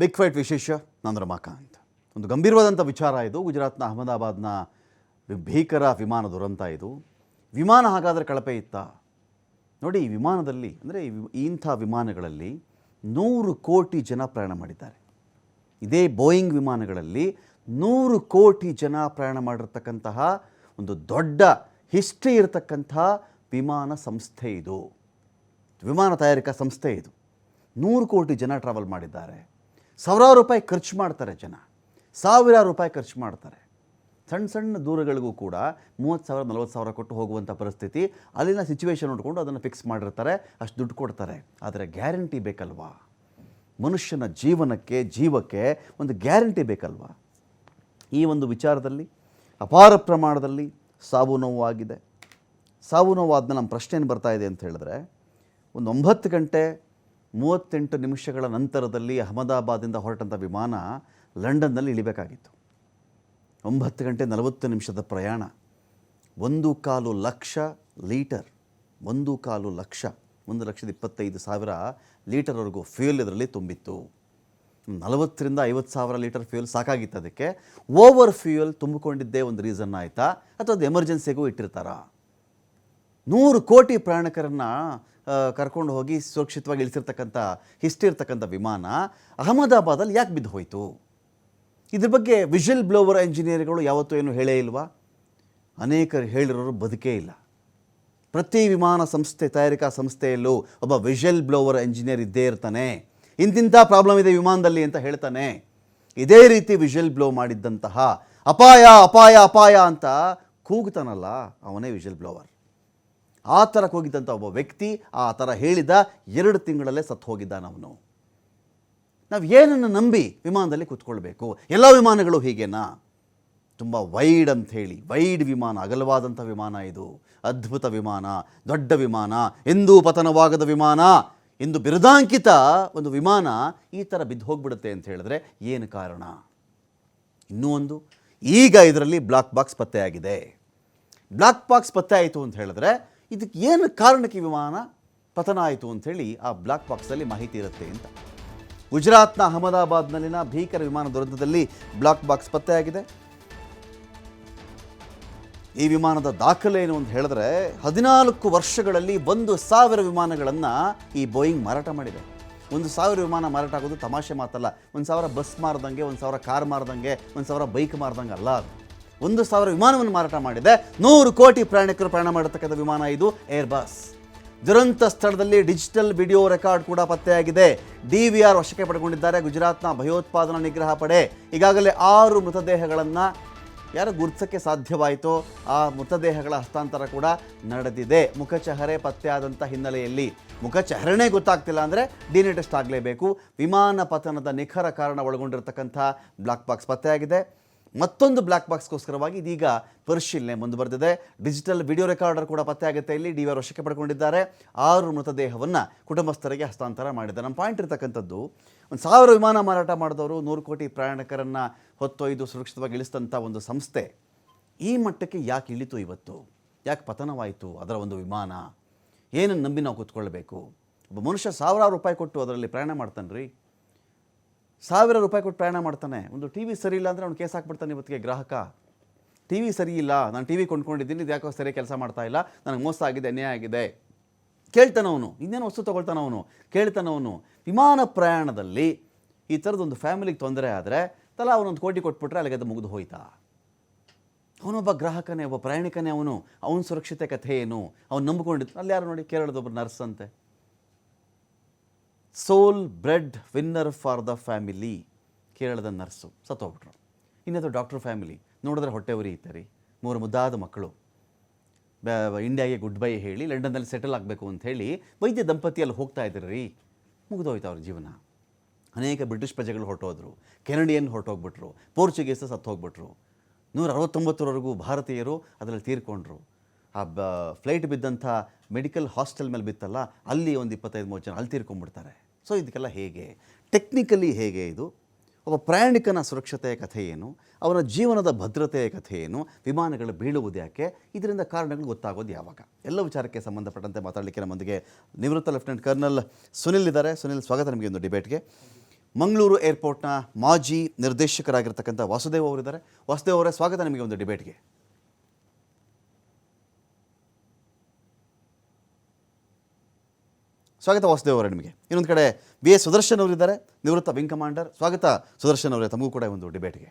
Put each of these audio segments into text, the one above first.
Big fight ವಿಶೇಷ ನಾನು ರಮಾಕಾಂತ್. ಒಂದು ಗಂಭೀರವಾದಂಥ ವಿಚಾರ ಇದು. ಗುಜರಾತ್ನ ಅಹಮದಾಬಾದ್ನ ಭೀಕರ ವಿಮಾನ ದುರಂತ ಇದು. ವಿಮಾನ ಹಾಗಾದರೆ ಕಳಪೆ ಇತ್ತಾ? ನೋಡಿ, ಈ ವಿಮಾನದಲ್ಲಿ ಅಂದರೆ ಇಂಥ ವಿಮಾನಗಳಲ್ಲಿ 100 ಕೋಟಿ ಜನ ಪ್ರಯಾಣ ಮಾಡಿದ್ದಾರೆ. ಇದೇ ಬೋಯಿಂಗ್ ವಿಮಾನಗಳಲ್ಲಿ 100 ಕೋಟಿ ಜನ ಪ್ರಯಾಣ ಮಾಡಿರ್ತಕ್ಕಂತಹ ಒಂದು ದೊಡ್ಡ ಹಿಸ್ಟ್ರಿ ಇರತಕ್ಕಂಥ ವಿಮಾನ ಸಂಸ್ಥೆ ಇದು. ವಿಮಾನ ತಯಾರಿಕಾ ಸಂಸ್ಥೆ ಇದು. 100 ಕೋಟಿ ಜನ ಟ್ರಾವೆಲ್ ಮಾಡಿದ್ದಾರೆ. ಸಾವಿರಾರು ರೂಪಾಯಿ ಖರ್ಚು ಮಾಡ್ತಾರೆ ಜನ, ಸಾವಿರಾರು ರೂಪಾಯಿ ಖರ್ಚು ಮಾಡ್ತಾರೆ. ಸಣ್ಣ ಸಣ್ಣ ದೂರಗಳಿಗೂ ಕೂಡ 30,000 40,000 ಕೊಟ್ಟು ಹೋಗುವಂಥ ಪರಿಸ್ಥಿತಿ. ಅಲ್ಲಿನ ಸಿಚುವೇಶನ್ ನೋಡಿಕೊಂಡು ಅದನ್ನು ಫಿಕ್ಸ್ ಮಾಡಿರ್ತಾರೆ, ಅಷ್ಟು ದುಡ್ಡು ಕೊಡ್ತಾರೆ. ಆದರೆ ಗ್ಯಾರಂಟಿ ಬೇಕಲ್ವಾ? ಮನುಷ್ಯನ ಜೀವಕ್ಕೆ ಒಂದು ಗ್ಯಾರಂಟಿ ಬೇಕಲ್ವಾ? ಈ ಒಂದು ವಿಚಾರದಲ್ಲಿ ಅಪಾರ ಪ್ರಮಾಣದಲ್ಲಿ ಸಾವು ನೋವು ಆಗಿದೆ. ಸಾವು ನೋವು ಆದ್ಮೇಲೆ ನಮ್ಮ ಪ್ರಶ್ನೆ ಏನು ಬರ್ತಾ ಇದೆ ಅಂತ ಹೇಳಿದ್ರೆ, ಒಂದು 9 ಗಂಟೆ 38 ನಿಮಿಷಗಳ ನಂತರದಲ್ಲಿ ಅಹಮದಾಬಾದಿಂದ ಹೊರಟಂಥ ವಿಮಾನ ಲಂಡನ್ನಲ್ಲಿ ಇಳಿಬೇಕಾಗಿತ್ತು. 9 ಗಂಟೆ 40 ನಿಮಿಷದ ಪ್ರಯಾಣ. 1.25 ಲಕ್ಷ ಲೀಟರ್ 1.25 ಲಕ್ಷ 1,25,000 ಲೀಟರ್ವರೆಗೂ ಫ್ಯೂಯಲ್ ಇದರಲ್ಲಿ ತುಂಬಿತ್ತು. 40,000 ರಿಂದ 50,000 ಲೀಟರ್ ಫ್ಯೂಯಲ್ ಸಾಕಾಗಿತ್ತು. ಅದಕ್ಕೆ ಓವರ್ ಫ್ಯೂಯಲ್ ತುಂಬಿಕೊಂಡಿದ್ದೇ ಒಂದು ರೀಸನ್ ಆಯಿತಾ, ಅಥವಾ ಅದು ಎಮರ್ಜೆನ್ಸಿಗೂ ಇಟ್ಟಿರ್ತಾರಾ? 100 ಕೋಟಿ ಪ್ರಯಾಣಿಕರನ್ನು ಕರ್ಕೊಂಡು ಹೋಗಿ ಸುರಕ್ಷಿತವಾಗಿ ಇಳಿಸಿರ್ತಕ್ಕಂಥ ಹಿಸ್ಟ್ರಿ ಇರ್ತಕ್ಕಂಥ ವಿಮಾನ ಅಹಮದಾಬಾದಲ್ಲಿ ಯಾಕೆ ಬಿದ್ದು ಹೋಯಿತು? ಇದ್ರ ಬಗ್ಗೆ ವಿಷಲ್ ಬ್ಲೋವರ್ ಇಂಜಿನಿಯರ್ಗಳು ಯಾವತ್ತೂ ಏನು ಹೇಳೇ ಇಲ್ವಾ? ಅನೇಕರು ಹೇಳಿರೋರು ಬದುಕೇ ಇಲ್ಲ. ಪ್ರತಿ ವಿಮಾನ ಸಂಸ್ಥೆ ತಯಾರಿಕಾ ಸಂಸ್ಥೆಯಲ್ಲೂ ಒಬ್ಬ ವಿಷಲ್ ಬ್ಲೋವರ್ ಇಂಜಿನಿಯರ್ ಇದ್ದೇ ಇರ್ತಾನೆ. ಇಂತಿಂಥ ಪ್ರಾಬ್ಲಮ್ ಇದೆ ವಿಮಾನದಲ್ಲಿ ಅಂತ ಹೇಳ್ತಾನೆ. ಇದೇ ರೀತಿ ವಿಷಲ್ ಬ್ಲೋ ಮಾಡಿದ್ದಂತಹ ಅಪಾಯ ಅಪಾಯ ಅಪಾಯ ಅಂತ ಕೂಗ್ತಾನಲ್ಲ, ಅವನೇ ವಿಷಲ್ ಬ್ಲೋವರ್. ಆ ಥರ ಕೂಗಿದ್ದಂಥ ಒಬ್ಬ ವ್ಯಕ್ತಿ ಆ ಥರ ಹೇಳಿದ 2 ತಿಂಗಳಲ್ಲೇ ಸತ್ತು ಹೋಗಿದ್ದಾನವನು. ನಾವು ಏನನ್ನು ನಂಬಿ ವಿಮಾನದಲ್ಲಿ ಕೂತ್ಕೊಳ್ಬೇಕು? ಎಲ್ಲ ವಿಮಾನಗಳು ಹೀಗೇನಾ? ತುಂಬ ವೈಡ್ ಅಂಥೇಳಿ, ವೈಡ್ ವಿಮಾನ, ಅಗಲವಾದಂಥ ವಿಮಾನ ಇದು. ಅದ್ಭುತ ವಿಮಾನ, ದೊಡ್ಡ ವಿಮಾನ, ಎಂದೂ ಪತನವಾಗದ ವಿಮಾನ ಎಂದು ಬಿರುದಾಂಕಿತ ಒಂದು ವಿಮಾನ ಈ ಥರ ಬಿದ್ದು ಹೋಗ್ಬಿಡುತ್ತೆ ಅಂತ ಹೇಳಿದ್ರೆ ಏನು ಕಾರಣ? ಇನ್ನೂ ಒಂದು, ಈಗ ಇದರಲ್ಲಿ ಬ್ಲಾಕ್ ಬಾಕ್ಸ್ ಪತ್ತೆಯಾಗಿದೆ. ಬ್ಲಾಕ್ ಬಾಕ್ಸ್ ಪತ್ತೆ ಆಯಿತು ಅಂತ ಹೇಳಿದ್ರೆ ಇದಕ್ಕೆ ಏನು ಕಾರಣಕ್ಕೆ ವಿಮಾನ ಪತನ ಆಯಿತು ಅಂಥೇಳಿ ಆ ಬ್ಲಾಕ್ ಬಾಕ್ಸಲ್ಲಿ ಮಾಹಿತಿ ಇರುತ್ತೆ ಅಂತ. ಗುಜರಾತ್ನ ಅಹಮದಾಬಾದ್ನಲ್ಲಿನ ಭೀಕರ ವಿಮಾನ ದುರಂತದಲ್ಲಿ ಬ್ಲಾಕ್ ಬಾಕ್ಸ್ ಪತ್ತೆಯಾಗಿದೆ. ಈ ವಿಮಾನದ ದಾಖಲೆ ಏನು ಅಂತ ಹೇಳಿದ್ರೆ, 14 ವರ್ಷಗಳಲ್ಲಿ 1,000 ವಿಮಾನಗಳನ್ನು ಈ ಬೋಯಿಂಗ್ ಮಾರಾಟ ಮಾಡಿದೆ. 1,000 ವಿಮಾನ ಮಾರಾಟ ಆಗೋದು ತಮಾಷೆ ಮಾತಲ್ಲ. 1,000 ಬಸ್ ಮಾರ್ದಂಗೆ, 1,000 ಕಾರ್ ಮಾರ್ದಂಗೆ, 1,000 ಬೈಕ್ ಮಾರ್ದಂಗೆ ಅಲ್ಲ. 1,000 ವಿಮಾನವನ್ನು ಮಾರಾಟ ಮಾಡಿದೆ. 100 ಕೋಟಿ ಪ್ರಯಾಣಿಕರು ಪ್ರಯಾಣ ಮಾಡತಕ್ಕಂಥ ವಿಮಾನ ಇದು ಏರ್ ಬಸ್. ದುರಂತ ಸ್ಥಳದಲ್ಲಿ ಡಿಜಿಟಲ್ ವಿಡಿಯೋ ರೆಕಾರ್ಡ್ ಕೂಡ ಪತ್ತೆಯಾಗಿದೆ. DVR ವಶಕ್ಕೆ ಪಡೆದುಕೊಂಡಿದ್ದಾರೆ ಗುಜರಾತ್ನ ಭಯೋತ್ಪಾದನಾ ನಿಗ್ರಹ ಪಡೆ. ಈಗಾಗಲೇ 6 ಮೃತದೇಹಗಳನ್ನು ಯಾರು ಗುರುತಿಸೋಕ್ಕೆ ಸಾಧ್ಯವಾಯಿತೋ ಆ ಮೃತದೇಹಗಳ ಹಸ್ತಾಂತರ ಕೂಡ ನಡೆದಿದೆ. ಮುಖಚಹರೆ ಪತ್ತೆಯಾದಂಥ ಹಿನ್ನೆಲೆಯಲ್ಲಿ, ಮುಖಚಹರೆನೇ ಗೊತ್ತಾಗ್ತಿಲ್ಲ ಅಂದರೆ DNA ಟೆಸ್ಟ್ ಆಗಲೇಬೇಕು. ವಿಮಾನ ಪತನದ ನಿಖರ ಕಾರಣ ಒಳಗೊಂಡಿರತಕ್ಕಂಥ ಬ್ಲಾಕ್ ಬಾಕ್ಸ್ ಪತ್ತೆಯಾಗಿದೆ. ಮತ್ತೊಂದು ಬ್ಲಾಕ್ ಬಾಕ್ಸ್ಗೋಸ್ಕರವಾಗಿ ಇದೀಗ ಪರಿಶೀಲನೆ ಮುಂದುವರೆದಿದೆ. ಡಿಜಿಟಲ್ ವಿಡಿಯೋ ರೆಕಾರ್ಡರ್ ಕೂಡ ಪತ್ತೆಯಾಗುತ್ತೆ. ಇಲ್ಲಿ DVR ವಶಕ್ಕೆ ಪಡ್ಕೊಂಡಿದ್ದಾರೆ. 6 ಮೃತದೇಹವನ್ನು ಕುಟುಂಬಸ್ಥರಿಗೆ ಹಸ್ತಾಂತರ ಮಾಡಿದ್ದಾರೆ. ನಮ್ಮ ಪಾಯಿಂಟ್ ಇರ್ತಕ್ಕಂಥದ್ದು, 1,000 ವಿಮಾನ ಮಾರಾಟ ಮಾಡಿದವರು 100 ಕೋಟಿ ಪ್ರಯಾಣಿಕರನ್ನು ಹೊತ್ತೊಯ್ದು ಸುರಕ್ಷಿತವಾಗಿ ಇಳಿಸಿದಂಥ ಒಂದು ಸಂಸ್ಥೆ ಈ ಮಟ್ಟಕ್ಕೆ ಯಾಕೆ ಇಳಿತು? ಇವತ್ತು ಯಾಕೆ ಪತನವಾಯಿತು ಅದರ ಒಂದು ವಿಮಾನ? ಏನನ್ನು ನಂಬಿ ನಾವು ಕೂತ್ಕೊಳ್ಬೇಕು? ಒಬ್ಬ ಮನುಷ್ಯ ಸಾವಿರಾರು ರೂಪಾಯಿ ಕೊಟ್ಟು ಅದರಲ್ಲಿ ಪ್ರಯಾಣ ಮಾಡ್ತಾನೆ ರೀ. 1,000 ರೂಪಾಯಿ ಕೊಟ್ಟು ಪ್ರಯಾಣ ಮಾಡ್ತಾನೆ. ಒಂದು TV ಸರಿ ಇಲ್ಲ ಅಂದರೆ ಅವ್ನು ಕೇಸ್ ಹಾಕ್ಬಿಡ್ತಾನೆ. ಇವತ್ತಿಗೆ ಗ್ರಾಹಕ TV ಸರಿ ಇಲ್ಲ, ನಾನು TV ಕೊಂಡ್ಕೊಂಡಿದ್ದೀನಿ, ಇದು ಯಾಕೋ ಸರಿ ಕೆಲಸ ಮಾಡ್ತಾ ಇಲ್ಲ, ನನಗೆ ಮೋಸ ಆಗಿದೆ, ಅನ್ಯಾಯ ಆಗಿದೆ ಕೇಳ್ತಾನವನು. ಇನ್ನೇನು ವಸ್ತು ತೊಗೊಳ್ತಾನವನು, ಕೇಳ್ತಾನವನು. ವಿಮಾನ ಪ್ರಯಾಣದಲ್ಲಿ ಈ ಥರದೊಂದು ಫ್ಯಾಮಿಲಿಗೆ ತೊಂದರೆ ಆದರೆ ತಲಾ ಅವನೊಂದು ಕೋಟಿ ಕೊಟ್ಬಿಟ್ರೆ ಅಲ್ಲಿಗೆ ಅದು ಮುಗಿದು ಹೋಯ್ತಾ? ಅವನೊಬ್ಬ ಗ್ರಾಹಕನೇ, ಒಬ್ಬ ಪ್ರಯಾಣಿಕನೇ. ಅವನ ಸುರಕ್ಷತೆ ಕಥೆ ಏನು? ಅವನು ನಂಬಿಕೊಂಡಿದ್ದು. ಅಲ್ಲಿ ಯಾರು ನೋಡಿ, ಕೇರಳದೊಬ್ಬರು ನರ್ಸ್ ಅಂತೆ, sole bread winner for the family, ಕೇರಳದ ನರ್ಸು ಸತ್ತೋಗ್ಬಿಟ್ರು. ಇನ್ನದು ಡಾಕ್ಟರ್ ಫ್ಯಾಮಿಲಿ ನೋಡಿದ್ರೆ ಹೊಟ್ಟೆ ಉರಿ ಇತ್ತು ರೀ. 3 ಮುದ್ದಾದ ಮಕ್ಕಳು. ಇಂಡಿಯಾಗೆ ಗುಡ್ ಬೈ ಹೇಳಿ ಲಂಡನ್ನಲ್ಲಿ ಸೆಟಲ್ ಆಗಬೇಕು ಅಂಥೇಳಿ ವೈದ್ಯ ದಂಪತಿಯಲ್ಲಿ ಹೋಗ್ತಾ ಇದ್ರು ರೀ. ಮುಗಿದೋಯ್ತು ಅವ್ರ ಜೀವನ. ಅನೇಕ ಬ್ರಿಟಿಷ್ ಪ್ರಜೆಗಳು ಹೊರಟೋದ್ರು, ಕೆನಡಿಯನ್ ಹೊರಟೋಗ್ಬಿಟ್ರು, ಪೋರ್ಚುಗೀಸ್ ಸತ್ತು ಹೋಗ್ಬಿಟ್ರು. 169ವರೆಗೂ ಭಾರತೀಯರು ಅದರಲ್ಲಿ ತೀರ್ಕೊಂಡ್ರು. ಆ ಫ್ಲೈಟ್ ಬಿದ್ದಂಥ ಮೆಡಿಕಲ್ ಹಾಸ್ಟೆಲ್ ಮೇಲೆ ಬಿತ್ತಲ್ಲ, ಅಲ್ಲಿ ಒಂದು 25-30 ಜನ ಅಲ್ಲಿ ತೀರ್ಕೊಂಡ್ಬಿಡ್ತಾರೆ. ಸೊ ಇದಕ್ಕೆಲ್ಲ ಹೇಗೆ, ಟೆಕ್ನಿಕಲಿ ಹೇಗೆ ಇದು? ಒಬ್ಬ ಪ್ರಯಾಣಿಕನ ಸುರಕ್ಷತೆಯ ಕಥೆ ಏನು? ಅವನ ಜೀವನದ ಭದ್ರತೆಯ ಕಥೆ ಏನು? ವಿಮಾನಗಳು ಬೀಳುವುದು ಯಾಕೆ? ಇದರಿಂದ ಕಾರಣಗಳು ಗೊತ್ತಾಗೋದು ಯಾವಾಗ? ಎಲ್ಲ ವಿಚಾರಕ್ಕೆ ಸಂಬಂಧಪಟ್ಟಂತೆ ಮಾತಾಡಲಿಕ್ಕೆ ನಮ್ಮೊಂದಿಗೆ ನಿವೃತ್ತ ಲೆಫ್ಟಿನೆಂಟ್ ಕರ್ನಲ್ ಸುನಿಲ್ ಇದ್ದಾರೆ. ಸುನಿಲ್, ಸ್ವಾಗತ ನಿಮಗೆ ಒಂದು ಡಿಬೇಟ್ಗೆ. ಮಂಗಳೂರು ಏರ್ಪೋರ್ಟ್ನ ಮಾಜಿ ನಿರ್ದೇಶಕರಾಗಿರ್ತಕ್ಕಂಥ ವಾಸುದೇವ್ ಅವರಿದ್ದಾರೆ. ವಾಸುದೇವ್ ಅವರೇ, ಸ್ವಾಗತ ನಿಮಗೆ ಒಂದು ಡಿಬೇಟ್ಗೆ. ಸ್ವಾಗತ ವಾಸುದೇವ್ ಅವರೇ ನಿಮಗೆ. ಇನ್ನೊಂದು ಕಡೆ BS ಸುದರ್ಶನ್ ಅವರಿದ್ದಾರೆ, ನಿವೃತ್ತ ವಿಂಗ್ ಕಮಾಂಡರ್. ಸ್ವಾಗತ ಸುದರ್ಶನ್ ಅವರೇ, ತಮಗೂ ಕೂಡ ಒಂದು ಡಿಬೇಟ್ಗೆ.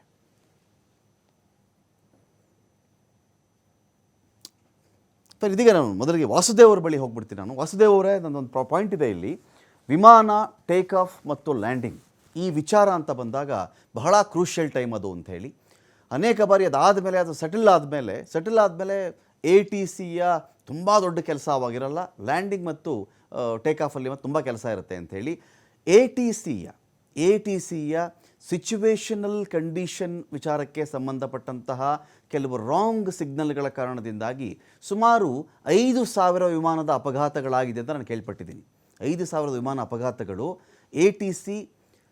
ಇದೀಗ ನಾನು ಮೊದಲಿಗೆ ವಾಸುದೇವ್ ಅವರ ಬಳಿ ಹೋಗ್ಬಿಡ್ತೀನಿ. ವಾಸುದೇವ್ ಅವರೇ, ನನ್ನೊಂದು ಪಾಯಿಂಟ್ ಇದೆ ಇಲ್ಲಿ. ವಿಮಾನ ಟೇಕ್ ಆಫ್ ಮತ್ತು ಲ್ಯಾಂಡಿಂಗ್ ಈ ವಿಚಾರ ಅಂತ ಬಂದಾಗ ಬಹಳ ಕ್ರೂಷಿಯಲ್ ಟೈಮ್ ಅದು ಅಂತ ಹೇಳಿ ಅನೇಕ ಬಾರಿ ಅದಾದಮೇಲೆ ಅದು ಸೆಟಲ್ ಆದಮೇಲೆ ATCಯ ತುಂಬ ದೊಡ್ಡ ಕೆಲಸ ಅವಾಗಿರಲ್ಲ, ಲ್ಯಾಂಡಿಂಗ್ ಮತ್ತು ಟೇಕ್ ಆಫಲ್ಲಿ ಮತ್ತು ತುಂಬ ಕೆಲಸ ಇರುತ್ತೆ ಅಂಥೇಳಿ ATCಯ ಸಿಚುವೇಷನಲ್ ಕಂಡೀಷನ್ ವಿಚಾರಕ್ಕೆ ಸಂಬಂಧಪಟ್ಟಂತಹ ಕೆಲವು ರಾಂಗ್ ಸಿಗ್ನಲ್ಗಳ ಕಾರಣದಿಂದಾಗಿ ಸುಮಾರು 5,000 ವಿಮಾನದ ಅಪಘಾತಗಳಾಗಿದೆ ಅಂತ ನಾನು ಕೇಳ್ಪಟ್ಟಿದ್ದೀನಿ. 5,000 ವಿಮಾನ ಅಪಘಾತಗಳು ATC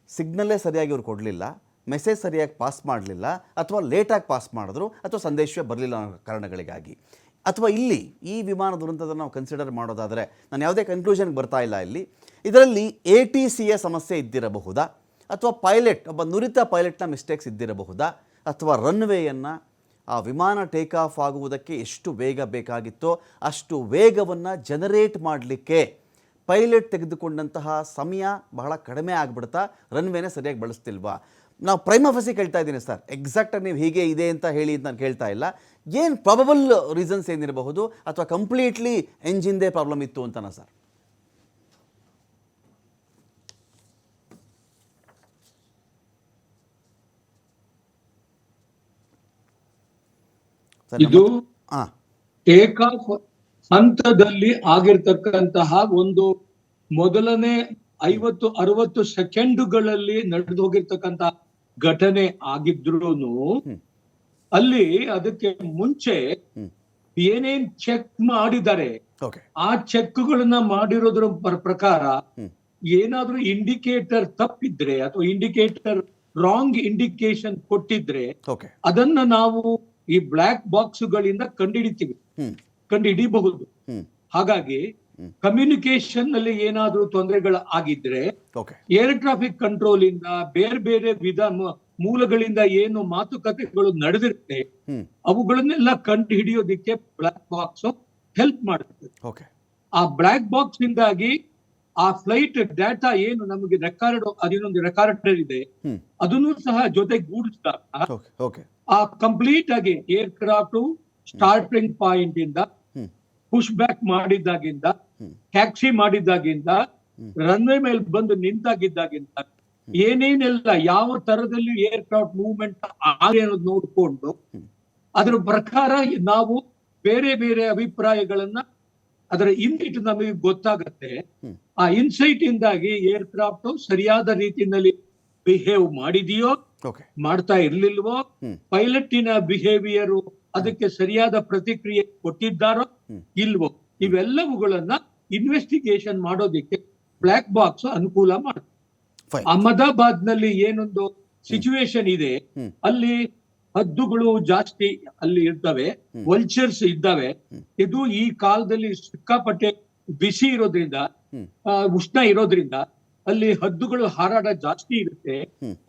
ಸಿಗ್ನಲ್ಲೇ ಸರಿಯಾಗಿ ಅವ್ರು ಕೊಡಲಿಲ್ಲ, ಮೆಸೇಜ್ ಸರಿಯಾಗಿ ಪಾಸ್ ಮಾಡಲಿಲ್ಲ, ಅಥವಾ ಲೇಟಾಗಿ ಪಾಸ್ ಮಾಡಿದ್ರು, ಅಥವಾ ಸಂದೇಶವೇ ಬರಲಿಲ್ಲ ಅನ್ನೋ ಕಾರಣಗಳಿಗಾಗಿ. ಅಥವಾ ಇಲ್ಲಿ ಈ ವಿಮಾನ ದುರಂತದ ನಾವು ಕನ್ಸಿಡರ್ ಮಾಡೋದಾದರೆ ನಾನು ಯಾವುದೇ ಕನ್ಕ್ಲೂಷನ್ಗೆ ಬರ್ತಾ ಇಲ್ಲ. ಇದರಲ್ಲಿ ATCಯ ಸಮಸ್ಯೆ ಇದ್ದಿರಬಹುದಾ, ಅಥವಾ ಒಬ್ಬ ನುರಿತ ಪೈಲಟ್ನ ಮಿಸ್ಟೇಕ್ಸ್ ಇದ್ದಿರಬಹುದಾ, ಅಥವಾ ರನ್ವೇಯನ್ನು ಆ ವಿಮಾನ ಟೇಕ್ ಆಫ್ ಆಗುವುದಕ್ಕೆ ಎಷ್ಟು ವೇಗ ಬೇಕಾಗಿತ್ತೋ ಅಷ್ಟು ವೇಗವನ್ನು ಜನರೇಟ್ ಮಾಡಲಿಕ್ಕೆ ಪೈಲಟ್ ತೆಗೆದುಕೊಂಡಂತಹ ಸಮಯ ಬಹಳ ಕಡಿಮೆ ಆಗಿಬಿಡ್ತಾ ರನ್ವೇನೇ ಸರಿಯಾಗಿ ಬಳಸ್ತಿಲ್ವಾ? ನಾವು ಪ್ರೈಮಫಸಿ ಕೇಳ್ತಾ ಇದ್ದೀನಿ ಸರ್, ಎಕ್ಸಾಕ್ಟಾಗಿ ನೀವು ಹೀಗೆ ಇದೆ ಅಂತ ಹೇಳಿ ಅಂತ ನಾನು ಕೇಳ್ತಾ ಇಲ್ಲ. ಏನು ಪ್ರಾಬಬಲ್ ರೀಸನ್ಸ್ ಏನಿರಬಹುದು, ಅಥವಾ ಕಂಪ್ಲೀಟ್ಲಿ ಎಂಜಿನ್ದೇ ಪ್ರಾಬ್ಲಮ್ ಇತ್ತು ಅಂತನಾ ಸರ್? ಇದು ಟೇಕ್ ಆಫ್ ಹಂತದಲ್ಲಿ ಆಗಿರ್ತಕ್ಕಂತಹ ಒಂದು ಮೊದಲನೇ 50-60 ಸೆಕೆಂಡುಗಳಲ್ಲಿ ನಡೆದು ಹೋಗಿರ್ತಕ್ಕಂತಹ ಘಟನೆ ಆಗಿದ್ರೂನು ಅಲ್ಲಿ ಅದಕ್ಕೆ ಮುಂಚೆ ಏನೇನ್ ಚೆಕ್ ಮಾಡಿದ್ದಾರೆ ಆ ಚೆಕ್ಗಳನ್ನ ಮಾಡಿರೋದ್ರ ಪ್ರಕಾರ ಏನಾದ್ರೂ ಇಂಡಿಕೇಟರ್ ತಪ್ಪಿದ್ರೆ ಅಥವಾ ಇಂಡಿಕೇಟರ್ ರಾಂಗ್ ಇಂಡಿಕೇಶನ್ ಕೊಟ್ಟಿದ್ರೆ ಅದನ್ನ ನಾವು ಈ ಬ್ಲಾಕ್ ಬಾಕ್ಸ್ ಗಳಿಂದ ಕಂಡುಹಿಡಿಯಬಹುದು. ಹಾಗಾಗಿ ಕಮ್ಯುನಿಕೇಶನ್ ನಲ್ಲಿ ಏನಾದ್ರೂ ತೊಂದರೆಗಳು ಆಗಿದ್ರೆ ಏರ್ ಟ್ರಾಫಿಕ್ ಕಂಟ್ರೋಲ್ ಇಂದ ಬೇರೆ ಬೇರೆ ಮೂಲಗಳಿಂದ ಏನು ಮಾತುಕತೆಗಳು ನಡೆದಿರುತ್ತೆ ಅವುಗಳನ್ನೆಲ್ಲ ಕಂಡು ಹಿಡಿಯೋದಿಕ್ಕೆ ಬ್ಲಾಕ್ ಬಾಕ್ಸ್ ಹೆಲ್ಪ್ ಮಾಡುತ್ತೆ. ಆ ಬ್ಲಾಕ್ ಬಾಕ್ಸ್ ಇಂದಾಗಿ ಆ ಫ್ಲೈಟ್ ಡಾಟಾ ಏನು ನಮಗೆ ಅದೇನೊಂದು ರೆಕಾರ್ಡರ್ ಇದೆ ಅದನ್ನು ಸಹ ಜೊತೆಗೂಡಿಸಿದಾಗ ಆ ಕಂಪ್ಲೀಟ್ ಆಗಿ ಏರ್ ಕ್ರಾಫ್ಟ್ ಸ್ಟಾರ್ಟಿಂಗ್ ಪಾಯಿಂಟ್ ಇಂದ ಪುಷ್ ಬ್ಯಾಕ್ ಮಾಡಿದ್ದಾಗಿಂದ ಟ್ಯಾಕ್ಸಿ ಮಾಡಿದ್ದಾಗಿಂದ ರನ್ವೇ ಮೇಲೆ ಬಂದು ನಿಂತಾಗಿದ್ದಾಗಿಂದ ಏನೇನೆಲ್ಲ ಯಾವ ತರದಲ್ಲಿ ಏರ್ ಕ್ರಾಫ್ಟ್ ಮೂವ್ಮೆಂಟ್ ಅನ್ನೋದು ನೋಡ್ಕೊಂಡು ಅದರ ಪ್ರಕಾರ ನಾವು ಬೇರೆ ಬೇರೆ ಅಭಿಪ್ರಾಯಗಳನ್ನ ಅದರ ಇನ್ಸೈಟ್ ನಮಗೆ ಗೊತ್ತಾಗತ್ತೆ. ಆ ಇನ್ಸೈಟ್ ಇಂದಾಗಿ ಏರ್ ಕ್ರಾಫ್ಟ್ ಸರಿಯಾದ ರೀತಿಯಲ್ಲಿ ಬಿಹೇವ್ ಮಾಡಿದೆಯೋ ಮಾಡ್ತಾ ಇರ್ಲಿಲ್ವೋ, ಪೈಲಟಿನ ಬಿಹೇವಿಯರ್ ಅದಕ್ಕೆ ಸರಿಯಾದ ಪ್ರತಿಕ್ರಿಯೆ ಕೊಟ್ಟಿದ್ದಾರೋ ಇಲ್ವೋ, ಇವೆಲ್ಲವುಗಳನ್ನ ಇನ್ವೆಸ್ಟಿಗೇಷನ್ ಮಾಡೋದಿಕ್ಕೆ ಬ್ಲಾಕ್ ಬಾಕ್ಸ್ ಅನುಕೂಲ ಮಾಡುತ್ತೆ. ಅಹಮದಾಬಾದ್ ನಲ್ಲಿ ಏನೊಂದು ಸಿಚುವೇಶನ್ ಇದೆ, ಅಲ್ಲಿ ಹದ್ದುಗಳು ಜಾಸ್ತಿ ಅಲ್ಲಿ ಇರ್ತವೆ, ವಲ್ಚರ್ಸ್ ಇದ್ದಾವೆ. ಇದು ಈ ಕಾಲದಲ್ಲಿ ಸಿಕ್ಕಾಪಟ್ಟೆ ಬಿಸಿ ಇರೋದ್ರಿಂದ, ಉಷ್ಣ ಇರೋದ್ರಿಂದ ಅಲ್ಲಿ ಹದ್ದುಗಳು ಹಾರಾಟ ಜಾಸ್ತಿ ಇರುತ್ತೆ.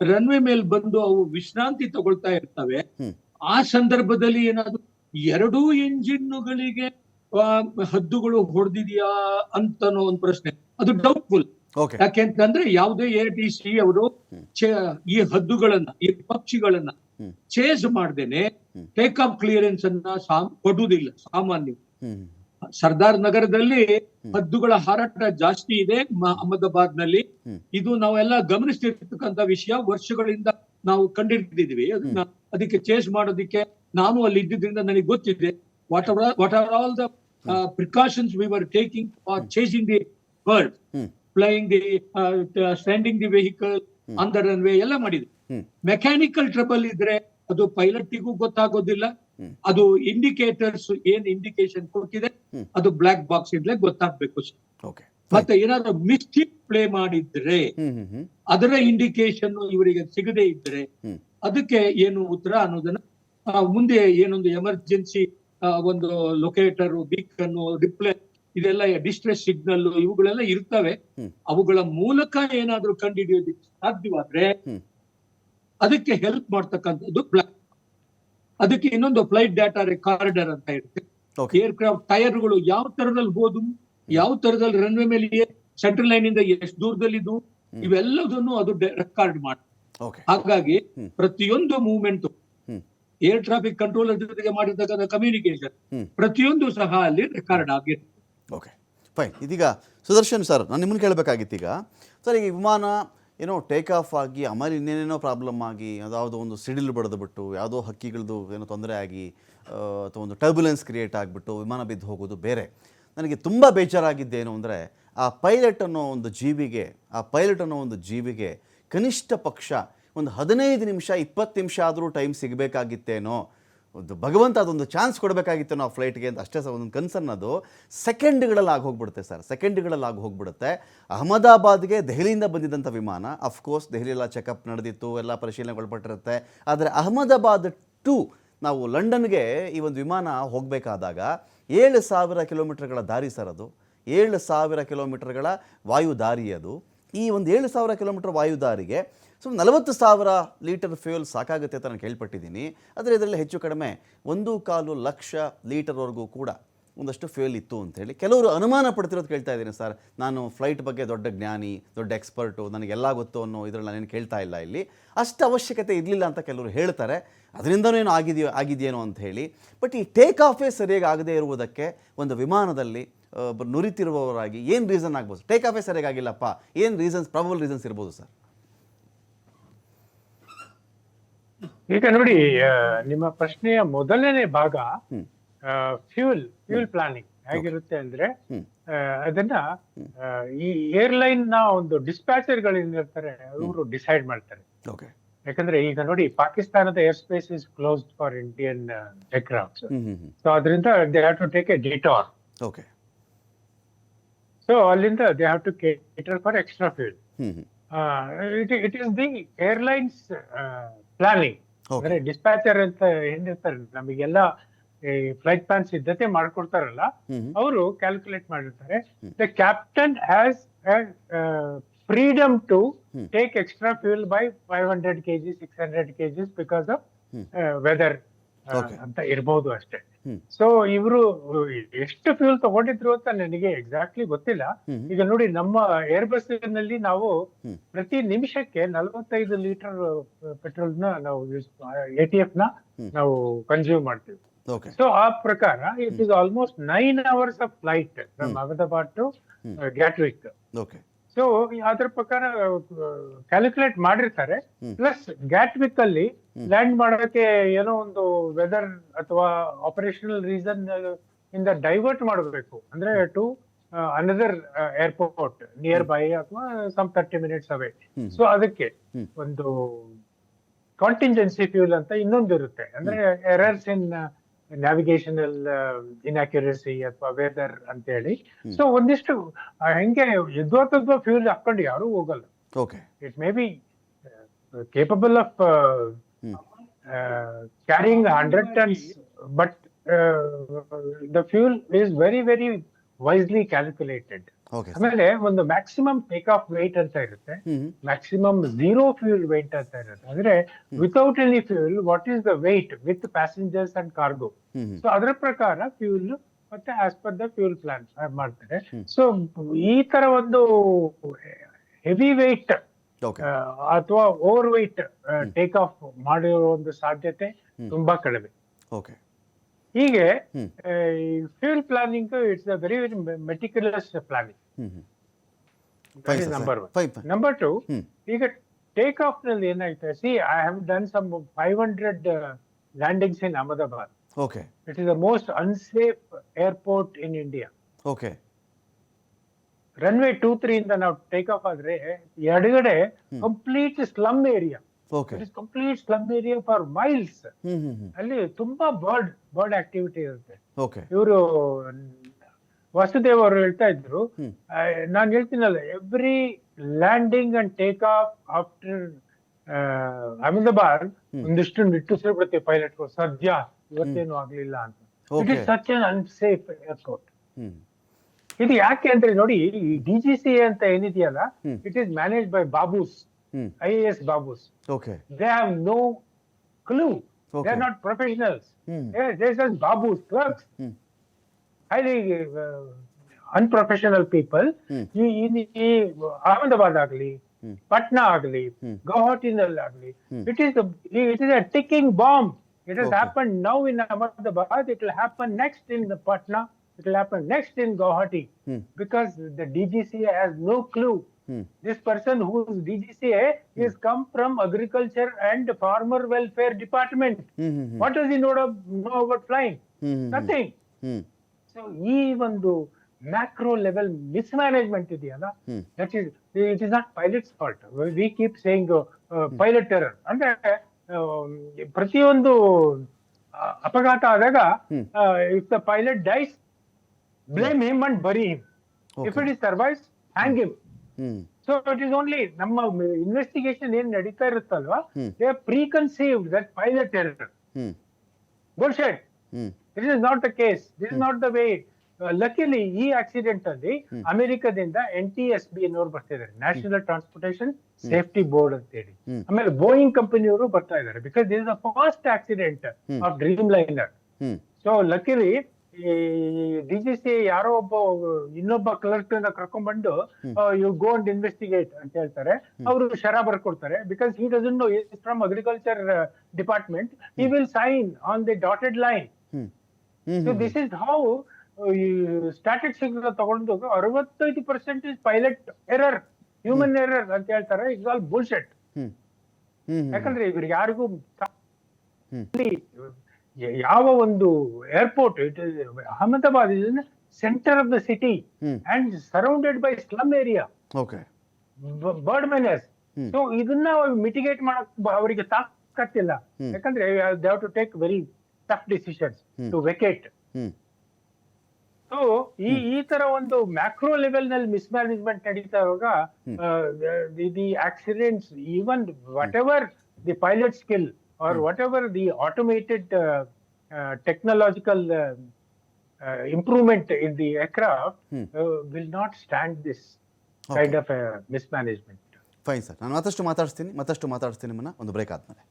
ರನ್ವೇ ಮೇಲೆ ಬಂದು ಅವು ವಿಶ್ರಾಂತಿ ತಗೊಳ್ತಾ ಇರ್ತವೆ. ಆ ಸಂದರ್ಭದಲ್ಲಿ ಏನಾದ್ರು 2 ಎಂಜಿನ್ಗಳಿಗೆ ಹದ್ದುಗಳು ಹೊಡೆದಿದ್ಯಾ ಅಂತನೋ ಒಂದು ಪ್ರಶ್ನೆ, ಅದು ಡೌಟ್ಫುಲ್. ಯಾಕೆಂತಂದ್ರೆ ಯಾವುದೇ ATC ಅವರು ಈ ಹದ್ದುಗಳನ್ನ, ಈ ಪಕ್ಷಿಗಳನ್ನ ಚೇಸ್ ಮಾಡ್ದೇನೆ ಟೇಕ್ ಆಫ್ ಕ್ಲಿಯರೆನ್ಸ್ ಅನ್ನ ಕೊಡುವುದಿಲ್ಲ ಸಾಮಾನ್ಯ. ಸರ್ದಾರ್ ನಗರದಲ್ಲಿ ಹದ್ದುಗಳ ಹಾರಾಟ ಜಾಸ್ತಿ ಇದೆ ಅಹಮದಾಬಾದ್ ನಲ್ಲಿ. ಇದು ನಾವೆಲ್ಲ ಗಮನಿಸ್ತಿರ್ತಕ್ಕಂಥ ವಿಷಯ, ವರ್ಷಗಳಿಂದ ನಾವು ಕಂಡಿಡಿದಿದ್ವಿ. ಅದಕ್ಕೆ ಚೇಸ್ ಮಾಡೋದಿಕ್ಕೆ ನಾನು ಅಲ್ಲಿ ಇದ್ದಿದ್ರಿಂದ ನನಗೆ ಗೊತ್ತಿದೆ. What are all the precautions we were taking for chasing the bird, flying the standing the vehicle on the runway ಎಲ್ಲ ಮಾಡಿದ್ವಿ. ಮೆಕ್ಯಾನಿಕಲ್ ಟ್ರಬಲ್ ಇದ್ರೆ ಅದು ಪೈಲಟ್ಗೂ ಗೊತ್ತಾಗೋದಿಲ್ಲ. ಅದು ಇಂಡಿಕೇಟರ್ಸ್ ಏನ್ ಇಂಡಿಕೇಶನ್ ಕೊಟ್ಟಿದೆ ಅದು ಬ್ಲಾಕ್ ಬಾಕ್ಸ್ ಇಂದಲೇ ಗೊತ್ತಾಗ್ಬೇಕು. ಮತ್ತೆ ಏನಾದ್ರು ಮಿಸ್ಟೇಕ್ ಪ್ಲೇ ಮಾಡಿದ್ರೆ ಅದರ ಇಂಡಿಕೇಶನ್ ಇವರಿಗೆ ಸಿಗದೆ ಇದ್ರೆ ಅದಕ್ಕೆ ಏನು ಉತ್ತರ ಅನ್ನೋದನ್ನ ಮುಂದೆ ಏನೊಂದು ಎಮರ್ಜೆನ್ಸಿ ಒಂದು ಲೊಕೇಟರ್, ಬೀಕನ್, ಇದೆಲ್ಲ ಡಿಸ್ಟ್ರೆಸ್ ಸಿಗ್ನಲ್ ಇವುಗಳೆಲ್ಲ ಇರ್ತವೆ. ಅವುಗಳ ಮೂಲಕ ಏನಾದ್ರೂ ಕಂಡುಹಿಡಿಯೋದಕ್ಕೆ ಸಾಧ್ಯವಾದ್ರೆ ಅದಕ್ಕೆ ಹೆಲ್ಪ್ ಮಾಡ್ತಕ್ಕಂಥದ್ದು ಅದಕ್ಕೆ ಇನ್ನೊಂದು ಫ್ಲೈಟ್ ಡಾಟಾ ರೆಕಾರ್ಡರ್ ಅಂತ ಇರುತ್ತೆ. ಏರ್ಕ್ರಾಫ್ಟ್ ಟೈರ್ಗಳು ಯಾವ ತರದಲ್ಲಿ ಹೋದು, ಯಾವ ತರದಲ್ಲಿ ರನ್ವೇ ಮೇಲೆ ಸೆಂಟ್ರಲ್ ಲೈನ್ ಇಂದ ಎಷ್ಟು ದೂರದಲ್ಲಿದ್ದು, ಇವೆಲ್ಲದನ್ನು ಅದು ರೆಕಾರ್ಡ್ ಮಾಡುತ್ತೆ. ಹಾಗಾಗಿ ಪ್ರತಿಯೊಂದು ಮೂವ್ಮೆಂಟ್ ಏರ್ ಟ್ರಾಫಿಕ್ ಕಂಟ್ರೋಲರ್ ಜೊತೆಗೆ ಮಾಡಿರ್ತಕ್ಕಂಥ ಕಮ್ಯುನಿಕೇಶನ್ ಪ್ರತಿಯೊಂದು ಸಹ ಅಲ್ಲಿ ರೆಕಾರ್ಡ್ ಆಗಿರುತ್ತೆ. Okay, fine. ಇದೀಗ ಸುದರ್ಶನ್ ಸರ್, ನಾನು ನಿಮ್ಮನ್ನು ಕೇಳಬೇಕಾಗಿತ್ತು. ಈಗ ಸರ್, ಈ ವಿಮಾನ ಏನೋ ಟೇಕ್ ಆಫ್ ಆಗಿ ಆಮೇಲೆ ಇನ್ನೇನೇನೋ ಪ್ರಾಬ್ಲಮ್ ಆಗಿ ಯಾವುದೋ ಒಂದು ಸಿಡಿಲು ಬಡಿದ್ಬಿಟ್ಟು ಯಾವುದೋ ಹಕ್ಕಿಗಳದ್ದು ಏನೋ ತೊಂದರೆ ಆಗಿ ಅಥವಾ ಒಂದು ಟರ್ಬುಲೆನ್ಸ್ ಕ್ರಿಯೇಟ್ ಆಗಿಬಿಟ್ಟು ವಿಮಾನ ಬಿದ್ದು ಹೋಗೋದು ಬೇರೆ. ನನಗೆ ತುಂಬ ಬೇಜಾರಾಗಿದ್ದೇನು ಅಂದರೆ ಆ ಪೈಲಟ್ ಅನ್ನೋ ಒಂದು ಜೀವಿಗೆ ಕನಿಷ್ಠ ಪಕ್ಷ ಒಂದು 15 ನಿಮಿಷ 20 ನಿಮಿಷ ಆದರೂ ಟೈಮ್ ಸಿಗಬೇಕಾಗಿತ್ತೇನೋ, ಒಂದು ಭಗವಂತ ಅದೊಂದು ಚಾನ್ಸ್ ಕೊಡಬೇಕಾಗಿತ್ತೇನೋ ಆ ಫ್ಲೈಟ್ಗೆ ಅಂತ ಅಷ್ಟೇ ಸರ್. ಒಂದೊಂದು ಕನ್ಸರ್ನ್ ಅದು ಸೆಕೆಂಡ್ಗಳಲ್ಲಿ ಆಗೋಗ್ಬಿಡುತ್ತೆ ಸರ್, ಸೆಕೆಂಡ್ಗಳಲ್ಲಿ ಹೋಗ್ಬಿಡುತ್ತೆ. ಅಹಮದಾಬಾದ್ಗೆ ದೆಹಲಿಯಿಂದ ಬಂದಿದ್ದಂಥ ವಿಮಾನ, ಅಫ್ಕೋರ್ಸ್ ದೆಹಲಿಯೆಲ್ಲ ಚೆಕಪ್ ನಡೆದಿತ್ತು, ಎಲ್ಲ ಪರಿಶೀಲನೆಗೊಳಪಟ್ಟಿರುತ್ತೆ. ಆದರೆ ಅಹಮದಾಬಾದ್ ಟು ನಾವು ಲಂಡನ್ಗೆ ಈ ಒಂದು ವಿಮಾನ ಹೋಗಬೇಕಾದಾಗ 7,000 ಕಿಲೋಮೀಟರ್ಗಳ ದಾರಿ ಸರ್. ಅದು 7,000 ಕಿಲೋಮೀಟರ್ಗಳ ವಾಯುದಾರಿ. ಅದು ಈ ಒಂದು 7,000 ಕಿಲೋಮೀಟರ್ ವಾಯುದಾರಿಗೆ 40,000 ಲೀಟರ್ ಫ್ಯೂಯಲ್ ಸಾಕಾಗುತ್ತೆ ಅಂತ ನಾನು ಕೇಳ್ಪಟ್ಟಿದ್ದೀನಿ. ಆದರೆ ಇದರಲ್ಲಿ ಹೆಚ್ಚು ಕಡಿಮೆ 1.25 ಲಕ್ಷ ಲೀಟರ್ವರೆಗೂ ಕೂಡ ಒಂದಷ್ಟು ಫ್ಯೂಯಲ್ ಇತ್ತು ಅಂಥೇಳಿ ಕೆಲವರು ಅನುಮಾನ ಪಡ್ತಿರೋದು ಕೇಳ್ತಾ ಇದ್ದೀನಿ ಸರ್. ನಾನು ಫ್ಲೈಟ್ ಬಗ್ಗೆ ದೊಡ್ಡ ಜ್ಞಾನಿ, ದೊಡ್ಡ ಎಕ್ಸ್ಪರ್ಟು, ನನಗೆಲ್ಲ ಗೊತ್ತು ಅನ್ನೋ ಇದರಲ್ಲಿ ನಾನೇನು ಕೇಳ್ತಾ ಇಲ್ಲ. ಇಲ್ಲಿ ಅಷ್ಟು ಅವಶ್ಯಕತೆ ಇರಲಿಲ್ಲ ಅಂತ ಕೆಲವರು ಹೇಳ್ತಾರೆ. ಅದರಿಂದನೂ ಏನು ಆಗಿದೆಯೇನೋ ಅಂತ ಹೇಳಿ. ಬಟ್ ಈ ಟೇಕ್ ಆಫೇ ಸರಿಯಾಗಿ ಆಗದೇ ಇರುವುದಕ್ಕೆ ಒಂದು ವಿಮಾನದಲ್ಲಿ ನುರಿತಿರುವವರಾಗಿ ಏನು ರೀಸನ್ ಆಗ್ಬೋದು? ಟೇಕ್ ಆಫೇ ಸರಿಯಾಗಿಲ್ಲಪ್ಪ, ಏನು ರೀಸನ್ಸ್, ಪ್ರಾಬಬಲ್ ರೀಸನ್ಸ್ ಇರ್ಬೋದು ಸರ್? ಈಗ ನೋಡಿ, ನಿಮ್ಮ ಪ್ರಶ್ನೆಯ ಮೊದಲನೇ ಭಾಗ ಫ್ಯೂಲ್ ಪ್ಲಾನಿಂಗ್ ಹೇಗಿರುತ್ತೆ ಅಂದ್ರೆ, ಅದನ್ನ ಈ ಏರ್ಲೈನ್ ನ ಒಂದು ಡಿಸ್ಪ್ಯಾಚರ್ ಗಳಿರ್ತಾರೆ, ಅವರು ಡಿಸೈಡ್ ಮಾಡ್ತಾರೆ. ಯಾಕಂದ್ರೆ ಈಗ ನೋಡಿ, ಪಾಕಿಸ್ತಾನದ air space is closed for Indian aircrafts. So ಅದರಿಂದ they have to take a detour. So ಅಲ್ಲಿಂದ they have to cater for extra fuel. It is the airlines planning. ಅಂದ್ರೆ ಡಿಸ್ಪ್ಯಾಚರ್ ಅಂತ ಏನಿರ್ತಾರೆ, ನಮಗೆಲ್ಲ ಫ್ಲೈಟ್ ಪ್ಲಾನ್ ಸಿದ್ಧತೆ ಮಾಡ್ಕೊಡ್ತಾರಲ್ಲ, ಅವರು ಕ್ಯಾಲ್ಕುಲೇಟ್ ಮಾಡಿರ್ತಾರೆ. The captain has freedom to take extra fuel by 500 kg 600 kg because of weather ಅಂತ ಇರ್ಬೋದು ಅಷ್ಟೇ. ಸೊ ಇವರು ಎಷ್ಟು ಫ್ಯೂಲ್ ತಗೊಂಡಿದ್ರು ಅಂತ ನನಗೆ ಎಕ್ಸಾಕ್ಟ್ಲಿ ಗೊತ್ತಿಲ್ಲ. ಈಗ ನೋಡಿ, ನಮ್ಮ ಏರ್ ಬಸ್ ನಲ್ಲಿ ನಾವು ಪ್ರತಿ ನಿಮಿಷಕ್ಕೆ 45 ಲೀಟರ್ ಪೆಟ್ರೋಲ್ ನ ನಾವು ATF ನ ನಾವು ಕನ್ಸ್ಯೂಮ್ ಮಾಡ್ತೀವಿ. ಸೊ ಆ ಪ್ರಕಾರ it is almost 9 hours of flight from Ahmedabad to Gatwick. So ಅದ್ರ ಪ್ರಕಾರ ಕ್ಯಾಲ್ಕುಲೇಟ್ ಮಾಡಿರ್ತಾರೆ. ಪ್ಲಸ್ ಗ್ಯಾಟ್ವಿಕ್ ಅಲ್ಲಿ ಲ್ಯಾಂಡ್ ಮಾಡೋಕೆ ಏನೋ ಒಂದು ವೆದರ್ ಅಥವಾ ಆಪರೇಷನಲ್ ರೀಸನ್ ಇಂದ ಡೈವರ್ಟ್ ಮಾಡಬೇಕು ಅಂದ್ರೆ to another airport nearby ಅಥವಾ ಸಮ್ 30 minutes ಅವೇ. ಸೊ ಅದಕ್ಕೆ ಒಂದು ಕಾಂಟಿಂಜೆನ್ಸಿ ಫ್ಯೂಲ್ ಅಂತ ಇನ್ನೊಂದು ಇರುತ್ತೆ. ಅಂದ್ರೆ ಎರರ್ಸ್ ಇನ್ ನ್ಯಾವಿಗೇಷನಲ್ ಇನ್ಅಕ್ಯುರಸಿ ಅಥವಾ ವೆದರ್ ಅಂತ ಹೇಳಿ. ಸೊ ಒಂದಿಷ್ಟು ಹೆಂಗೆ ಯದ್ವಾತದ್ವ ಫ್ಯೂಲ್ ಹಾಕೊಂಡು ಯಾರು ಹೋಗಲ್ಲ. It may be capable of carrying 100 tons, but the fuel is very very wisely calculated. ಆಮೇಲೆ ಒಂದು ಮ್ಯಾಕ್ಸಿಮಮ್ ಟೇಕ್ ಆಫ್ ವೇಟ್ ಅಂತ ಇರುತ್ತೆ, ಮ್ಯಾಕ್ಸಿಮಮ್ ಝೀರೋ ಫ್ಯೂಲ್ ವೇಟ್ ಅಂತ ಇರುತ್ತೆ. ಅಂದ್ರೆ without any fuel what is the weight with passengers and cargo. So ಅದರ ಪ್ರಕಾರ fuel ಮತ್ತೆ as per the fuel plan ಮಾಡ್ತಾರೆ. ಸೊ ಈ ತರ ಒಂದು ಹೆವಿ ವೇಟ್ ಅಥವಾ ಓವರ್ ವೇಟ್ ಟೇಕ್ ಆಫ್ ಮಾಡಿರೋ ಒಂದು ಸಾಧ್ಯತೆ ತುಂಬಾ ಕಡಿಮೆ. ಹೀಗೆ fuel planning it's a very very meticulous planning. Number 1. Number 2, ಈಗ ಟೇಕ್ ಆಫ್ ನಲ್ಲಿ ಏನಾಯ್ತು, see I have done some 500 landings in Ahmedabad. It is the most unsafe airport in India. Runway 2-3 ಇಂದ ನಾವು ಟೇಕ್ ಆಫ್ ಆದ್ರೆ ಎಡಗಡೆ complete slum area. Complete slum area for miles. ಅಲ್ಲಿ ತುಂಬಾ bird activity ಇರುತ್ತೆ. ಇವರು ವಾಸುದೇವ್ ಅವರು ಹೇಳ್ತಾ ಇದ್ರು, ನಾನು ಹೇಳ್ತೀನಲ್ಲ, every landing and take off after Ahmedabad ಒಂದಿಷ್ಟು ನಿಟ್ಟುಸಿರು ಬಿಡುತ್ತೆ ಪೈಲಟ್ ಸದ್ಯ ಇವತ್ತೇನು ಆಗ್ಲಿಲ್ಲ ಅಂತ. It is such an unsafe airport. ಇದು ಯಾಕೆ ಅಂದ್ರೆ ನೋಡಿ, ಈ DGCA ಅಂತ ಏನಿದೆಯಲ್ಲ, it is manage by babus, IAS babus. Okay They have no clue. They Okay. are not professionals. They're just baboos, clerks, highly unprofessional people. ಈ ಅಹಮದಾಬಾದ್ ಆಗಲಿ, ಪಟ್ನಾ ಆಗಲಿ, ಗೌಹಟಿನಲ್ಲಿ ಆಗಲಿ, it is a ticking bomb. It has happened now in Ahmedabad. It will happen next in the Patna. It will happen next in Guwahati, because the DGCA has no clue. This person who's DGCA is come from Agriculture and Farmer Welfare Department. What does he know about flying? Nothing. So ಈ ಒಂದು macro level mismanagement ಇದೆಯಲ್ಲ, that is, it is not pilot's fault. We keep saying pilot error ಅಂದ್ರೆ ಪ್ರತಿಯೊಂದು ಅಪಘಾತ ಆದಾಗ if the pilot dies, blame him and bury him. If it is survives, hang him. So it is only ನಮ್ಮ investigation ಏನ್ ನಡೀತಾ ಇರುತ್ತಲ್ವಾ, they have preconceived that pilot error. Bullshit. This is not the case. This is not the way. Luckily ಈ accident ಅಲ್ಲಿ ಅಮೆರಿಕದಿಂದ NTSB ಅನ್ನೋರು ಬರ್ತಿದ್ದಾರೆ, national transportation safety board ಅಂತ ಹೇಳಿ. ಆಮೇಲೆ ಬೋಯಿಂಗ್ ಕಂಪನಿಯವರು ಬರ್ತಾ ಇದ್ದಾರೆ, because this is the first accident of dream liner. So ಲಕ್ಕಿಲಿ ಈ DGCA ಯಾರೋ ಇನ್ನೊಬ್ಬ ಕ್ಲರ್ಕ್ ಕರ್ಕೊಂಡ್ ಬಂದು ಯು ಗೋ ಅಂಡ್ ಇನ್ವೆಸ್ಟಿಗೇಟ್ ಅಂತ ಹೇಳ್ತಾರೆ. ಅವರು ಶರ ಬರ್ಕೊಡ್ತಾರೆ, because he doesn't know, is from agriculture department. He will sign on the dotted line. So this is how statistics ತಗೊಂಡು 65% ಪೈಲಟ್ ಎರರ್, ಹ್ಯೂಮನ್ ಎರರ್ ಅಂತ ಹೇಳ್ತಾರೆ. It's all bullshit. ಯಾಕಂದ್ರೆ ಇವ್ರಿಗೆ ಯಾರಿಗೂ ಯಾವ ಒಂದು airport, it is Ahmedabad is centre of the city and surrounded by slum area, bird menace. So ಇದನ್ನ mitigate ಮಾಡಕ್ ಅವರಿಗೆ ತಾಕತ್ತಿಲ್ಲ, ಯಾಕಂದ್ರೆ they have to take very tough decisions to vacate. So ಈ ತರ ಒಂದು ಮ್ಯಾಕ್ರೋ ಲೆವೆಲ್ ನಲ್ಲಿ ಮಿಸ್ಮ್ಯಾನೇಜ್ಮೆಂಟ್ ನಡೀತಾ ಇರುವಾಗ the accidents, even whatever the pilot skill or whatever the automated technological improvement in the aircraft will not stand this kind of mismanagement. Fine sir, ನಾನು ಮತ್ತಷ್ಟು ಮಾತಾಡಿಸ್ತೀನಿ ನಿಮ್ಮನ್ನ ಒಂದು ಬ್ರೇಕ್ ಆದಮೇಲೆ.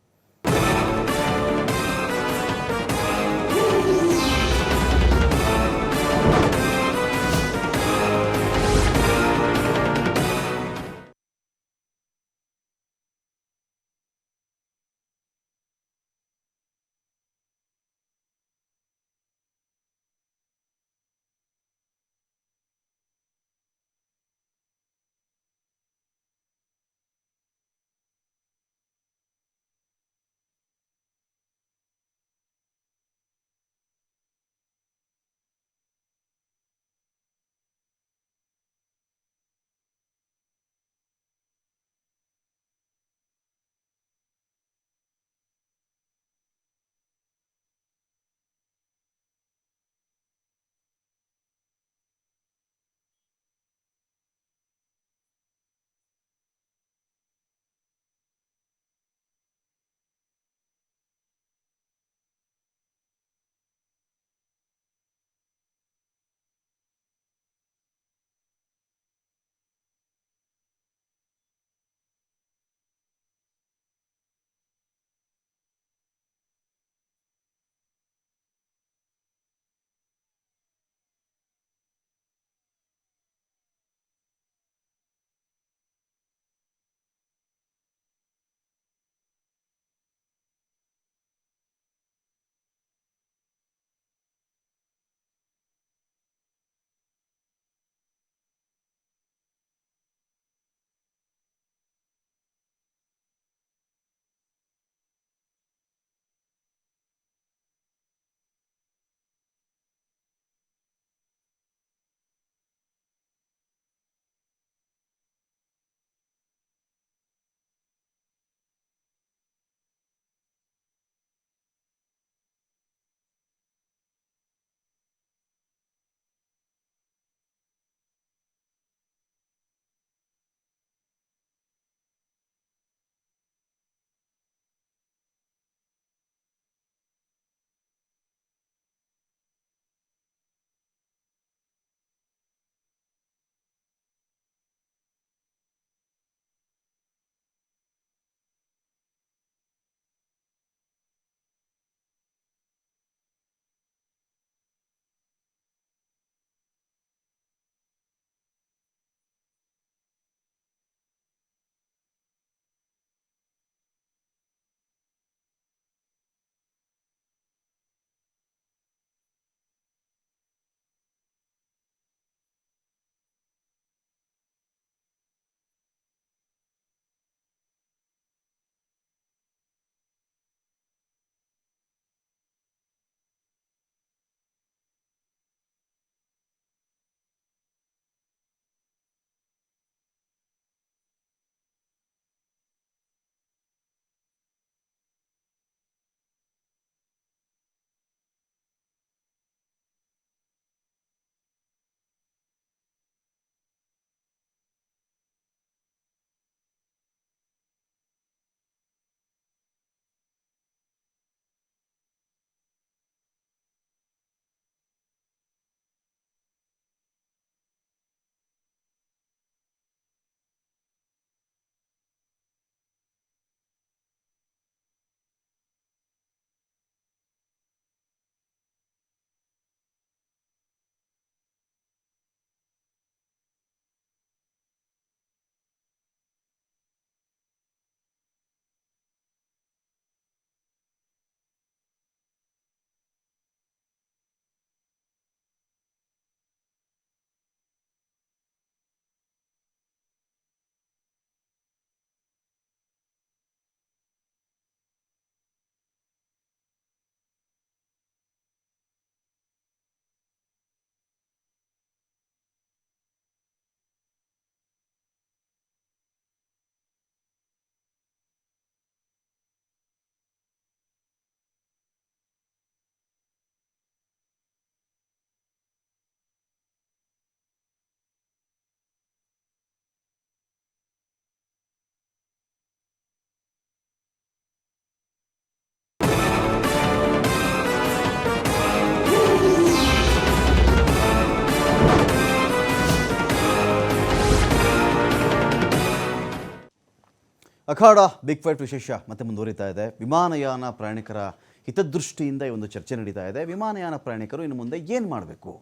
ಅಖಾಡ ಬಿಗ್ ಫೈಟ್ ವಿಶೇಷ ಮತ್ತೆ ಮುಂದುವರಿತಾ ಇದೆ. ವಿಮಾನಯಾನ ಪ್ರಯಾಣಿಕರ ಹಿತದೃಷ್ಟಿಯಿಂದ ಈ ಒಂದು ಚರ್ಚೆ ನಡೀತಾ ಇದೆ. ವಿಮಾನಯಾನ ಪ್ರಯಾಣಿಕರು ಇನ್ನು ಮುಂದೆ ಏನು ಮಾಡಬೇಕು,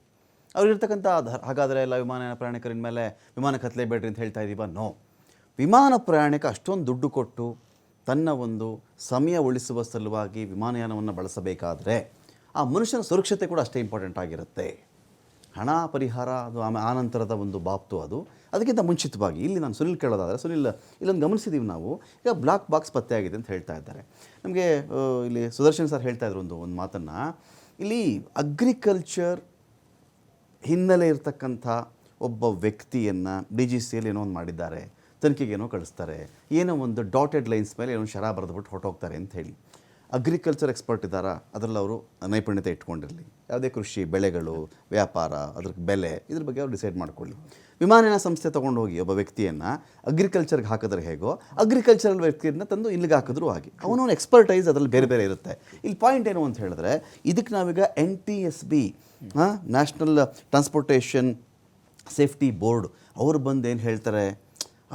ಅವ್ರಿರ್ತಕ್ಕಂಥ ಹಾಗಾದರೆ ಎಲ್ಲ ವಿಮಾನಯಾನ ಪ್ರಯಾಣಿಕರ ಮೇಲೆ ವಿಮಾನಕ್ಕೆ ಹತ್ತಲೇಬೇಡ್ರಿ ಅಂತ ಹೇಳ್ತಾ ಇದ್ದೀವ? ನೋ. ವಿಮಾನ ಪ್ರಯಾಣಿಕ ಅಷ್ಟೊಂದು ದುಡ್ಡು ಕೊಟ್ಟು ತನ್ನ ಒಂದು ಸಮಯ ಉಳಿಸುವ ಸಲುವಾಗಿ ವಿಮಾನಯಾನವನ್ನು ಬಳಸಬೇಕಾದ್ರೆ ಆ ಮನುಷ್ಯನ ಸುರಕ್ಷತೆ ಕೂಡ ಅಷ್ಟೇ ಇಂಪಾರ್ಟೆಂಟ್ ಆಗಿರುತ್ತೆ. ಹಣ ಪರಿಹಾರ ಅದು ಆನಂತರದ ಒಂದು ಬಾಬ್ತು ಅದು. ಅದಕ್ಕಿಂತ ಮುಂಚಿತವಾಗಿ ಇಲ್ಲಿ ನಾನು ಸುನಿಲ್ ಕೇಳೋದಾದರೆ, ಸುನಿಲ್, ಇಲ್ಲೊಂದು ಗಮನಿಸಿದ್ದೀವಿ ನಾವು, ಈಗ ಬ್ಲಾಕ್ ಬಾಕ್ಸ್ ಪತ್ತೆ ಆಗಿದೆ ಅಂತ ಹೇಳ್ತಾ ಇದ್ದಾರೆ. ನಮಗೆ ಇಲ್ಲಿ ಸುದರ್ಶನ್ ಸರ್ ಹೇಳ್ತಾ ಇದ್ರು ಒಂದು ಮಾತನ್ನು, ಇಲ್ಲಿ ಅಗ್ರಿಕಲ್ಚರ್ ಹಿನ್ನೆಲೆ ಇರತಕ್ಕಂಥ ಒಬ್ಬ ವ್ಯಕ್ತಿಯನ್ನು DGCಯಲ್ಲಿ ಏನೋ ಒಂದು ಮಾಡಿದ್ದಾರೆ, ತನಿಖೆಗೇನೋ ಕಳಿಸ್ತಾರೆ, ಏನೋ ಒಂದು ಡಾಟೆಡ್ ಲೈನ್ಸ್ ಮೇಲೆ ಏನೋ ಶರ ಬರೆದುಬಿಟ್ಟು ಹೊರಟೋಗ್ತಾರೆ ಅಂತ ಹೇಳಿ. ಅಗ್ರಿಕಲ್ಚರ್ ಎಕ್ಸ್ಪರ್ಟ್ ಇದ್ದಾರಾ, ಅದರಲ್ಲಿ ಅವರು ನೈಪುಣ್ಯತೆ ಇಟ್ಕೊಂಡಿರಲಿ. ಯಾವುದೇ ಕೃಷಿ ಬೆಳೆಗಳು, ವ್ಯಾಪಾರ, ಅದ್ರ ಬೆಲೆ, ಇದ್ರ ಬಗ್ಗೆ ಅವ್ರು ಡಿಸೈಡ್ ಮಾಡ್ಕೊಳ್ಳಿ. ವಿಮಾನಯಾನ ಸಂಸ್ಥೆ ತೊಗೊಂಡು ಹೋಗಿ ಒಬ್ಬ ವ್ಯಕ್ತಿಯನ್ನು ಅಗ್ರಿಕಲ್ಚರ್ಗೆ ಹಾಕಿದ್ರೆ ಹೇಗೋ, ಅಗ್ರಿಕಲ್ಚರಲ್ ವ್ಯಕ್ತಿಯನ್ನು ತಂದು ಇಲ್ಲಿಗೆ ಹಾಕಿದ್ರು ಹಾಗೆ. ಅವನವನು ಎಕ್ಸ್ಪರ್ಟೈಸ್ ಅದರಲ್ಲಿ ಬೇರೆ ಬೇರೆ ಇರುತ್ತೆ. ಇಲ್ಲಿ ಪಾಯಿಂಟ್ ಏನು ಅಂತ ಹೇಳಿದ್ರೆ, ಇದಕ್ಕೆ ನಾವೀಗ NTSB, national transportation safety board, ಅವರು ಬಂದು ಏನು ಹೇಳ್ತಾರೆ,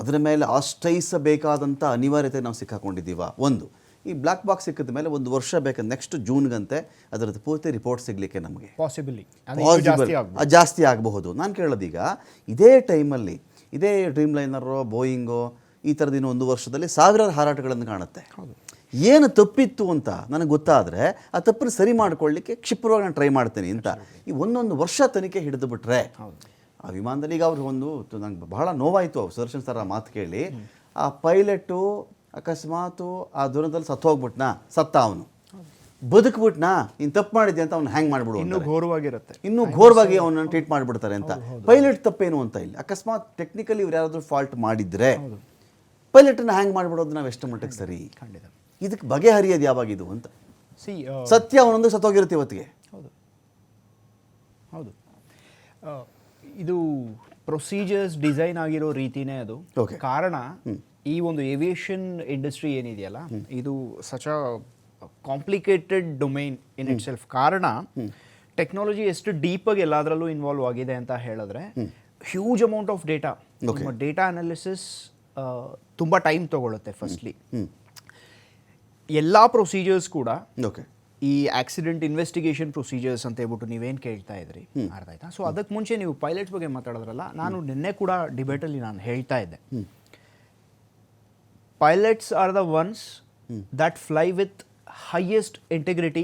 ಅದರ ಮೇಲೆ ಆಶ್ರಯಿಸಬೇಕಾದಂಥ ಅನಿವಾರ್ಯತೆ ನಾವು ಸಿಕ್ಕಾಕೊಂಡಿದ್ದೀವ. ಒಂದು, ಈ ಬ್ಲ್ಯಾಕ್ ಬಾಕ್ಸ್ ಸಿಕ್ಕಿದ ಮೇಲೆ 1 ವರ್ಷ ಬೇಕಂದ್ರೆ ನೆಕ್ಸ್ಟ್ ಜೂನ್ಗಂತೆ ಅದರದ್ದು ಪೂರ್ತಿ ರಿಪೋರ್ಟ್ ಸಿಗಲಿಕ್ಕೆ ನಮಗೆ ಜಾಸ್ತಿ ಆಗಬಹುದು. ನಾನು ಕೇಳೋದೀಗ ಇದೇ ಟೈಮಲ್ಲಿ ಇದೇ ಡ್ರೀಮ್ ಲೈನರೋ ಬೋಯಿಂಗೋ ಈ ಥರದ್ದು ಇನ್ನೂ 1 ವರ್ಷದಲ್ಲಿ ಸಾವಿರಾರು ಹಾರಾಟಗಳನ್ನು ಕಾಣುತ್ತೆ. ಏನು ತಪ್ಪಿತ್ತು ಅಂತ ನನಗೆ ಗೊತ್ತಾದರೆ ಆ ತಪ್ಪನ್ನು ಸರಿ ಮಾಡ್ಕೊಳ್ಳಿಕ್ಕೆ ಕ್ಷಿಪ್ರವಾಗಿ ನಾನು ಟ್ರೈ ಮಾಡ್ತೀನಿ ಅಂತ ಈ 1 ವರ್ಷ ತನಿಖೆ ಹಿಡಿದು ಬಿಟ್ರೆ ಆ ವಿಮಾನದಲ್ಲಿ ಈಗ ಅವ್ರಿಗೆ ನಂಗೆ ಬಹಳ ನೋವಾಯಿತು ಸುದರ್ಶನ್ ಸರ್ ಆ ಮಾತು ಕೇಳಿ. ಆ ಪೈಲಟು ಅಕಸ್ಮಾತು ಆ ದುರಂತದಲ್ಲಿ ಸತ್ತ ಅವನು ಬದುಕ್ಬಿಟ್ನಾ, ನೀನು ತಪ್ಪು ಮಾಡಿದ್ದೆ ಅಂತ ಅವ್ನು ಹ್ಯಾಂಗ್ ಮಾಡಿಬಿಡು, ಇನ್ನೂ ಘೋರವಾಗಿ ಅವನನ್ನು ಟ್ರೀಟ್ ಮಾಡಿಬಿಡ್ತಾರೆ ಅಂತ. ಪೈಲಟ್ ತಪ್ಪೇನು ಅಂತ ಇಲ್ಲ, ಅಕಸ್ಮಾತ್ ಟೆಕ್ನಿಕಲಿ ಇವ್ರು ಯಾರಾದರೂ ಫಾಲ್ಟ್ ಮಾಡಿದರೆ ಪೈಲಟನ್ನು ಹ್ಯಾಂಗ್ ಮಾಡಿಬಿಡೋದು ನಾವು ಎಷ್ಟು ಮಟ್ಟಿಗೆ ಸರಿ? ಇದಕ್ಕೆ ಬಗೆಹರಿಯೋದು ಯಾವಾಗಿದು ಅಂತ. ಸತ್ಯ ಅವನೊಂದು ಸತ್ತೋಗಿರುತ್ತೆ ಇವತ್ತಿಗೆ. ಹೌದು, ಇದು ಪ್ರೊಸೀಜರ್ಸ್ ಡಿಸೈನ್ ಆಗಿರೋ ರೀತಿನೇ ಅದು. ಕಾರಣ, ಈ ಒಂದು ಏವಿಯೇಷನ್ ಇಂಡಸ್ಟ್ರಿ ಏನಿದೆಯಲ್ಲ, ಇದು such a complicated domain in it self. ಕಾರಣ, ಟೆಕ್ನಾಲಜಿ ಎಷ್ಟು ಡೀಪಾಗಿ ಎಲ್ಲದರಲ್ಲೂ ಇನ್ವಾಲ್ವ್ ಆಗಿದೆ ಅಂತ ಹೇಳಿದ್ರೆ, huge amount of data, data analysis ತುಂಬ ಟೈಮ್ ತಗೊಳುತ್ತೆ. ಫಸ್ಟ್ಲಿ ಎಲ್ಲ ಪ್ರೊಸೀಜರ್ಸ್ ಕೂಡ ಈ ಆಕ್ಸಿಡೆಂಟ್ ಇನ್ವೆಸ್ಟಿಗೇಷನ್ ಪ್ರೊಸೀಜರ್ಸ್ ಅಂತ ಹೇಳ್ಬಿಟ್ಟು ನೀವೇನು ಕೇಳ್ತಾ ಇದ್ರಿ, ಅರ್ಥ ಆಯ್ತಾ? ಸೊ ಅದಕ್ಕೆ ಮುಂಚೆ ನೀವು ಪೈಲಟ್ಸ್ ಬಗ್ಗೆ ಮಾತಾಡಿದ್ರಲ್ಲ, ನಾನು ನಿನ್ನೆ ಕೂಡ ಡಿಬೇಟಲ್ಲಿ ನಾನು ಹೇಳ್ತಾ ಇದ್ದೆ, pilots are the ones that fly with highest integrity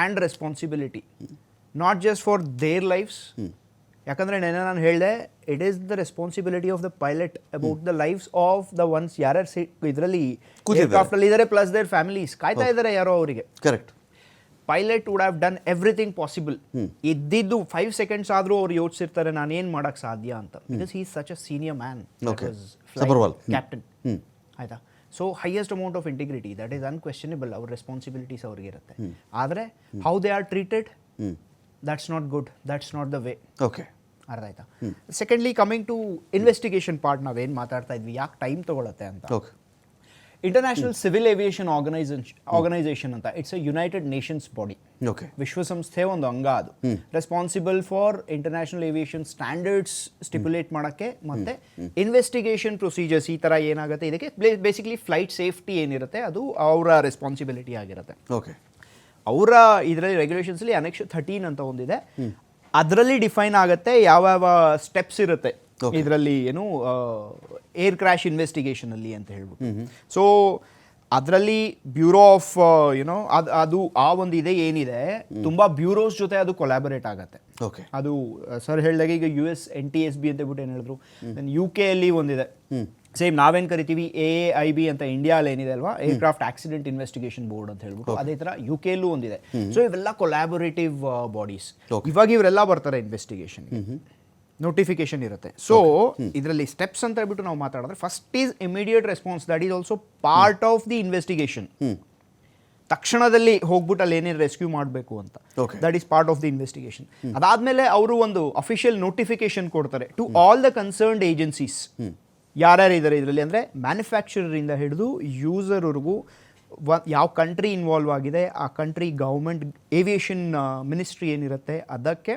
and responsibility, not just for their lives. ಯಾಕಂದರೆ ನಾನು ಹೇಳಿದೆ, it is the responsibility of the pilot about the lifes of the ones ಯಾರ್ಯಾರು ಇದರಲ್ಲಿ ಏರ್ಕ್ರಾಫ್ಟಲ್ಲಿ ಇದ್ದಾರೆ, ಪ್ಲಸ್ ದೇರ್ ಫ್ಯಾಮಿಲೀಸ್ ಕಾಯ್ತಾ ಇದ್ದಾರೆ ಯಾರೋ ಅವರಿಗೆ. Correct. Pilot would have done everything possible. ಇದ್ದಿದ್ದು 5 seconds ಆದರೂ ಅವ್ರು ಯೋಚಿಸಿರ್ತಾರೆ ನಾನು ಏನು ಮಾಡೋಕ್ಕೆ ಸಾಧ್ಯ ಅಂತ. Because he is such a senior man, captain, ಆಯಿತಾ? So highest amount of integrity, that is unquestionable. ಅವ್ರ ರೆಸ್ಪಾನ್ಸಿಬಿಲಿಟೀಸ್ ಅವ್ರಿಗೆ ಇರುತ್ತೆ. ಆದರೆ how they are treated, that's not good, that's not the way. Okay, ಅರ್ಥ ಆಯ್ತಾ? Secondly, coming to investigation part, ನಾವೇನು ಮಾತಾಡ್ತಾ ಇದ್ವಿ, ಯಾಕೆ ಟೈಮ್ ತೊಗೊಳುತ್ತೆ ಅಂತ. ಇಂಟರ್ನ್ಯಾಷನಲ್ ಸಿವಿಲ್ ಏವಿಯೇಷನ್ ಆರ್ಗನೈಸೇಷನ್ ಅಂತ, it's a United Nations body. ವಿಶ್ವಸಂಸ್ಥೆ ಒಂದು ಅಂಗ. ಅದು responsible for international aviation standards ಸ್ಟಿಪ್ಯುಲೇಟ್ ಮಾಡೋಕ್ಕೆ ಮತ್ತು ಇನ್ವೆಸ್ಟಿಗೇಷನ್ ಪ್ರೊಸೀಜರ್ಸ್ ಈ ಥರ ಏನಾಗುತ್ತೆ ಇದಕ್ಕೆ ಬೇಸಿಕಲಿ ಫ್ಲೈಟ್ ಸೇಫ್ಟಿ ಏನಿರುತ್ತೆ ಅದು ಅವರ ರೆಸ್ಪಾನ್ಸಿಬಿಲಿಟಿ ಆಗಿರುತ್ತೆ. ಓಕೆ, ಅವರ ಇದರಲ್ಲಿ ರೆಗ್ಯುಲೇಷನ್ಸಲ್ಲಿ Annex 13 ಅಂತ ಒಂದಿದೆ. ಅದರಲ್ಲಿ ಡಿಫೈನ್ ಆಗುತ್ತೆ ಯಾವ್ಯಾವ ಸ್ಟೆಪ್ಸ್ ಇರುತ್ತೆ ಇದರಲ್ಲಿ, ಏನು ಏರ್ ಕ್ರ್ಯಾಶ್ ಇನ್ವೆಸ್ಟಿಗೇಷನಲ್ಲಿ ಅಂತ ಹೇಳ್ಬಿಟ್ಟು. ಸೊ ಅದರಲ್ಲಿ ಬ್ಯೂರೋ ಆಫ್ ಯುನೋ ಅದು ಆ ಒಂದು ಇದೆ ಏನಿದೆ, ತುಂಬ ಬ್ಯೂರೋಸ್ ಜೊತೆ ಅದು ಕೊಲಾಬರೇಟ್ ಆಗುತ್ತೆ. ಓಕೆ, ಅದು ಸರ್ ಹೇಳಿದಾಗ ಈಗ US NTSB ಅಂತ ಹೇಳ್ಬಿಟ್ಟು ಏನು ಹೇಳಿದ್ರು, UK ಅಲ್ಲಿ ಒಂದಿದೆ ಸೇಮ್, ನಾವೇನು ಕರಿತೀವಿ AAIB ಅಂತ ಇಂಡಿಯಾದಲ್ಲಿ ಏನಿದೆ ಅಲ್ವಾ, ಏರ್ಕ್ರಾಫ್ಟ್ ಆಕ್ಸಿಡೆಂಟ್ ಇನ್ವೆಸ್ಟಿಗೇಷನ್ ಬೋರ್ಡ್ ಅಂತ ಹೇಳ್ಬಿಟ್ಟು, ಅದೇ ಥರ UK ಅಲ್ಲೂ ಒಂದಿದೆ. ಸೊ ಇವೆಲ್ಲ ಕೊಲಾಬೊರೇಟಿವ್ ಬಾಡೀಸ್. ಇವಾಗ ಇವರೆಲ್ಲ ಬರ್ತಾರೆ ಇನ್ವೆಸ್ಟಿಗೇಷನ್, ನೋಟಿಫಿಕೇಶನ್ ಇರುತ್ತೆ. ಸೊ ಇದರಲ್ಲಿ ಸ್ಟೆಪ್ಸ್ ಅಂತ ಹೇಳ್ಬಿಟ್ಟು ನಾವು ಮಾತಾಡಿದ್ರೆ, first is immediate response, that is also part of the investigation. ತಕ್ಷಣದಲ್ಲಿ ಹೋಗ್ಬಿಟ್ಟು ಅಲ್ಲಿ ಏನೇನು ರೆಸ್ಕ್ಯೂ ಮಾಡಬೇಕು ಅಂತ, that is part of the investigation. ಅದಾದಮೇಲೆ ಅವರು ಒಂದು ಅಫಿಷಿಯಲ್ ನೋಟಿಫಿಕೇಶನ್ ಕೊಡ್ತಾರೆ to all the concerned agencies, ಯಾರ್ಯಾರು ಇದ್ದಾರೆ ಇದರಲ್ಲಿ, ಅಂದರೆ ಮ್ಯಾನುಫ್ಯಾಕ್ಚರರಿಂದ ಹಿಡಿದು ಯೂಸರ್ವರೆಗೂ ಯಾವ ಕಂಟ್ರಿ ಇನ್ವಾಲ್ವ್ ಆಗಿದೆ, ಆ ಕಂಟ್ರಿ ಗೌರ್ಮೆಂಟ್ ಏವಿಯೇಷನ್ ಮಿನಿಸ್ಟ್ರಿ ಏನಿರುತ್ತೆ ಅದಕ್ಕೆ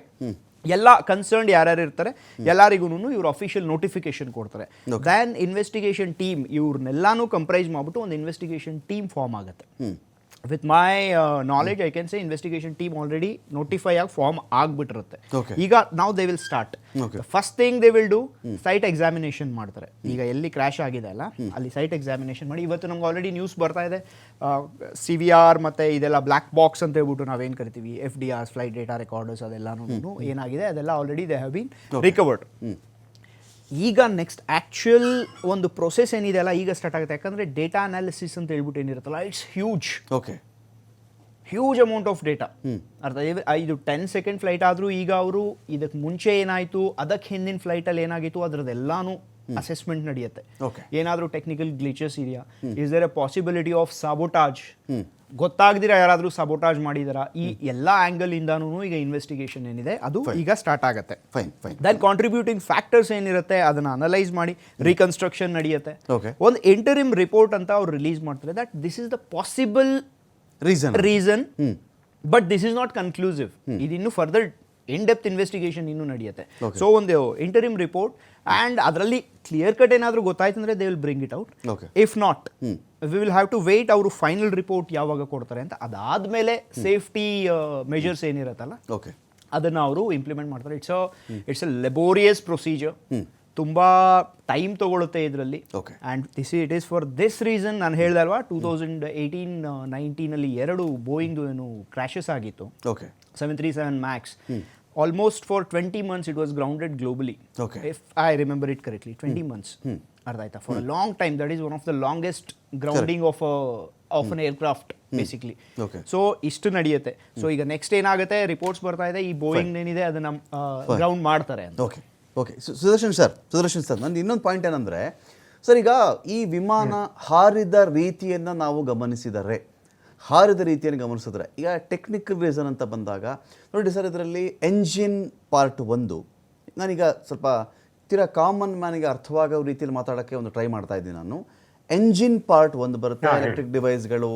ಎಲ್ಲ ಕನ್ಸರ್ನ್ಡ್ ಯಾರ್ಯಾರು ಇರ್ತಾರೆ ಎಲ್ಲರಿಗೂ ಇವ್ರು ಅಫಿಷಿಯಲ್ ನೋಟಿಫಿಕೇಶನ್ ಕೊಡ್ತಾರೆ. ದೆನ್ ಇನ್ವೆಸ್ಟಿಗೇಷನ್ ಟೀಮ್ ಇವ್ರನ್ನೆಲ್ಲಾನು ಕಂಪ್ರೈಸ್ ಮಾಡ್ಬಿಟ್ಟು ಒಂದು ಇನ್ವೆಸ್ಟಿಗೇಷನ್ ಟೀಮ್ ಫಾರ್ಮ್ ಆಗುತ್ತೆ. With my knowledge I can say investigation team already notify ಆಗಿ ಫಾರ್ಮ್ ಆಗ್ಬಿಟ್ಟಿರುತ್ತೆ. ಈಗ ನಾವು they will start. First thing they will do site examination ಮಾಡ್ತಾರೆ. ಈಗ ಎಲ್ಲಿ ಕ್ರ್ಯಾಶ್ ಆಗಿದೆ ಅಲ್ಲ ಅಲ್ಲಿ ಸೈಟ್ ಎಕ್ಸಾಮಿನೇಷನ್ ಮಾಡಿ, ಇವತ್ತು ನಮ್ಗೆ ಆಲ್ರೆಡಿ ನ್ಯೂಸ್ ಬರ್ತಾ ಇದೆ, CVR ಮತ್ತು ಇದೆಲ್ಲ ಬ್ಲ್ಯಾಕ್ ಬಾಕ್ಸ್ ಅಂತ ಹೇಳ್ಬಿಟ್ಟು ನಾವೇನು ಕರಿತೀವಿ, FDRs ಫ್ಲೈಟ್ ಡೇಟಾ ರೆಕಾರ್ಡರ್ಸ್ ಅದೆಲ್ಲನೂ ಏನಾಗಿದೆ ಅದೆಲ್ಲ already they have been recovered. ಈಗ ನೆಕ್ಸ್ಟ್ ಆ್ಯಕ್ಚುಯಲ್ ಒಂದು ಪ್ರೊಸೆಸ್ ಏನಿದೆ ಅಲ್ಲ ಈಗ ಸ್ಟಾರ್ಟ್ ಆಗುತ್ತೆ. ಯಾಕಂದರೆ ಡೇಟಾ ಅನಾಲಿಸಿಸ್ ಅಂತ ಹೇಳ್ಬಿಟ್ಟು ಏನಿರುತ್ತಲ್ಲ it's huge. Huge amount of data. ಅರ್ಥ ಇದು 10 ಸೆಕೆಂಡ್ ಫ್ಲೈಟ್ ಆದರೂ ಈಗ ಅವರು ಇದಕ್ಕೆ ಮುಂಚೆ ಏನಾಯಿತು, ಅದಕ್ಕೆ ಹಿಂದಿನ ಫ್ಲೈಟಲ್ಲಿ ಏನಾಗಿತ್ತು ಅದರದ್ದೆಲ್ಲಾನು ಅಸೆಸ್ಮೆಂಟ್ ನಡೆಯುತ್ತೆ. ಏನಾದರೂ ಟೆಕ್ನಿಕಲ್ ಗ್ಲಿಚಸ್ ಇದೆಯಾ, is there a possibility of sabotage, ಗೊತ್ತಾಗದಿರ ಯಾರಾದರೂ ಸಾಬೋಟಾಜ್ ಮಾಡಿದಾರಾ, ಈ ಎಲ್ಲ ಆ್ಯಂಗಲ್ ಇಂದಾನು ಈಗ ಇನ್ವೆಸ್ಟಿಗೇಷನ್ ಏನಿದೆ ಅದು ಈಗ ಸ್ಟಾರ್ಟ್ ಆಗುತ್ತೆ. ದೆನ್ ಕಾಂಟ್ರಿಬ್ಯೂಟಿಂಗ್ ಫ್ಯಾಕ್ಟರ್ಸ್ ಏನಿರುತ್ತೆ ಅದನ್ನ ಅನಲೈಸ್ ಮಾಡಿ ರೀಕನ್ಸ್ಟ್ರಕ್ಷನ್ ನಡೆಯುತ್ತೆ. ಒಂದು ಇಂಟರಿಮ್ ರಿಪೋರ್ಟ್ ಅಂತ ಅವ್ರು ರಿಲೀಸ್ ಮಾಡ್ತಾರೆ that this is the possible reason but this is not conclusive. ಇದು ಇನ್ನು ಫರ್ದರ್ ಇನ್ ಡೆಪ್ತ್ ಇನ್ವೆಸ್ಟಿಗೇಷನ್ ಇನ್ನೂ ನಡೆಯುತ್ತೆ. ಸೊ ಒಂದು ಇಂಟರಿಮ್ ರಿಪೋರ್ಟ್ ಆ್ಯಂಡ್ ಅದರಲ್ಲಿ ಕ್ಲಿಯರ್ ಕಟ್ ಏನಾದರೂ ಗೊತ್ತಾಯ್ತು ಅಂದರೆ they will bring it out. If not we will have to wait ಅವರು ಫೈನಲ್ ರಿಪೋರ್ಟ್ ಯಾವಾಗ ಕೊಡ್ತಾರೆ ಅಂತ. ಅದಾದಮೇಲೆ ಸೇಫ್ಟಿ ಮೆಜರ್ಸ್ ಏನಿರುತ್ತಲ್ಲ ಅದನ್ನು ಅವರು ಇಂಪ್ಲಿಮೆಂಟ್ ಮಾಡ್ತಾರೆ. It's a laborious procedure. ತುಂಬ ಟೈಮ್ ತೊಗೊಳುತ್ತೆ ಇದರಲ್ಲಿ. And it is for this reason ನಾನು ಹೇಳ್ದೆ ಅಲ್ವಾ 2018-19 ಎರಡು ಬೋಯಿಂಗ್ದು ಏನು ಕ್ರ್ಯಾಶಸ್ ಆಗಿತ್ತು, 737 MAX. Almost for 20 months it was grounded globally. If I remember it correctly, 20 months. ಅರ್ಥ ಆಯ್ತಾ? For a long time, that is one of the longest grounding of an aircraft basically. So ಇಷ್ಟು ನಡೆಯುತ್ತೆ. So ಈಗ next ಏನಾಗುತ್ತೆ, reports ಬರ್ತಾ ಇದೆ, ಈ Boeing ಏನಿದೆ ಅದನ್ನ ಗ್ರೌಂಡ್ ಮಾಡ್ತಾರೆ ಅಂತ. ಸುದರ್ಶನ್ ಸರ್ ನಂದು ಇನ್ನೊಂದು ಪಾಯಿಂಟ್ ಏನಂದರೆ ಸರ್, ಈಗ ಈ ವಿಮಾನ ಹಾರಿದ ರೀತಿಯನ್ನು ನಾವು ಗಮನಿಸಿದ್ರೆ ಈಗ ಟೆಕ್ನಿಕಲ್ ರೀಸನ್ ಅಂತ ಬಂದಾಗ ನೋಡಿ ಸರ್, ಇದರಲ್ಲಿ ಎಂಜಿನ್ ಪಾರ್ಟ್ 1 ನಾನೀಗ ಸ್ವಲ್ಪ ತೀರಾ ಕಾಮನ್ ಮ್ಯಾನಿಗೆ ಅರ್ಥವಾಗೋ ರೀತಿಯಲ್ಲಿ ಮಾತಾಡೋಕ್ಕೆ ಒಂದು ಟ್ರೈ ಮಾಡ್ತಾ ಇದ್ದೀನಿ ನಾನು. ಎಂಜಿನ್ ಪಾರ್ಟ್ 1 ಬರುತ್ತೆ, ಎಲೆಕ್ಟ್ರಿಕ್ ಡಿವೈಸ್ಗಳು,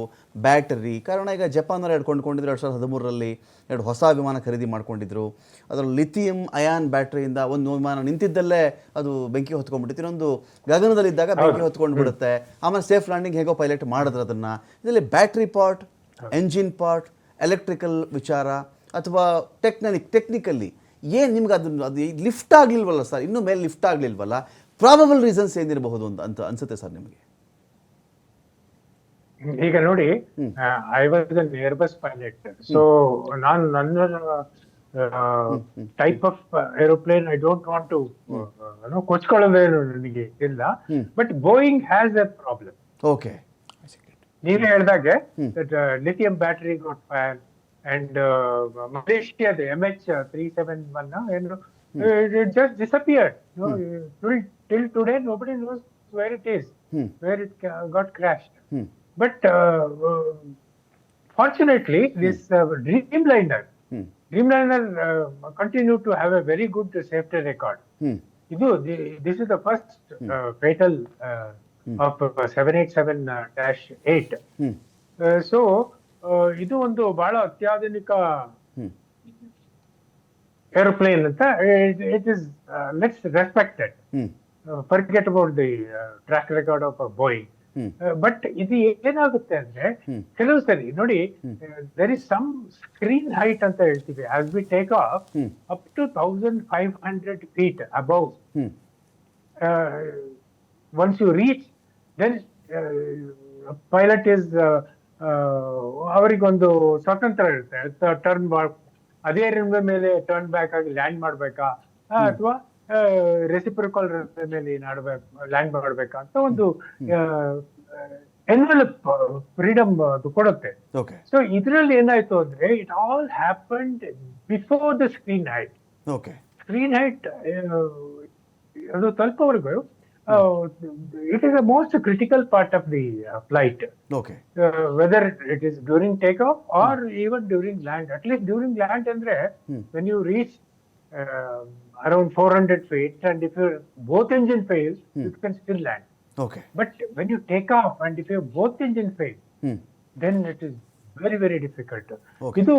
ಬ್ಯಾಟರಿ. ಕಾರಣ ಈಗ ಜಪಾನರು 2013 2 ಹೊಸ ವಿಮಾನ ಖರೀದಿ ಮಾಡ್ಕೊಂಡಿದ್ರು. ಅದರಲ್ಲಿ ಲಿಥಿಯಂ ಅಯಾನ್ ಬ್ಯಾಟ್ರಿಯಿಂದ ಒಂದು ವಿಮಾನ ನಿಂತಿದ್ದಲ್ಲೇ ಅದು ಬೆಂಕಿ ಹೊತ್ಕೊಂಡ್ಬಿಟ್ಟಿತ್ತು, ಇನ್ನೊಂದು ಗಗನದಲ್ಲಿದ್ದಾಗ ಬೆಂಕಿ ಹೊತ್ಕೊಂಡು ಬಿಡುತ್ತೆ. ಆಮೇಲೆ ಸೇಫ್ ಲ್ಯಾಂಡಿಂಗ್ ಹೇಗೋ ಪೈಲಟ್ ಮಾಡಿದ್ರು ಅದನ್ನು. ಇದರಲ್ಲಿ battery part, engine part, electrical ವಿಚಾರ ಅಥವಾ ಟೆಕ್ನಿಕಲಿ ಏನು ನಿಮ್ಗೆ ಅದು ಲಿಫ್ಟ್ ಆಗಲಿಲ್ವಲ್ಲ ಸರ್, ಇನ್ನೂ ಮೇಲೆ ಲಿಫ್ಟ್ ಆಗಲಿಲ್ವಲ್ಲ, ಪ್ರಾಬಬಲ್ ರೀಸನ್ಸ್ ಏನಿರಬಹುದು ಅಂತ ಅನ್ಸುತ್ತೆ ಸರ್ ನಿಮಗೆ? ಈಗ ನೋಡಿ, I was an Airbus pilot. So ನನ್ನ type of aeroplane I don't want to ಕೊಚ್ಕೊಳ್ಳೋದೇನು ನನಗೆ ಇಲ್ಲ. But Boeing has a problem. ನೀವೇ ಹೇಳ್ದಾಗೆ lithium battery got fire and ಮಲೇಷಿಯಾದ MH371 ಏನು it just disappeared. Till today nobody knows where it is, where it got crashed. But fortunately this Dreamliner continued to have a very good safety record. This is the first fatal of 787-8. So ಇದು ಒಂದು ಬಹಳ ಅತ್ಯಾಧುನಿಕ aeroplane ಅಂತ. It is let's respect it. Forget about the track record of Boeing. But ಇದು ಏನಾಗುತ್ತೆ ಅಂದ್ರೆ ಕೆಲವು ಸರಿ ನೋಡಿ, there is some screen height ಅಂತ ಹೇಳ್ತೀವಿ. as we take off up to 1500 feet above, once you reach, then pilot is ಅವರಿಗೊಂದು ಸ್ವತಂತ್ರ ಇರುತ್ತೆ. ಟರ್ನ್ ಅದೇ ರನ್ವೇ ಮೇಲೆ ಟರ್ನ್ ಬ್ಯಾಕ್ ಆಗಿ ಲ್ಯಾಂಡ್ ಮಾಡ್ಬೇಕಾ ಅಥವಾ ರೆಸಿಪ್ರಿಕಲ್ ರನ್ವೇ ಮೇಲೆ ಲ್ಯಾಂಡ್ ಮಾಡ್ಬೇಕಾ ಅಂತ ಒಂದು ಎನ್ವೆಲಪ್ ಫ್ರೀಡಮ್ ಅದು ಕೊಡುತ್ತೆ. ಸೊ ಇದ್ರಲ್ಲಿ ಏನಾಯ್ತು ಅಂದ್ರೆ it all happened before the screen height. Screen height ಅದು ತಲುಪೋವರೆಗೂ it is the most critical part of the flight. Whether it is during takeoff or even during land. At least during land andre when you reach around 400 feet and if both engine fails, you can still land. But when you take off and if both engine fail, then it is very very difficult. ಇದು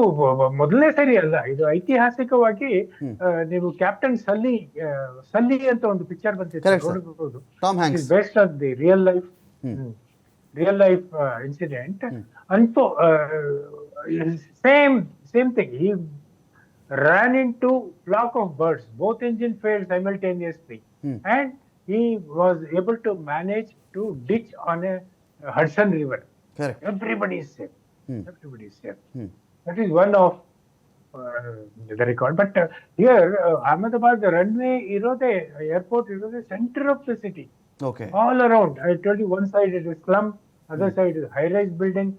ಮೊದಲನೇ ಸರಿ ಅಲ್ಲ, ಇದು ಐತಿಹಾಸಿಕವಾಗಿ ನೀವು captain ಸಲ್ಲಿ ಅಂತ ಒಂದು picture ಬಂದಿತ್ತು ನೋಡಬಹುದು. Based on the real life incident. ಅಂತೂ same thing. He ran into flock of birds. Both engine failed simultaneously, and he was able to manage to ditch on a Hudson River. Correct. Everybody is safe. Everybody is safe. That is one of the record. But here, Ahmedabad, the runway, airport, the center of the city. Okay. All around. I told you, one side it is slum, other side is high-rise building.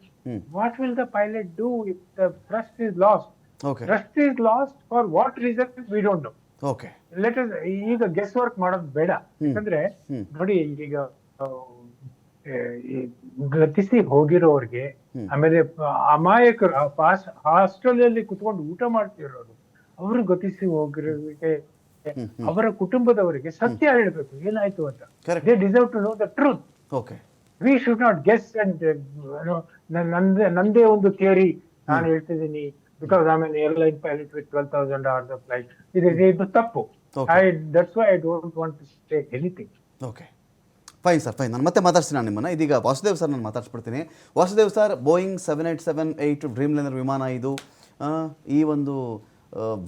What will the pilot do if the thrust is lost? Okay. Thrust is lost for what reason? We don't know. Okay. Let us ಈಗ guess work ಮಾಡೋದು ಬೇಡ. ಯಾಕಂದ್ರೆ ನೋಡಿ, ಈಗ ಗತಿಸಿ ಹೋಗಿರೋರ್ಗೆ, ಆಮೇಲೆ ಅಮಾಯಕರು hostel ಕುತ್ಕೊಂಡು ಊಟ ಮಾಡ್ತಿರೋರು, ಅವರು ಗತಿಸಿ ಹೋಗಿರೋರಿಗೆ, ಅವರ ಕುಟುಂಬದವರಿಗೆ ಸತ್ಯ ಹೇಳ್ಬೇಕು ಏನಾಯ್ತು ಅಂತ. They deserve to know the truth. Okay. We should not guess and ನಂದೇ ಒಂದು ಥಿಯರಿ ನಾನು ಹೇಳ್ತಿದ್ದೀನಿ because I am an airline pilot with 12,000 hours of flight. ಇದು ತಪ್ಪು. That's why I don't want to say anything. Okay, fine sir, fine. ನಾನು ಮತ್ತೆ ಮಾತಾಡ್ತೀನಿ ನಿಮ್ಮನ್ನು. ಇದೀಗ ವಾಸುದೇವ್ ಸರ್ ನಾನು ಮಾತಾಡ್ಸ್ಬಿಡ್ತೀನಿ. ವಾಸುದೇವ್ ಸರ್, ಬೋಯಿಂಗ್ 787-8 ಡ್ರೀಮ್ಲೈನರ್ ವಿಮಾನ ಇದು. ಈ ಒಂದು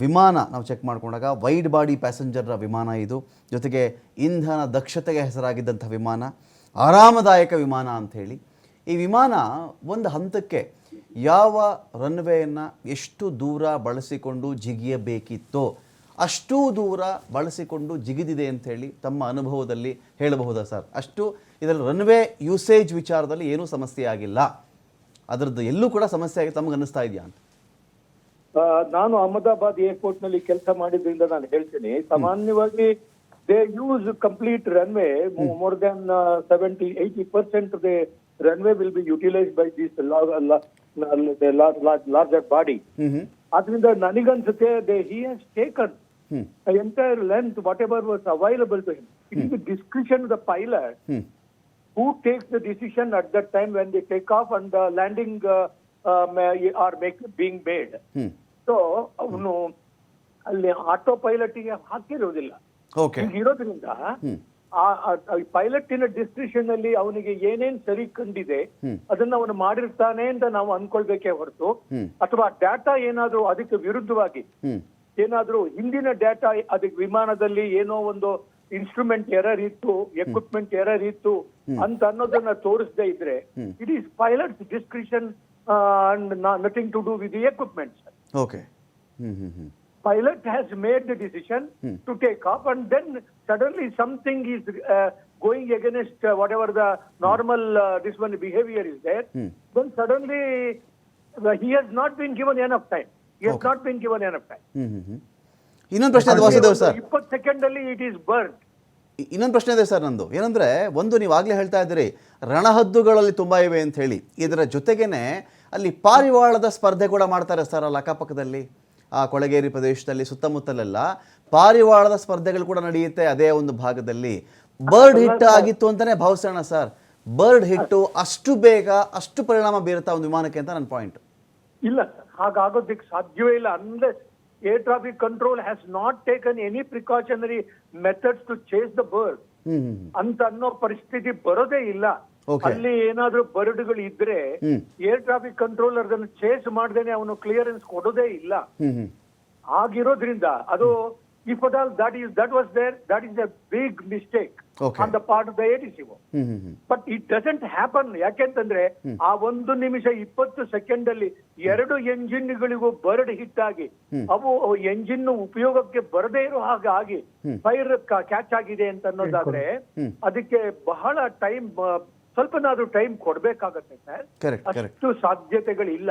ವಿಮಾನ ನಾವು ಚೆಕ್ ಮಾಡಿಕೊಂಡಾಗ ವೈಡ್ ಬಾಡಿ ಪ್ಯಾಸೆಂಜರ್ ವಿಮಾನ ಇದು. ಜೊತೆಗೆ ಇಂಧನ ದಕ್ಷತೆಗೆ ಹೆಸರಾಗಿದ್ದಂಥ ವಿಮಾನ, ಆರಾಮದಾಯಕ ವಿಮಾನ ಅಂಥೇಳಿ. ಈ ವಿಮಾನ ಒಂದು ಹಂತಕ್ಕೆ ಯಾವ ರನ್ವೇಯನ್ನು ಎಷ್ಟು ದೂರ ಬಳಸಿಕೊಂಡು ಜಿಗಿಯಬೇಕಿತ್ತೋ ಅಷ್ಟೂ ದೂರ ಬಳಸಿಕೊಂಡು ಜಿಗಿದಿದೆ ಅಂಥೇಳಿ ತಮ್ಮ ಅನುಭವದಲ್ಲಿ ಹೇಳಬಹುದಾ ಸರ್? ಅಷ್ಟು ಇದರಲ್ಲಿ ರನ್ವೇ ಯೂಸೇಜ್ ವಿಚಾರದಲ್ಲಿ ಏನೂ ಸಮಸ್ಯೆ ಆಗಿಲ್ಲ, ಅದರದ್ದು ಎಲ್ಲೂ ಕೂಡ ಸಮಸ್ಯೆ ಆಗಿ ತಮಗೆ ಅನ್ನಿಸ್ತಾ ಇದೆಯಾ ಅಂತ? ನಾನು ಅಹಮದಾಬಾದ್ ಏರ್ಪೋರ್ಟ್ ನಲ್ಲಿ ಕೆಲಸ ಮಾಡಿದ್ರಿಂದ ನಾನು ಹೇಳ್ತೀನಿ, ಸಾಮಾನ್ಯವಾಗಿ they use complete runway. More than 70-80% the runway will be utilised by this larger body. ಆದ್ರಿಂದ ನನಗನ್ಸುತ್ತೆ he has taken the entire length, whatever was available to him. It is the discretion of the pilot who takes the decision at that time when they take off and the landing are being made. So ಅವನು ಅಲ್ಲಿ auto ಪೈಲಟ್ಗೆ ಹಾಕಿರೋದಿಲ್ಲ. ಇರೋದ್ರಿಂದ ಪೈಲಟಿನ discretion ಅಲ್ಲಿ ಅವನಿಗೆ ಏನೇನ್ ಸರಿ ಕಂಡಿದೆ ಅದನ್ನ ಅವನು ಮಾಡಿರ್ತಾನೆ ಅಂತ ನಾವು ಅನ್ಕೊಳ್ಬೇಕೇ ಹೊರತು, ಅಥವಾ ಡಾಟಾ ಏನಾದ್ರೂ ಅದಕ್ಕೆ ವಿರುದ್ಧವಾಗಿ ಏನಾದ್ರೂ ಹಿಂದಿನ ಡಾಟಾ ಅದಕ್ಕೆ ವಿಮಾನದಲ್ಲಿ ಏನೋ ಒಂದು ಇನ್ಸ್ಟ್ರೂಮೆಂಟ್ ಎರರ್ ಇತ್ತು, ಎಕ್ವಿಪ್ಮೆಂಟ್ ಎರರ್ ಇತ್ತು ಅಂತ ಅನ್ನೋದನ್ನ ತೋರಿಸದೇ ಇದ್ರೆ it is pilot's discretion and nothing to do with the equipments. Okay. Pilot has made the decision to take off, and then suddenly something is going against whatever the normal this one behavior is there. Then suddenly he has not been given enough time. ಇನ್ನೊಂದು ಪ್ರಶ್ನೆ ಇದೆ Vasudev sir. 20 second ಅಲ್ಲಿ it is burn. ಇನ್ನೊಂದು ಪ್ರಶ್ನೆ ಇದೆ sir ನಂದು. ಏನಂದ್ರೆ, ಒಂದು ನೀವು ಆಗ್ಲೇ ಹೇಳ್ತಾ ಇದ್ದೀರಿ ರಣಹದ್ದುಗಳಲ್ಲಿ ತುಂಬಾ ಇವೆ ಅಂತ ಹೇಳಿ, ಇದರ ಜೊತೆಗೇನೆ ಅಲ್ಲಿ ಪಾರಿವಾಳದ ಸ್ಪರ್ಧೆ ಕೂಡ ಮಾಡ್ತಾರೆ ಸರ್ ಅಲ್ಲಿ ಅಕ್ಕಪಕ್ಕದಲ್ಲಿ, ಆ ಕೊಳಗೇರಿ ಪ್ರದೇಶದಲ್ಲಿ ಸುತ್ತಮುತ್ತಲೆಲ್ಲ ಪಾರಿವಾಳದ ಸ್ಪರ್ಧೆಗಳು ಕೂಡ ನಡೆಯುತ್ತೆ ಅದೇ ಒಂದು ಭಾಗದಲ್ಲಿ. ಬರ್ಡ್ ಹಿಟ್ ಆಗಿತ್ತು ಅಂತಾನೆ ಭಾವಿಸೋಣ ಸರ್. ಬರ್ಡ್ ಹಿಟ್ಟು ಅಷ್ಟು ಬೇಗ ಅಷ್ಟು ಪರಿಣಾಮ ಬೀರುತ್ತಾ ಒಂದು ವಿಮಾನಕ್ಕೆ ಅಂತ ನನ್ನ ಪಾಯಿಂಟ್. ಇಲ್ಲ, ಹಾಗಾಗೋದಕ್ಕೆ ಸಾಧ್ಯವೇ ಇಲ್ಲ. Unless air traffic control has not taken any precautionary methods to chase the bird ಅಂತ ಅನ್ನೋ ಪರಿಸ್ಥಿತಿ ಬರೋದೇ ಇಲ್ಲ. ಅಲ್ಲಿ ಏನಾದ್ರೂ ಬರ್ಡ್ಗಳು ಇದ್ರೆ ಏರ್ ಟ್ರಾಫಿಕ್ ಕಂಟ್ರೋಲರ್ ಅದನ್ನು ಚೇಸ್ ಮಾಡ್ದೇನೆ ಅವನು ಕ್ಲಿಯರೆನ್ಸ್ ಕೊಡೋದೇ ಇಲ್ಲ. ಆಗಿರೋದ್ರಿಂದ ಅದು if at all that was there, that is a big mistake on the part of the ATCO. But it doesn't happen. ಯಾಕೆಂತಂದ್ರೆ ಆ 1 ನಿಮಿಷ 20 ಸೆಕೆಂಡ್ ಅಲ್ಲಿ 2 ಎಂಜಿನ್ಗಳಿಗೂ ಬರ್ಡ್ ಹಿಟ್ ಆಗಿ ಅವು ಎಂಜಿನ್ ಉಪಯೋಗಕ್ಕೆ ಬರದೇ ಇರೋ ಹಾಗಾಗಿ ಫೈರ್ ಕ್ಯಾಚ್ ಆಗಿದೆ ಅಂತ ಅನ್ನೋದಾದ್ರೆ ಅದಕ್ಕೆ ಬಹಳ ಟೈಮ್, ಸ್ವಲ್ಪನಾದ್ರೂ ಟೈಮ್ ಕೊಡ್ಬೇಕಾಗತ್ತೆ ಸರ್. ಅಷ್ಟು ಸಾಧ್ಯತೆಗಳಿಲ್ಲ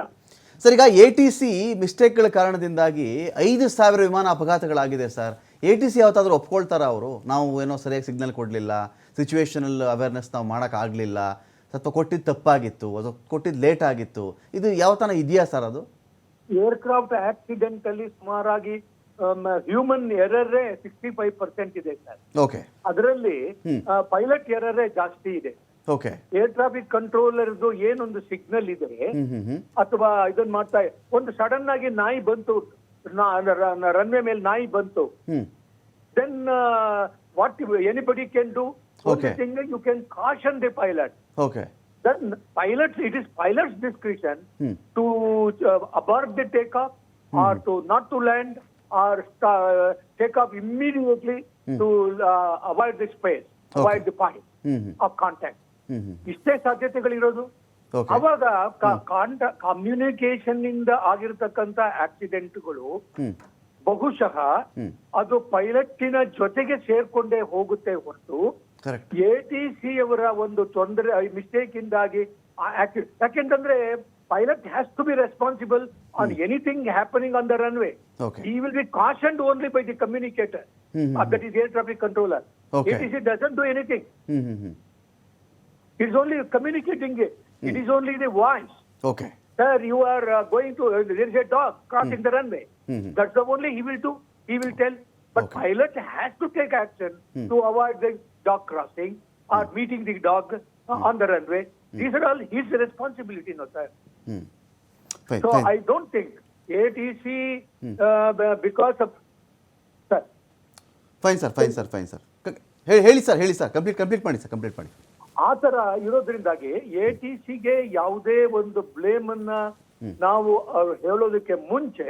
ಸರ್. ಈಗ ATC ಮಿಸ್ಟೇಕ್ಗಳ ಕಾರಣದಿಂದಾಗಿ 5,000 ವಿಮಾನ ಅಪಘಾತಗಳಾಗಿದೆ ಸರ್. ATC ಯಾವತ್ತಾದ್ರೂ ಒಪ್ಕೊಳ್ತಾರ ಅವರು, ನಾವು ಏನೋ ಸರಿಯಾಗಿ ಸಿಗ್ನಲ್ ಕೊಡಲಿಲ್ಲ, ಸಿಚುವೇಶನಲ್ ಅವೇರ್ನೆಸ್ ನಾವು ಮಾಡೋಕ್ಕಾಗಲಿಲ್ಲ, ಅಥವಾ ಕೊಟ್ಟಿದ್ದು ತಪ್ಪಾಗಿತ್ತು, ಅದು ಕೊಟ್ಟಿದ್ದು ಲೇಟ್ ಆಗಿತ್ತು, ಇದು ಯಾವ ತನ ಇದೆಯಾ ಸರ್? ಅದು ಏರ್ಕ್ರಾಫ್ಟ್ ಆಕ್ಸಿಡೆಂಟ್ ಅಲ್ಲಿ ಸುಮಾರಾಗಿ ಹ್ಯೂಮನ್ ಎರರ್ 65% ಇದೆ ಸರ್. ಓಕೆ. ಅದರಲ್ಲಿ ಪೈಲಟ್ ಎರರ್ ಜಾಸ್ತಿ ಇದೆ. ಓಕೆ. ಏರ್ ಟ್ರಾಫಿಕ್ ಕಂಟ್ರೋಲರ್ದು ಏನೊಂದು ಸಿಗ್ನಲ್ ಇದೆ ಅಥವಾ ಇದನ್ನ ಮಾಡ್ತಾ ಒಂದು ಸಡನ್ ಆಗಿ ನಾಯಿ ಬಂತು, ರನ್ವೇ ಮೇಲೆ ನಾಯಿ ಬಂತು, then what anybody can do, you can caution the pilot. Okay. Then it is pilot's discretion to abort the takeoff or to not to land or take off immediately to avoid the space, avoid the point of contact. ಇಷ್ಟೇ ಸಾಧ್ಯತೆಗಳಿರೋದು. ಅವಾಗ communication ಇಂದ ಆಗಿರತಕ್ಕಂತ ಆಕ್ಸಿಡೆಂಟ್ಗಳು ಬಹುಶಃ ಅದು ಪೈಲಟ್ಟಿನ ಜೊತೆಗೆ ಸೇರ್ಕೊಂಡೇ ಹೋಗುತ್ತೆ ಹೊರತು ATC ಅವರ ಒಂದು ತೊಂದರೆ ಮಿಸ್ಟೇಕ್ ಇಂದಾಗಿ ಯಾಕೆಂತಂದ್ರೆ pilot has to be responsible on anything happening on the runway. He will be cautioned only by the communicator, that is air traffic controller. ATC doesn't do anything. It is only communicating it. It is only the voice. Okay. Sir, you are going to, there is a dog crossing the runway. That's the only he will do. He will tell. But pilot has to take action to avoid the dog crossing or meeting the dog on the runway. These are all his responsibility, no sir. So I don't think ATC because of sir. Fine sir. ಹೇಳಿ sir complete ಮಾಡಿ. ಆ ತರ ಇರೋದ್ರಿಂದಾಗಿ ATCಗೆ ಯಾವುದೇ ಒಂದು blame ಅನ್ನ ನಾವು ಹೇಳೋದಕ್ಕೆ ಮುಂಚೆ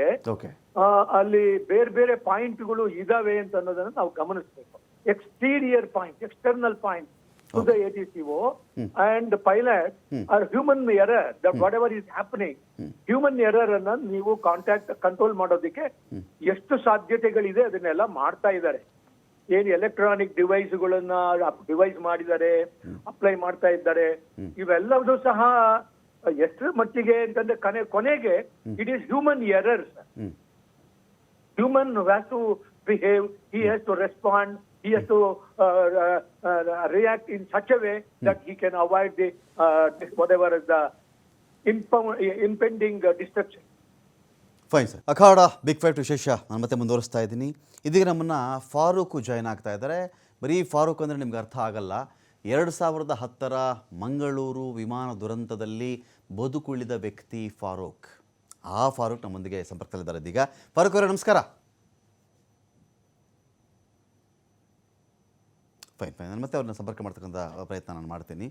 ಅಲ್ಲಿ ಬೇರೆ ಪಾಯಿಂಟ್ಗಳು ಇದಾವೆ ಅಂತ ಅನ್ನೋದನ್ನ ನಾವು ಗಮನಿಸಬೇಕು. Exterior point, external point to the ATCO and pilot are human error. That whatever is happening, human error ಅನ್ನ ನೀವು ಕಾಂಟ್ಯಾಕ್ಟ್ ಕಂಟ್ರೋಲ್ ಮಾಡೋದಕ್ಕೆ ಎಷ್ಟು ಸಾಧ್ಯತೆಗಳಿದೆ ಅದನ್ನೆಲ್ಲ ಮಾಡ್ತಾ ಇದ್ದಾರೆ. ಏನು ಎಲೆಕ್ಟ್ರಾನಿಕ್ ಡಿವೈಸ್ಗಳನ್ನ ಡಿವೈಸ್ ಮಾಡಿದ್ದಾರೆ, ಅಪ್ಲೈ ಮಾಡ್ತಾ ಇದ್ದಾರೆ. ಇವೆಲ್ಲವೂ ಸಹ ಎಷ್ಟರ ಮಟ್ಟಿಗೆ ಅಂತಂದ್ರೆ ಕೊನೆಗೆ it is human errors. Human has to behave, he has to respond, he has to react in such a way that he can avoid the whatever is the impending destruction. Fine sir. Akhada big fight ವಿಶೇಷ ನಾನು ಮತ್ತೆ ಮುಂದುವರಿಸ್ತಾ ಇದ್ದೀನಿ. ಇದೀಗ ನಮ್ಮನ್ನು Farooq join ಆಗ್ತಾ ಇದ್ದಾರೆ. ಬರೀ ಫಾರೂಕ್ ಅಂದರೆ ನಿಮ್ಗೆ ಅರ್ಥ ಆಗಲ್ಲ. 2010 ಮಂಗಳೂರು ವಿಮಾನ ದುರಂತದಲ್ಲಿ ಬದುಕುಳಿದ ವ್ಯಕ್ತಿ ಫಾರೂಕ್. ಆ ಫಾರೂಕ್ ನಮ್ಮೊಂದಿಗೆ ಸಂಪರ್ಕದಲ್ಲಿದ್ದಾರೆ ಇದೀಗ. ಫಾರೂಕ್ ಅವರೇ ನಮಸ್ಕಾರ. ಫೈನ್ ನಾನು ಮತ್ತೆ ಅವ್ರನ್ನ ಸಂಪರ್ಕ ಮಾಡ್ತಕ್ಕಂಥ ಪ್ರಯತ್ನ ನಾನು ಮಾಡ್ತೀನಿ.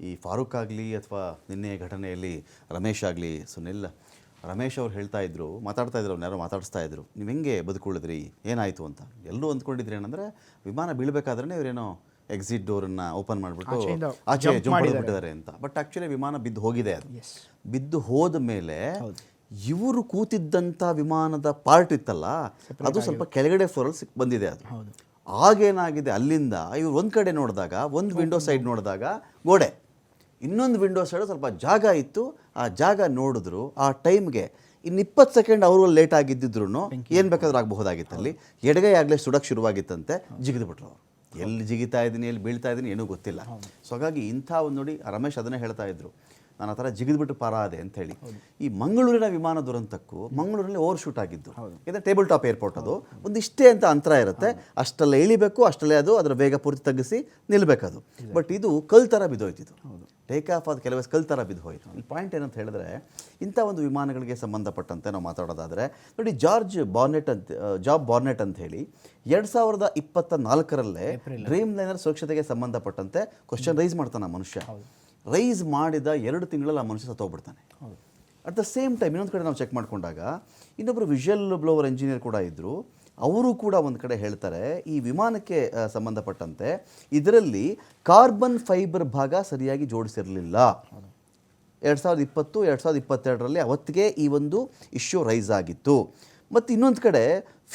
ಈ ಫಾರೂಕ್ ಆಗಲಿ ಅಥವಾ ನಿನ್ನೆ ಘಟನೆಯಲ್ಲಿ ರಮೇಶ್ ಆಗಲಿ, ಸುನಿಲ್, ರಮೇಶ್ ಅವ್ರು ಮಾತಾಡ್ತಾ ಇದ್ರು, ಅವ್ರನ್ನ ಯಾರೋ ಮಾತಾಡಿಸ್ತಾ ಇದ್ರು, ನೀವು ಹೆಂಗೆ ಬದುಕುಳಿದ್ರಿ, ಏನಾಯಿತು ಅಂತ. ಎಲ್ಲರೂ ಅಂದ್ಕೊಂಡಿದ್ರಿ ಏನಂದರೆ ವಿಮಾನ ಬೀಳಬೇಕಾದ್ರೆ ಇವರೇನೋ ಎಕ್ಸಿಟ್ ಡೋರನ್ನು ಓಪನ್ ಮಾಡಿಬಿಟ್ಟು ಆಚೆ ಜಂಪ್ ಮಾಡಿಬಿಟ್ಟಿದ್ದಾರೆ ಅಂತ. ಬಟ್ ಆ್ಯಕ್ಚುಲಿ ವಿಮಾನ ಬಿದ್ದು ಹೋಗಿದೆ. ಅದು ಬಿದ್ದು ಹೋದ ಮೇಲೆ ಇವರು ಕೂತಿದ್ದಂಥ ವಿಮಾನದ ಪಾರ್ಟ್ ಇತ್ತಲ್ಲ, ಅದು ಸ್ವಲ್ಪ ಕೆಳಗಡೆ ಫ್ಲೋರಲ್ಲಿ ಬಂದಿದೆ. ಅದು ಆಗೇನಾಗಿದೆ, ಅಲ್ಲಿಂದ ಇವ್ರು ಒಂದು ಕಡೆ ನೋಡಿದಾಗ, ಒಂದು ವಿಂಡೋ ಸೈಡ್ ನೋಡಿದಾಗ ಗೋಡೆ, ಇನ್ನೊಂದು ವಿಂಡೋ ಸೈಡು ಸ್ವಲ್ಪ ಜಾಗ ಇತ್ತು. ಆ ಜಾಗ ನೋಡಿದ್ರು. ಆ ಟೈಮ್ಗೆ ಇನ್ನು 20 ಸೆಕೆಂಡ್ ಅವರು ಲೇಟ್ ಆಗಿದ್ದಿದ್ರು ಏನು ಬೇಕಾದ್ರೂ ಆಗಬಹುದಾಗಿತ್ತು. ಅಲ್ಲಿ ಎಡಗೈ ಆಗಲೇ ಸುಡಕ್ಕೆ ಶುರುವಾಗಿತ್ತಂತೆ. ಜಿಗಿದ್ಬಿಟ್ರು ಅವರು. ಎಲ್ಲಿ ಜಿಗಿತಾ ಇದ್ದೀನಿ, ಎಲ್ಲಿ ಬೀಳ್ತಾ ಇದ್ದೀನಿ ಏನೂ ಗೊತ್ತಿಲ್ಲ. ಸೊ ಹಾಗಾಗಿ ಇಂಥ ಒಂದು ನೋಡಿ, ರಮೇಶ್ ಅದನ್ನೇ ಹೇಳ್ತಾ ಇದ್ರು, ನಾನು ಆ ಥರ ಜಿಗಿದ್ಬಿಟ್ಟು ಪಾರಾದೆ ಅಂತ ಹೇಳಿ. ಈ ಮಂಗಳೂರಿನ ವಿಮಾನ ದುರಂತಕ್ಕೂ ಮಂಗಳೂರಲ್ಲಿ ಓವರ್ ಶೂಟ್ ಆಗಿದ್ದು. ಇದು ಟೇಬಲ್ ಟಾಪ್ ಏರ್ಪೋರ್ಟ್, ಅದು ಒಂದಿಷ್ಟೇ ಅಂತ ಅಂತರ ಇರುತ್ತೆ. ಅಷ್ಟಲ್ಲೇ ಇಳಿಬೇಕು, ಅಷ್ಟಲ್ಲೇ ಅದು ಅದರ ವೇಗ ಪೂರ್ತಿ ತಗ್ಗಿಸಿ ನಿಲ್ಲಬೇಕದು. ಬಟ್ ಇದು ಕಲ್ ಥರ ಬಿದ್ದೋಯ್ತಿತ್ತು. ಟೇಕ್ ಆಫ್ ಆದ ಕೆಲವೇ ಕಲ್ ಥರ ಬಿದ್ದು ಹೋಯಿತು. ಇಲ್ಲಿ ಪಾಯಿಂಟ್ ಏನಂತ ಹೇಳಿದ್ರೆ, ಇಂಥ ಒಂದು ವಿಮಾನಗಳಿಗೆ ಸಂಬಂಧಪಟ್ಟಂತೆ ನಾವು ಮಾತಾಡೋದಾದರೆ ನೋಡಿ, ಜಾಬ್ ಬಾರ್ನೆಟ್ ಅಂತ ಹೇಳಿ 2024ರಲ್ಲೇ ಡ್ರೀಮ್ ಲೈನರ್ ಸುರಕ್ಷತೆಗೆ ಸಂಬಂಧಪಟ್ಟಂತೆ ಕ್ವಶನ್ ರೈಸ್ ಮಾಡ್ತಾನೆ ಮನುಷ್ಯ. ರೈಸ್ ಮಾಡಿದ 2 ತಿಂಗಳಲ್ಲಿ ಆ ಮನುಷ್ಯ ಸತ್ತೋಗ್ಬಿಡ್ತಾನೆ. ಅಟ್ ದ ಸೇಮ್ ಟೈಮ್ ಇನ್ನೊಂದು ಕಡೆ ನಾವು ಚೆಕ್ ಮಾಡಿಕೊಂಡಾಗ ಇನ್ನೊಬ್ಬರು ವಿಷಲ್ ಬ್ಲೋವರ್ ಇಂಜಿನಿಯರ್ ಕೂಡ ಇದ್ದರು. ಅವರು ಕೂಡ ಒಂದು ಕಡೆ ಹೇಳ್ತಾರೆ, ಈ ವಿಮಾನಕ್ಕೆ ಸಂಬಂಧಪಟ್ಟಂತೆ ಇದರಲ್ಲಿ ಕಾರ್ಬನ್ ಫೈಬರ್ ಭಾಗ ಸರಿಯಾಗಿ ಜೋಡಿಸಿರಲಿಲ್ಲ. 2020-2022ರಲ್ಲಿ ಅವತ್ತಿಗೆ ಈ ಒಂದು ಇಶ್ಯೂ ರೈಸ್ ಆಗಿತ್ತು. ಮತ್ತು ಇನ್ನೊಂದು ಕಡೆ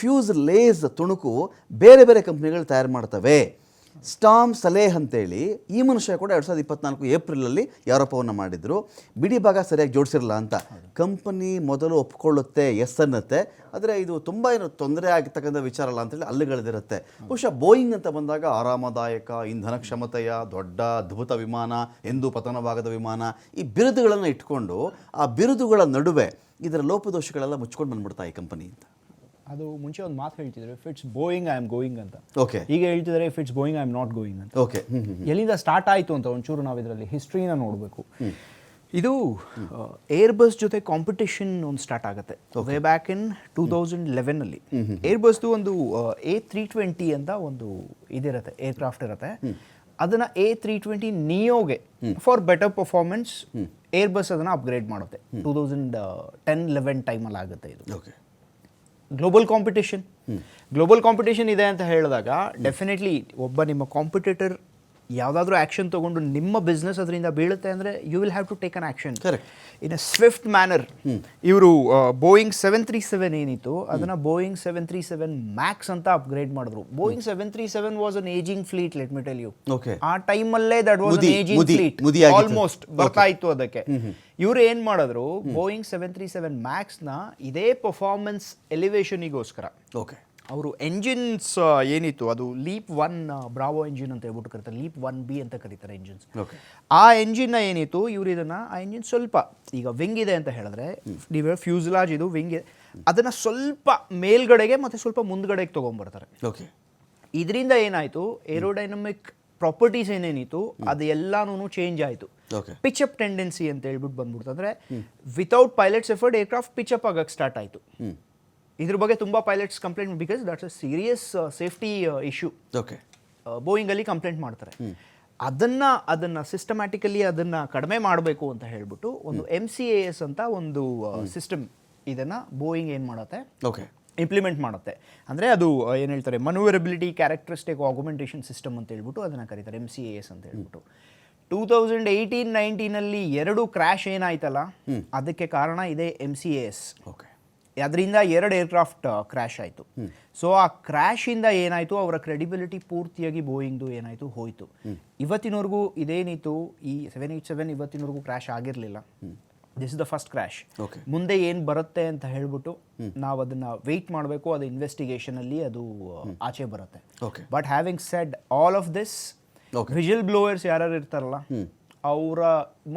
ಫ್ಯೂಸ್ ಲೇಸ್ ತುಣುಕು ಬೇರೆ ಬೇರೆ ಕಂಪ್ನಿಗಳು ತಯಾರು ಮಾಡ್ತವೆ. ಸ್ಟಾಮ್ ಸಲೇಹ್ ಅಂತೇಳಿ ಈ ಮನುಷ್ಯ ಕೂಡ 2024 ಏಪ್ರಿಲಲ್ಲಿ ಆರೋಪವನ್ನು ಮಾಡಿದರು. ಬಿಡಿ ಭಾಗ ಸರಿಯಾಗಿ ಜೋಡಿಸಿರಲ್ಲ ಅಂತ. ಕಂಪನಿ ಮೊದಲು ಒಪ್ಕೊಳ್ಳುತ್ತೆ, ಎಸ್ ಅನ್ನತ್ತೆ, ಆದರೆ ಇದು ತುಂಬ ಏನು ತೊಂದರೆ ಆಗಿರ್ತಕ್ಕಂಥ ವಿಚಾರ ಅಲ್ಲ ಅಂತೇಳಿ ಅಲ್ಲಿಗಳಿದಿರುತ್ತೆ. ಬಹುಶಃ ಬೋಯಿಂಗ್ ಅಂತ ಬಂದಾಗ ಆರಾಮದಾಯಕ, ಇಂಧನ ಕ್ಷಮತೆಯ ದೊಡ್ಡ ಅದ್ಭುತ ವಿಮಾನ, ಎಂದೂ ಪತನವಾಗದ ವಿಮಾನ, ಈ ಬಿರುದುಗಳನ್ನು ಇಟ್ಕೊಂಡು ಆ ಬಿರುದುಗಳ ನಡುವೆ ಇದರ ಲೋಪದೋಷಗಳೆಲ್ಲ ಮುಚ್ಕೊಂಡು ಬಂದ್ಬಿಡ್ತಾ ಈ ಕಂಪನಿ ಅಂತ. ಅದು ಮುಂಚೆ ಒಂದು ಮಾತು ಹೇಳ್ತಿದ್ರು, if it's Boeing I am going ಅಂತ. ಓಕೆ. ಈಗ ಹೇಳ್ತಿದ್ದಾರೆ if it's going I am not going ಅಂತ. ಓಕೆ. ಎಲ್ಲಿಂದ ಸ್ಟಾರ್ಟ್ ಆಯಿತು ಅಂತ ಒಂಚೂರು ನಾವು ಇದರಲ್ಲಿ ಹಿಸ್ಟ್ರಿನ ನೋಡಬೇಕು. ಇದು ಏರ್ಬಸ್ ಜೊತೆ ಕಾಂಪಿಟೇಷನ್ ಒಂದು ಸ್ಟಾರ್ಟ್ ಆಗುತ್ತೆ ವೇ ಬ್ಯಾಕ್ ಇನ್ 2011 ಏರ್ಬಸ್ದು ಒಂದು A320 ಅಂತ ಒಂದು ಇದಿರುತ್ತೆ, ಏರ್ಕ್ರಾಫ್ಟ್ ಇರುತ್ತೆ. ಅದನ್ನ A320 ನಿಯೋಗೆ ಫಾರ್ ಬೆಟರ್ ಪರ್ಫಾರ್ಮೆನ್ಸ್ ಏರ್ಬಸ್ ಅದನ್ನ ಅಪ್ಗ್ರೇಡ್ ಮಾಡುತ್ತೆ. 2010-11 ಟೈಮಲ್ಲಿ ಆಗುತ್ತೆ ಇದು. ಓಕೆ. ಗ್ಲೋಬಲ್ ಕಾಂಪಿಟೇಷನ್ ಇದೆ ಅಂತ ಹೇಳಿದಾಗ ಡೆಫಿನೆಟ್ಲಿ ಒಬ್ಬ ನಿಮ್ಮ ಕಾಂಪಿಟೇಟರ್ ಯಾವುದಾದ್ರೂ ಆ್ಯಕ್ಷನ್ ತೊಗೊಂಡು ನಿಮ್ಮ ಬಿಸ್ನೆಸ್ ಅದರಿಂದ ಬೀಳುತ್ತೆ ಅಂದರೆ you will have to take an action in a swift manner. ಇವರು ಬೋಯಿಂಗ್ 737 ಏನಿತ್ತು ಅದನ್ನು ಬೋಯಿಂಗ್ 737 ಮ್ಯಾಕ್ಸ್ ಅಂತ ಅಪ್ಗ್ರೇಡ್ ಮಾಡಿದ್ರು. Boeing 737 was an aging fleet, let me tell you. ಆ ಟೈಮಲ್ಲೇ that was an aging fleet, almost ಬರ್ತಾ ಇತ್ತು ಅದಕ್ಕೆ. ಇವರು ಏನು ಮಾಡಿದ್ರು, ಬೋಯಿಂಗ್ 737 ಮ್ಯಾಕ್ಸ್ನ ಇದೇ ಪರ್ಫಾರ್ಮೆನ್ಸ್ ಎಲಿವೇಶನಿಗೋಸ್ಕರ ಓಕೆ ಅವರು ಎಂಜಿನ್ಸ್ ಏನಿತ್ತು ಅದು ಲೀಪ್ 1 ಬ್ರಾವೋ ಎಂಜಿನ್ ಅಂತ ಹೇಳ್ಬಿಟ್ಟು ಕರೀತಾರೆ, ಲೀಪ್ 1B ಅಂತ ಕರೀತಾರೆ ಎಂಜಿನ್ಸ್. ಆ ಎಂಜಿನ್ನ ಏನಿತ್ತು ಇವರು ಇದನ್ನು ಆ ಎಂಜಿನ್ ಸ್ವಲ್ಪ ಈಗ ವಿಂಗ್ ಇದೆ ಅಂತ ಹೇಳಿದ್ರೆ ನೀವು ಫ್ಯೂಸಲಾಜ್ ಇದು ವಿಂಗ್ ಇದೆ, ಅದನ್ನು ಸ್ವಲ್ಪ ಮೇಲ್ಗಡೆಗೆ ಮತ್ತು ಸ್ವಲ್ಪ ಮುಂದ್ಗಡೆಗೆ ತೊಗೊಂಬರ್ತಾರೆ. ಓಕೆ. ಇದರಿಂದ ಏನಾಯಿತು, ಏರೋಡೈನಮಿಕ್ ಪ್ರಾಪರ್ಟೀಸ್ ಏನೇನಿತ್ತು ಅದು ಎಲ್ಲಾನು ಚೇಂಜ್ ಆಯಿತು. ಪಿಚ್ ಅಪ್ ಟೆಂಡೆನ್ಸಿ ಅಂತ ಹೇಳ್ಬಿಟ್ಟು ಬಂದ್ಬಿಡ್ತು. ಅಂದರೆ without pilots effort aircraft pitch up ಆಗಕ್ಕೆ ಸ್ಟಾರ್ಟ್ ಆಯಿತು. ಇದ್ರ ಬಗ್ಗೆ ತುಂಬ pilots complaint, because that's a serious safety issue. Okay. ಬೋಯಿಂಗಲ್ಲಿ ಕಂಪ್ಲೇಂಟ್ ಮಾಡ್ತಾರೆ. ಅದನ್ನು ಸಿಸ್ಟಮ್ಯಾಟಿಕಲಿ ಅದನ್ನು ಕಡಿಮೆ ಮಾಡಬೇಕು ಅಂತ ಹೇಳ್ಬಿಟ್ಟು ಒಂದು MCAS ಅಂತ ಒಂದು ಸಿಸ್ಟಮ್ ಇದನ್ನು ಬೋಯಿಂಗ್ ಏನು ಮಾಡುತ್ತೆ, ಓಕೆ, ಇಂಪ್ಲಿಮೆಂಟ್ ಮಾಡುತ್ತೆ. ಅಂದರೆ ಅದು ಏನು ಹೇಳ್ತಾರೆ, ಮನ್ಯೂವರಬಿಲಿಟಿ ಕ್ಯಾರೆಕ್ಟರಿಸ್ಟಿಕ್ ಆಗ್ಯುಮೆಂಟೇಷನ್ ಸಿಸ್ಟಮ್ ಅಂತ ಹೇಳ್ಬಿಟ್ಟು ಅದನ್ನು ಕರೀತಾರೆ, MCAS ಅಂತ ಹೇಳ್ಬಿಟ್ಟು. 2018-19 2 ಕ್ರ್ಯಾಶ್ ಏನಾಯ್ತಲ್ಲ ಅದಕ್ಕೆ ಕಾರಣ ಇದೆ MCAS. ಓಕೆ. ಅದರಿಂದ 2 ಏರ್ಕ್ರಾಫ್ಟ್ ಕ್ರ್ಯಾಶ್ ಆಯಿತು. ಸೊ ಆ ಕ್ರ್ಯಾಶಿಂದ ಏನಾಯಿತು, ಅವರ ಕ್ರೆಡಿಬಿಲಿಟಿ ಪೂರ್ತಿಯಾಗಿ ಬೋಯಿಂಗ್ದು ಏನಾಯಿತು ಹೋಯಿತು. ಇವತ್ತಿನವರೆಗೂ ಇದೇನಿತ್ತು, ಈ 787 ಇವತ್ತಿನವರೆಗೂ ಕ್ರ್ಯಾಶ್ ಆಗಿರಲಿಲ್ಲ. This is the first crash. ಮುಂದೆ ಏನು ಬರುತ್ತೆ ಅಂತ ಹೇಳ್ಬಿಟ್ಟು ನಾವು ಅದನ್ನು ವೆಯ್ಟ್ ಮಾಡಬೇಕು, ಅದು ಇನ್ವೆಸ್ಟಿಗೇಷನಲ್ಲಿ ಅದು ಆಚೆ ಬರುತ್ತೆ. But having said all of this, whistle blowers ಯಾರು ಇರ್ತಾರಲ್ಲ ಅವರ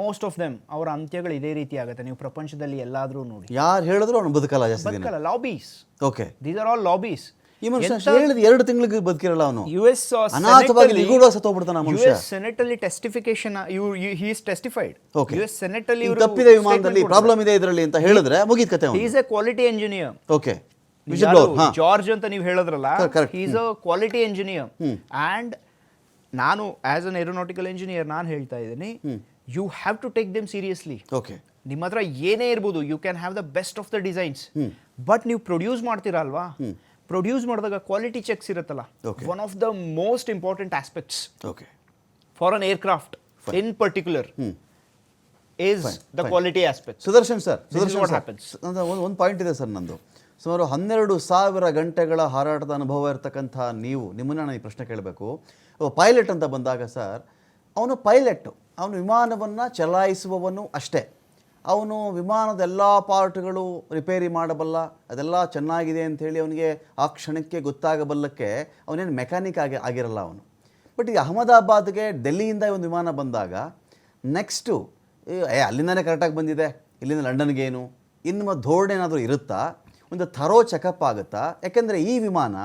ಮೋಸ್ಟ್ ಆಫ್ ದೆಮ್ ಅವರ ಅಂತ್ಯಗಳು ಇದೇ ರೀತಿ ಆಗುತ್ತೆ. ನೀವು ಪ್ರಪಂಚದಲ್ಲಿ ಎಲ್ಲಾದರೂ ನೋಡಿ, ಯಾರು ಹೇಳಿದ್ರು ಅವನು ಬದುಕಲ್ಲ, ಬದುಕಲ್ಲ. Lobbies. Okay. These are all lobbies. ಈ ಮನುಷ್ಯ ಹೇಳಿದ 2 ತಿಂಗಳಿಗೆ ಬದುಕಿರಲ್ಲ ಅವನು. US ಸೆನೆಟ್ ಅಲ್ಲಿ ಟೆಸ್ಟಿಫಿಕೇಶನ್ ಹಿ ಇಸ್ ಟೆಸ್ಟಿಫೈಡ್. US ಸೆನೆಟ್ ಅಲ್ಲಿ ತಪ್ಪಿದೆ ವಿಮಾನದಲ್ಲಿ ಪ್ರಾಬ್ಲಮ್ ಇದೆ ಇದರಲ್ಲಿ ಅಂತ ಹೇಳಿದ್ರೆ ಮುಗಿದ ಕತೆ. He is a quality engineer. Okay. George ಅಂತ ನೀವು ಹೇಳಿದ್ರಲ್ಲ, he is a quality engineer. And ನಾನು ಆಸ್ ಅನ್ ಏರೋನಾಟಿಕಲ್ ಇಂಜಿನಿಯರ್ ನಾನು ಹೇಳ್ತಾ ಇದ್ದೀನಿ, you have to take them seriously. Okay. ನಿಮ್ಮ ಹತ್ರ ಏನೇ ಇರ್ಬೋದು, you can have the best of the designs, but ನೀವು ಪ್ರೊಡ್ಯೂಸ್ ಮಾಡ್ತೀರಾ ಅಲ್ವಾ, ಪ್ರೊಡ್ಯೂಸ್ ಮಾಡಿದಾಗ ಕ್ವಾಲಿಟಿ ಚೆಕ್ಸ್ ಇರುತ್ತಲ್ಲ, one of the most important aspects for an aircraft in particular is the quality aspect. Sudarshan sir, ಒಂದು ಪಾಯಿಂಟ್ ಇದೆ ಸರ್ ನಂದು. ಸುಮಾರು 12,000 ಗಂಟೆಗಳ ಹಾರಾಟದ ಅನುಭವ ಇರತಕ್ಕಂಥ ನಿಮ್ಮನ್ನ ನಾನು ಈ ಪ್ರಶ್ನೆ ಕೇಳಬೇಕು. ಪೈಲಟ್ ಅಂತ ಬಂದಾಗ ಸರ್, ಅವನು ಪೈಲಟ್, ಅವನು ವಿಮಾನವನ್ನು ಚಲಾಯಿಸುವವನು ಅಷ್ಟೇ. ಅವನು ವಿಮಾನದ ಎಲ್ಲ ಪಾರ್ಟ್ಗಳು ರಿಪೇರಿ ಮಾಡಬಲ್ಲ, ಅದೆಲ್ಲ ಚೆನ್ನಾಗಿದೆ ಅಂಥೇಳಿ ಅವನಿಗೆ ಆ ಕ್ಷಣಕ್ಕೆ ಗೊತ್ತಾಗಬಲ್ಲಕ್ಕೆ ಅವನೇನು ಮೆಕ್ಯಾನಿಕ್ ಆಗಿರಲ್ಲ ಅವನು. ಬಟ್ ಈಗ ಅಹಮದಾಬಾದ್ಗೆ ಡೆಲ್ಲಿಯಿಂದ ಒಂದು ವಿಮಾನ ಬಂದಾಗ ನೆಕ್ಸ್ಟು ಅಲ್ಲಿಂದನೇ ಕರೆಕ್ಟಾಗಿ ಬಂದಿದೆ, ಇಲ್ಲಿಂದ ಲಂಡನ್ಗೇನು, ಇನ್ನು ಧೋರಣೆ ಏನಾದರೂ ಇರುತ್ತಾ, ಒಂದು ಥರೋ ಚೆಕಪ್ ಆಗುತ್ತಾ? ಯಾಕೆಂದರೆ ಈ ವಿಮಾನ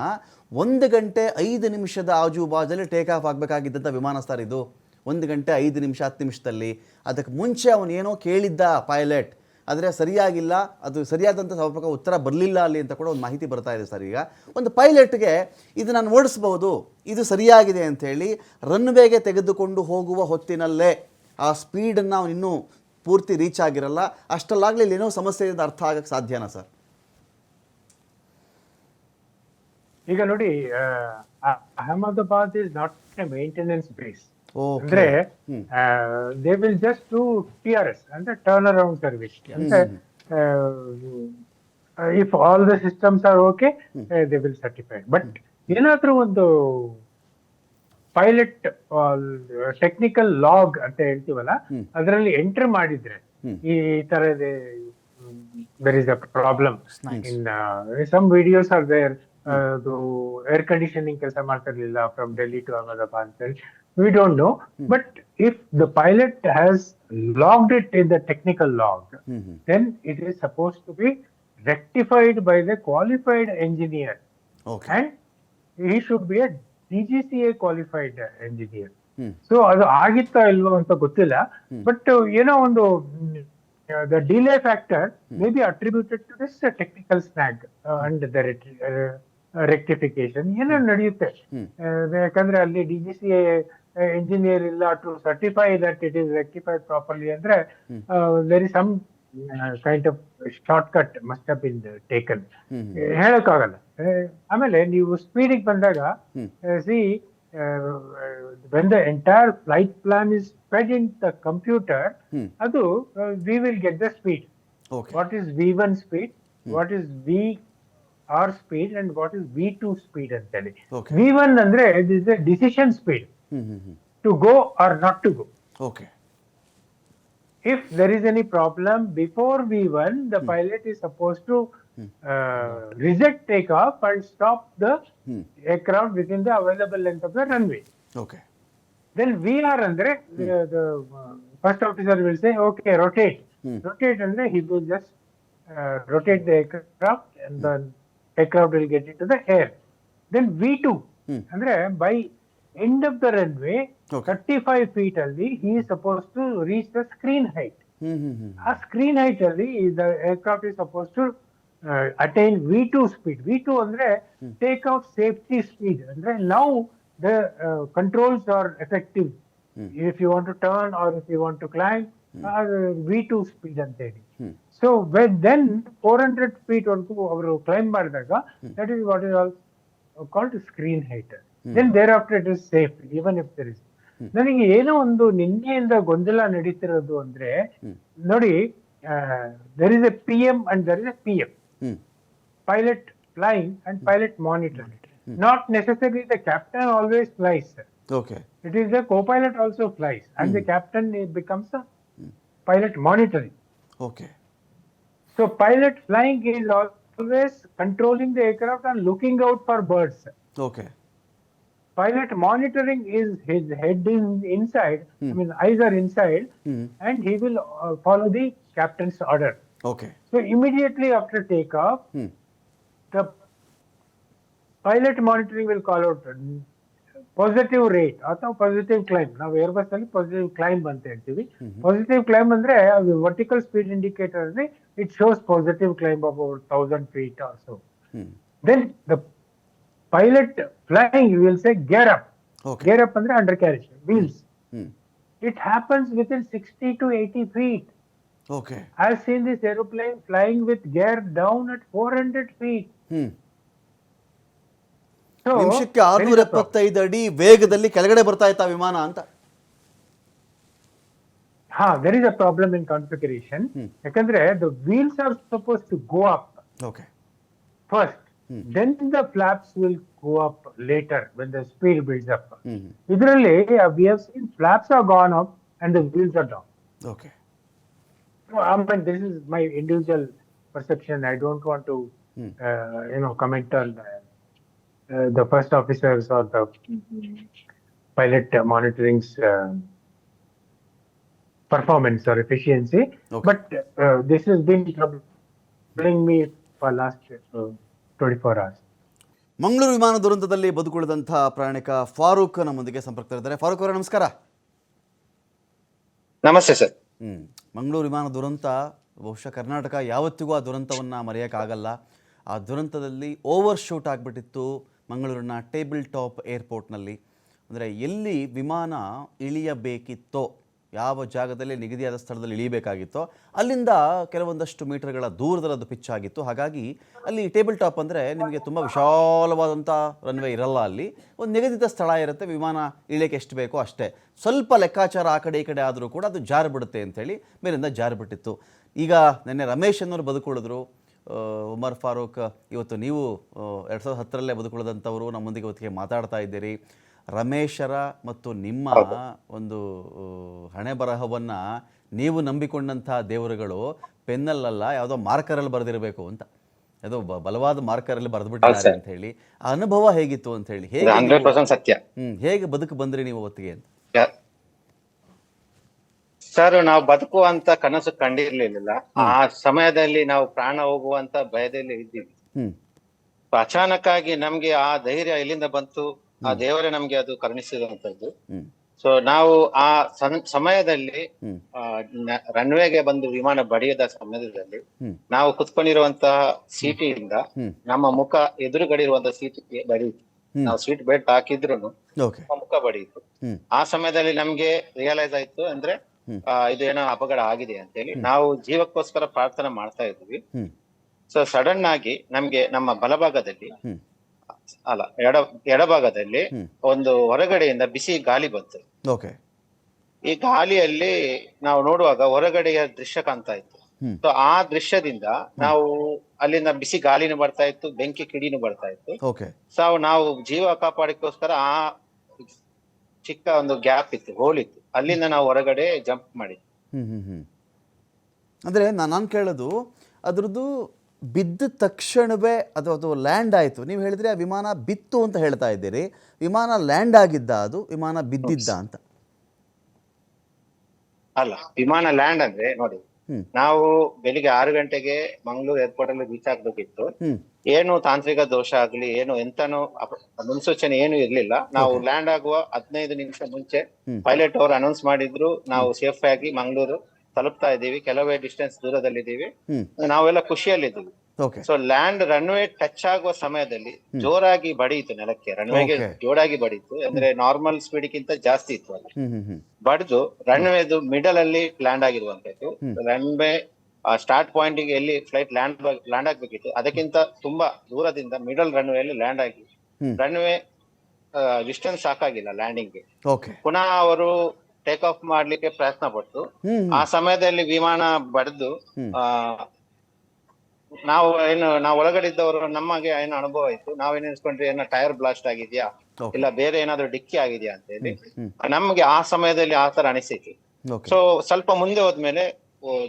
1 ಗಂಟೆ 5 ನಿಮಿಷದ ಆಜುಬಾಜಲ್ಲಿ ಟೇಕ್ ಆಫ್ ಆಗಬೇಕಾಗಿದ್ದಂಥ ವಿಮಾನ ಸರ್ ಇದು. 1 ಗಂಟೆ 5 ನಿಮಿಷ 10 ನಿಮಿಷದಲ್ಲಿ. ಅದಕ್ಕೆ ಮುಂಚೆ ಅವನು ಏನೋ ಕೇಳಿದ್ದ ಪೈಲಟ್, ಆದರೆ ಸರಿಯಾಗಿಲ್ಲ, ಅದು ಸರಿಯಾದಂಥ ಸಮರ್ಪಕ ಉತ್ತರ ಬರಲಿಲ್ಲ ಅಲ್ಲಿ ಅಂತ ಕೂಡ ಒಂದು ಮಾಹಿತಿ ಬರ್ತಾ ಇದೆ ಸರ್. ಈಗ ಒಂದು ಪೈಲಟ್ಗೆ ಇದು ನಾನು ಓಡಿಸ್ಬೋದು, ಇದು ಸರಿಯಾಗಿದೆ ಅಂಥೇಳಿ ರನ್ವೇಗೆ ತೆಗೆದುಕೊಂಡು ಹೋಗುವ ಹೊತ್ತಿನಲ್ಲೇ ಆ ಸ್ಪೀಡನ್ನು ಅವನು ಇನ್ನೂ ಪೂರ್ತಿ ರೀಚ್ ಆಗಿರಲ್ಲ, ಅಷ್ಟಲ್ಲಾಗಲಿ ಇಲ್ಲಿ ಏನೋ ಸಮಸ್ಯೆ ಇದೆ ಅರ್ಥ ಆಗಕ್ಕೆ ಸಾಧ್ಯನಾ ಸರ್? ಈಗ ನೋಡಿ, Ahmedabad is not a maintenance base. ಅಂದ್ರೆ they will just do TRS ಅಂದ್ರೆ ಟರ್ನ್ ಅರೌಂಡ್ ಸರ್ವಿಸ್. ಅಂದ್ರೆ if all the systems are okay they will certified. But ಏನಾದ್ರೂ ಒಂದು ಪೈಲಟ್ ಟೆಕ್ನಿಕಲ್ ಲಾಗ್ ಅಂತ ಹೇಳ್ತೀವಲ್ಲ, ಅದರಲ್ಲಿ ಎಂಟರ್ ಮಾಡಿದ್ರೆ ಈ ತರ there is a problem. In some videos are there, air conditioning ಕೆಲಸ ಮಾಡ್ತಿರ್ಲಿಲ್ಲ ಫ್ರಮ್ ಡೆಲ್ಲಿ ಟು ಅಹಮದಾಬಾದ್ ಅಂತ ಹೇಳಿ. We don't know, but if the pilot has logged it in the technical log, then it is supposed to be rectified by the qualified engineer, okay. and he should be a DGCA qualified engineer. Hmm. So ಅದು ಆಗಿತ್ತಾ ಇಲ್ವೋ ಅಂತ ಗೊತ್ತಿಲ್ಲ, but ಏನೋ ಒಂದು the delay factor may be attributed to this technical snag and the rectification ಏನೋ ನಡೆಯುತ್ತೆ. ಯಾಕಂದ್ರೆ ಅಲ್ಲಿ DGCA engineer ಇಲ್ಲ to certify that it is rectified properly ಅಂದ್ರೆ there is some kind of shortcut must have been taken. ಹೇಳಕ್ಕಾಗಲ್ಲ. ಆಮೇಲೆ ನೀವು ಸ್ಪೀಡಿಗೆ ಬಂದಾಗ C when the entire flight plan is fed in the computer, ಅದು we will get the speed. Okay. What is V1 speed, what is VR speed, and what is V2 speed ಅಂತ ಹೇಳಿ. Okay. V1 ಅಂದ್ರೆ it is the decision speed to go or not to go. Okay. If there is any problem before V1, the pilot is supposed to reject takeoff and stop the aircraft within the available length of the runway. Okay. Then VR andre the first officer will say, okay, rotate. Rotate andre he will just rotate the aircraft and the aircraft will get into the air. Then V2 andre by end of the runway, Okay. 35 feet alli he is supposed to reach the screen height. ಆ screen height ಅಲ್ಲಿ the aircraft is supposed to attain V2 speed. V2 ಅಂದ್ರೆ take out safety speed. ಅಂದ್ರೆ now the controls are effective. If you want to turn or if you want to climb, V2 speed ಅಂತ ಹೇಳಿ. So when then 400 feet ವರೆಗೂ ಅವರು climb ಮಾಡಿದಾಗ that is what is also called screen height. Then thereafter it is safe even if there is. ನನಗೆ ಏನೋ ಒಂದು ನಿನ್ನೆಯಿಂದ ಗೊಂದಲ ನಡೀತಿರೋದು ಅಂದ್ರೆ ನೋಡಿ, there is a PM and there is a PM, pilot flying and pilot monitoring. Not necessarily the captain always flies. Okay. It is the co-pilot also flies and the captain becomes a pilot monitoring. Okay. So pilot flying is always controlling the aircraft and looking out for birds. Okay. Pilot monitoring is his head is inside, I mean eyes are inside, and he will follow the captain's order. Okay. So immediately after takeoff, the pilot monitoring will call out positive rate ಅಥವಾ positive climb. ನಾವು Airbus ಅಲ್ಲಿ positive climb ಅಂತ ಹೇಳ್ತೀವಿ. Positive climb ಅಂದ್ರೆ vertical speed indicator ಅಲ್ಲಿ it shows positive climb about 1000 feet or so. Then the pilot flying will say gear up. Okay. Gear up ಅಂದ್ರೆ undercarriage wheels. It happens within 60 to 80 feet. Okay. I've seen this aeroplane flying with gear down at 400 feet. So ನಿಮಿಷಕ್ಕೆ 675 ಅಡಿ ವೇಗದಲ್ಲಿ ಕೆಳಗಡೆ ಬರ್ತಾ ಇತ್ತಾ ವಿಮಾನ ಅಂತ. there is a problem in configuration. ಯಾಕಂದ್ರೆ the wheels are supposed to go up okay. first, then the flaps will go up later when the speed builds up. ಇದರಲ್ಲಿ we have seen flaps are gone up and the wheels are down. Okay. I mean, this is my individual perception. I don't want to comment on the first officers or the pilot monitoring's performance or efficiency. Okay. But this has been troubling me for last 24 hours. Mangaluru ವಿಮಾನ ದುರಂತದಲ್ಲಿ ಬದುಕುಳಿದಂಥ ಪ್ರಯಾಣಿಕ ಫಾರೂಕ್ ನಮ್ಮೊಂದಿಗೆ ಸಂಪರ್ಕದಲ್ಲಿದ್ದಾರೆ. ಫಾರೂಕ್ ಅವರೇ ನಮಸ್ಕಾರ. ನಮಸ್ತೆ sir. Mangaluru ವಿಮಾನ ದುರಂತ ಬಹುಶಃ ಕರ್ನಾಟಕ ಯಾವತ್ತಿಗೂ ಆ ದುರಂತವನ್ನು ಮರೆಯೋಕ್ಕಾಗಲ್ಲ. ಆ ದುರಂತದಲ್ಲಿ ಓವರ್ ಶೂಟ್ ಆಗಿಬಿಟ್ಟಿತ್ತು ಮಂಗಳೂರಿನ ಟೇಬಲ್ ಟಾಪ್ ಏರ್ಪೋರ್ಟ್ನಲ್ಲಿ. ಅಂದರೆ ಎಲ್ಲಿ ವಿಮಾನ ಇಳಿಯಬೇಕಿತ್ತೋ, ಯಾವ ಜಾಗದಲ್ಲಿ ನಿಗದಿಯಾದ ಸ್ಥಳದಲ್ಲಿ ಇಳಿಯಬೇಕಾಗಿತ್ತೋ ಅಲ್ಲಿಂದ ಕೆಲವೊಂದಷ್ಟು ಮೀಟರ್ಗಳ ದೂರದಲ್ಲಿ ಅದು ಪಿಚ್ ಆಗಿತ್ತು. ಹಾಗಾಗಿ ಅಲ್ಲಿ ಟೇಬಲ್ ಟಾಪ್ ಅಂದರೆ ನಿಮಗೆ ತುಂಬ ವಿಶಾಲವಾದಂಥ ರನ್ವೇ ಇರಲ್ಲ. ಅಲ್ಲಿ ಒಂದು ನಿಗದಿತ ಸ್ಥಳ ಇರುತ್ತೆ, ವಿಮಾನ ಇಳಿಯೋಕ್ಕೆ ಎಷ್ಟು ಬೇಕೋ ಅಷ್ಟೇ. ಸ್ವಲ್ಪ ಲೆಕ್ಕಾಚಾರ ಆ ಕಡೆ ಈ ಕಡೆ ಆದರೂ ಕೂಡ ಅದು ಜಾರು ಬಿಡುತ್ತೆ ಅಂಥೇಳಿ ಮೇಲಿಂದ ಜಾರು ಬಿಟ್ಟಿತ್ತು. ಈಗ ನಿನ್ನೆ ರಮೇಶ್ ಅನ್ನೋರು ಬದುಕುಳಿದ್ರು. ಉಮರ್ ಫಾರೂಕ್, ಇವತ್ತು ನೀವು 2010ರಲ್ಲೇ ಬದುಕುಳಿದಂಥವರು ನಮ್ಮೊಂದಿಗೆ ಇವತ್ತಿಗೆ ಮಾತಾಡ್ತಾ ಇದ್ದೀರಿ. ರಮೇಶರ ಮತ್ತು ನಿಮ್ಮ ಒಂದು ಹಣೆ ಬರಹವನ್ನು ನೀವು ನಂಬಿಕೊಂಡಂಥ ದೇವರುಗಳು ಪೆನ್ನಲ್ಲ ಯಾವುದೋ ಮಾರ್ಕರಲ್ಲಿ ಬರೆದಿರಬೇಕು ಅಂತ, ಯಾವುದೋ ಬಲವಾದ ಮಾರ್ಕರಲ್ಲಿ ಬರೆದ್ಬಿಟ್ಟಿದ್ದಾರೆ ಅಂತ ಹೇಳಿ. ಆ ಅನುಭವ ಹೇಗಿತ್ತು ಅಂತ ಹೇಳಿ, ಹೇಗೆ 100% ಸತ್ಯ. ಹೇಗೆ ಬದುಕು ಬಂದ್ರಿ ನೀವು ಹೊತ್ತಿಗೆ ಅಂತ? ಸರ್ ನಾವು ಬದುಕುವಂತ ಕನಸು ಕಂಡಿರ್ಲಿಲ್ಲ. ಆ ಸಮಯದಲ್ಲಿ ನಾವು ಪ್ರಾಣ ಹೋಗುವಂತ ಭಯದಲ್ಲಿ ಇದ್ದೀವಿ. ಹ್ಮ್ ಅಚಾನಕ್ ಆಗಿ ನಮ್ಗೆ ಆ ಧೈರ್ಯ ಎಲ್ಲಿಂದ ಬಂತು? ಆ ದೇವರೇ ನಮ್ಗೆ ಅದು ಕರುಣಿಸಿರುವಂತದ್ದು. ಹ್ಮ್ ಸೊ ನಾವು ಆ ಸಮಯದಲ್ಲಿ ಹ್ಮ್ ರನ್ವೇಗೆ ಬಂದು ವಿಮಾನ ಬಡಿಯದ ಸಮಯದಲ್ಲಿ ಹ್ಮ್ ನಾವು ಕುತ್ಕೊಂಡಿರುವಂತಹ ಸೀಟಿಯಿಂದ ಹ್ಮ್ ನಮ್ಮ ಮುಖ ಎದುರುಗಡೆ ಇರುವಂತಹ ಸೀಟಿಗೆ ಬಡಿಯಿತು. ನಾವು ಸೀಟ್ ಬೆಲ್ಟ್ ಹಾಕಿದ್ರು ಓಕೆ ನಮ್ಮ ಮುಖ ಬಡಿಯಿತು. ಹ್ಮ್ ಆ ಸಮಯದಲ್ಲಿ ನಮ್ಗೆ ರಿಯಲೈಸ್ ಆಯ್ತು ಅಂದ್ರೆ ಹ್ಮ್ ಇದೇನೋ ಅಪಘಾತ ಆಗಿದೆ ಅಂತ ಹೇಳಿ ನಾವು ಜೀವಕ್ಕೋಸ್ಕರ ಪ್ರಾರ್ಥನೆ ಮಾಡ್ತಾ ಇದ್ವಿ. ಹ್ಮ್ ಸೊ ಸಡನ್ ಆಗಿ ನಮ್ಗೆ ನಮ್ಮ ಬಲಭಾಗದಲ್ಲಿ ಹ್ಮ್ ಅಲ್ಲ ಎಡಭಾಗದಲ್ಲಿ ಒಂದು ಹೊರಗಡೆಯಿಂದ ಬಿಸಿ ಗಾಳಿ ಬಂತು. ಓಕೆ ಈ ಗಾಳಿಯಲ್ಲಿ ನಾವು ನೋಡುವಾಗ ಹೊರಗಡೆಯ ದೃಶ್ಯ ಕಾಣ್ತಾ ಇತ್ತು. ಹ್ಮ್ ಸೊ ಆ ದೃಶ್ಯದಿಂದ ನಾವು ಅಲ್ಲಿಂದ ಬಿಸಿ ಗಾಳಿನೂ ಬರ್ತಾ ಇತ್ತು, ಬೆಂಕಿ ಕಿಡಿನೂ ಬರ್ತಾ ಇತ್ತು. ಓಕೆ ಸೊ ನಾವು ಜೀವ ಕಾಪಾಡಕ್ಕೋಸ್ಕರ ಆ ಚಿಕ್ಕ ಒಂದು ಗ್ಯಾಪ್ ಇತ್ತು, ಹೋಲ್ ಇತ್ತು, ಅಲ್ಲಿಂದ ನಾವು ಹೊರಗಡೆ ಜಂಪ್ ಮಾಡಿದ್ವಿ. ಹ್ಮ್ ಹ್ಮ್ ಹ್ಮ್ ಅಂದರೆ ನಾನು ಕೇಳೋದು ಅದ್ರದ್ದು ಬಿದ್ದ ತಕ್ಷಣವೇ ಅದು ಲ್ಯಾಂಡ್ ಆಯಿತು. ನೀವು ಹೇಳಿದ್ರೆ ಆ ವಿಮಾನ ಬಿತ್ತು ಅಂತ ಹೇಳ್ತಾ ಇದ್ದೀರಿ, ವಿಮಾನ ಲ್ಯಾಂಡ್ ಆಗಿದ್ದ, ಅದು ವಿಮಾನ ಬಿದ್ದಿದ್ದ ಅಂತ? ಅಲ್ಲ, ವಿಮಾನ ಲ್ಯಾಂಡ್ ಅಂದ್ರೆ ನೋಡಿ, ನಾವು ಬೆಳಿಗ್ಗೆ 6 ಗಂಟೆಗೆ ಮಂಗಳೂರು ಏರ್ಪೋರ್ಟ್ ಅಲ್ಲಿ ರೀಚ್ ಆಗ್ಬೇಕಿತ್ತು. ಏನು ತಾಂತ್ರಿಕ ದೋಷ ಆಗ್ಲಿ ಏನು ಎಂತಾನು ಮುನ್ಸೂಚನೆ ಏನು ಇರ್ಲಿಲ್ಲ. ನಾವು ಲ್ಯಾಂಡ್ ಆಗುವ 15 ನಿಮಿಷ ಮುಂಚೆ ಪೈಲಟ್ ಅವರು ಅನೌನ್ಸ್ ಮಾಡಿದ್ರು, ನಾವು ಸೇಫ್ ಆಗಿ ಮಂಗಳೂರು ತಲುಪ್ತಾ ಇದ್ದೀವಿ, ಕೆಲವೇ ಡಿಸ್ಟೆನ್ಸ್ ದೂರದಲ್ಲಿದ್ದೀವಿ, ನಾವೆಲ್ಲ ಖುಷಿಯಲ್ಲಿದ್ದೀವಿ. ಸೊ ಲ್ಯಾಂಡ್ ರನ್ವೇ ಟಚ್ ಆಗುವ ಸಮಯದಲ್ಲಿ ಜೋರಾಗಿ ಬಡಿಯಿತು ನೆಲಕ್ಕೆ, ರನ್ವೇಗೆ ಜೋರಾಗಿ ಬಡಿಯಿತು. ಅಂದ್ರೆ ನಾರ್ಮಲ್ ಸ್ಪೀಡ್ಗಿಂತ ಜಾಸ್ತಿ ಇತ್ತು ಅಲ್ಲಿ. ಬಡ್ದು ರನ್ವೇದು ಮಿಡಲ್ ಅಲ್ಲಿ ಲ್ಯಾಂಡ್ ಆಗಿರುವಂತದ್ದು. ರನ್ವೇ ಸ್ಟಾರ್ಟ್ ಪಾಯಿಂಟ್ ಗೆ ಎಲ್ಲಿ ಫ್ಲೈಟ್ ಲ್ಯಾಂಡ್ ಆಗ್ಬೇಕಿತ್ತು ಅದಕ್ಕಿಂತ ತುಂಬಾ ದೂರದಿಂದ ಮಿಡಲ್ ರನ್ವೇ ಅಲ್ಲಿ ಲ್ಯಾಂಡ್ ಆಗಿ ರನ್ವೇ ಡಿಸ್ಟೆನ್ಸ್ ಸಾಕಾಗಿಲ್ಲ ಲ್ಯಾಂಡಿಂಗ್ ಗೆ. ಪುನಃ ಅವರು ಟೇಕ್ ಆಫ್ ಮಾಡ್ಲಿಕ್ಕೆ ಪ್ರಯತ್ನ ಪಟ್ಟು ಆ ಸಮಯದಲ್ಲಿ ವಿಮಾನ ಬಡ್ದು ನಾವು ಒಳಗಡೆ ಇದ್ದವರು ನಮಗೆ ಏನು ಅನುಭವ ಆಯ್ತು, ನಾವೇನ್ ಎನ್ಸ್ಕೊಂಡ್ರಿ ಏನೋ ಟೈರ್ ಬ್ಲಾಸ್ಟ್ ಆಗಿದ್ಯಾ ಇಲ್ಲ ಬೇರೆ ಏನಾದ್ರು ಡಿಕ್ಕಿ ಆಗಿದ್ಯಾ ಅಂತ ಹೇಳಿ ನಮ್ಗೆ ಆ ಸಮಯದಲ್ಲಿ ಆ ತರ ಅನಿಸಿತು. ಸೊ ಸ್ವಲ್ಪ ಮುಂದೆ ಹೋದ್ಮೇಲೆ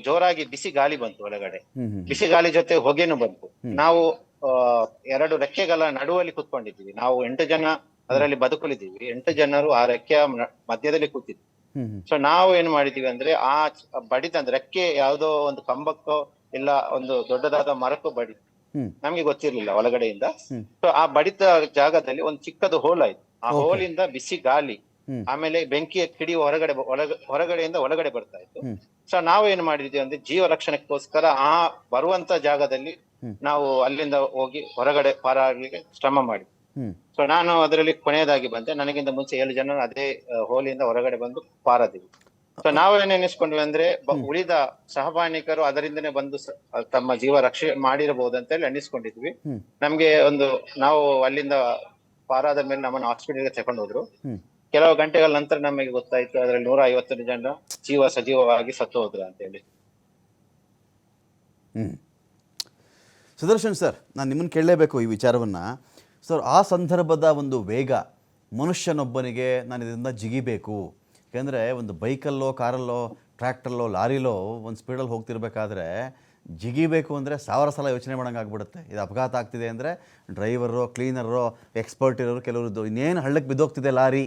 ಜೋರಾಗಿ ಬಿಸಿ ಗಾಳಿ ಬಂತು ಒಳಗಡೆ, ಬಿಸಿ ಗಾಳಿ ಜೊತೆ ಹೊಗೆನು ಬಂತು. ನಾವು 2 ರೆಕ್ಕೆಗಳ ನಡುವಲ್ಲಿ ಕುತ್ಕೊಂಡಿದ್ದೀವಿ, ನಾವು 8 ಜನ ಅದರಲ್ಲಿ ಬದುಕುಳಿದ್ದೀವಿ, 8 ಜನರು ಆ ರೆಕ್ಕೆಯ ಮಧ್ಯದಲ್ಲಿ ಕೂತಿದ್ವಿ. ಸೊ ನಾವು ಏನ್ ಮಾಡಿದೀವಿ ಅಂದ್ರೆ ಆ ಬಡಿತ ರೆಕ್ಕೆ ಯಾವ್ದೋ ಒಂದು ಕಂಬಕ್ಕೋ ಇಲ್ಲ ಒಂದು ದೊಡ್ಡದಾದ ಮರಕ್ಕೂ ಬಡಿ, ನಮ್ಗೆ ಗೊತ್ತಿರ್ಲಿಲ್ಲ ಒಳಗಡೆಯಿಂದ. ಸೊ ಆ ಬಡಿತ ಜಾಗದಲ್ಲಿ ಒಂದು ಚಿಕ್ಕದು ಹೋಲ್ ಆಯ್ತು, ಆ ಹೋಲಿಂದ ಬಿಸಿ ಗಾಳಿ ಆಮೇಲೆ ಬೆಂಕಿಯ ಕಿಡಿ ಹೊರಗಡೆಯಿಂದ ಒಳಗಡೆ ಬರ್ತಾ ಇತ್ತು. ಸೊ ನಾವು ಏನ್ ಮಾಡಿದ್ವಿ ಅಂದ್ರೆ ಜೀವ ರಕ್ಷಣೆಗೋಸ್ಕರ ಆ ಬರುವಂತ ಜಾಗದಲ್ಲಿ ನಾವು ಅಲ್ಲಿಂದ ಹೋಗಿ ಹೊರಗಡೆ ಪಾರಾಗ್ಲಿಕ್ಕೆ ಶ್ರಮ ಮಾಡಿದ್ವಿ. ಸೊ ನಾನು ಅದರಲ್ಲಿ ಕೊನೆಯದಾಗಿ ಬಂದೆ, ನನಗಿಂತ ಮುಂಚೆ 7 ಜನ ಅದೇ ಹೋಲಿಂದ ಹೊರಗಡೆ ಬಂದು ಪಾರದಿವಿ. ಸೊ ನಾವೇನ್ ಎನಿಸ್ಕೊಂಡ್ವಿ ಅಂದ್ರೆ ಉಳಿದ ಸಹಪಾಣಿಕರು ಅದರಿಂದನೇ ಬಂದು ತಮ್ಮ ಜೀವ ರಕ್ಷಣೆ ಮಾಡಿರಬಹುದು ಅಂತ ಹೇಳಿ ಅನ್ನಿಸ್ಕೊಂಡಿದ್ವಿ. ನಮ್ಗೆ ನಾವು ಅಲ್ಲಿಂದ ಪಾರಾದ ಮೇಲೆ ನಮ್ಮನ್ನು ಹಾಸ್ಪಿಟಲ್ಗೆ ತಗೊಂಡು ಹೋದ್ರು. ಕೆಲವು ಗಂಟೆಗಳ ನಂತರ ನಮಗೆ ಗೊತ್ತಾಯ್ತು ಅದ್ರಲ್ಲಿ 150 ಜನ ಸಜೀವವಾಗಿ ಸತ್ತು ಹೋದ್ರು ಅಂತ ಹೇಳಿ. ಸುದರ್ಶನ್ ಸರ್, ನಾನು ನಿಮ್ಮನ್ನು ಕೇಳಲೇಬೇಕು ಈ ವಿಚಾರವನ್ನು. ಸರ್, ಆ ಸಂದರ್ಭದ ಒಂದು ವೇಗ ಮನುಷ್ಯನೊಬ್ಬನಿಗೆ ನಾನು ಇದರಿಂದ ಜಿಗಿಬೇಕು, ಯಾಕೆಂದರೆ ಒಂದು ಬೈಕಲ್ಲೋ ಕಾರಲ್ಲೋ ಟ್ರ್ಯಾಕ್ಟರ್ಲೋ ಲಾರಿಲೋ ಒಂದು ಸ್ಪೀಡಲ್ಲಿ ಹೋಗ್ತಿರ್ಬೇಕಾದ್ರೆ ಜಿಗಿಬೇಕು ಅಂದರೆ 1000 ಸಲ ಯೋಚನೆ ಮಾಡೋಂಗೆ ಆಗ್ಬಿಡುತ್ತೆ. ಇದು ಅಪಘಾತ ಆಗ್ತಿದೆ ಅಂದರೆ ಡ್ರೈವರೋ ಕ್ಲೀನರೋ ಎಕ್ಸ್ಪರ್ಟ್ ಇರೋರು ಕೆಲವರು ಇನ್ನೇನು ಹಳ್ಳಕ್ಕೆ ಬಿದ್ದೋಗ್ತಿದೆ ಲಾರಿ,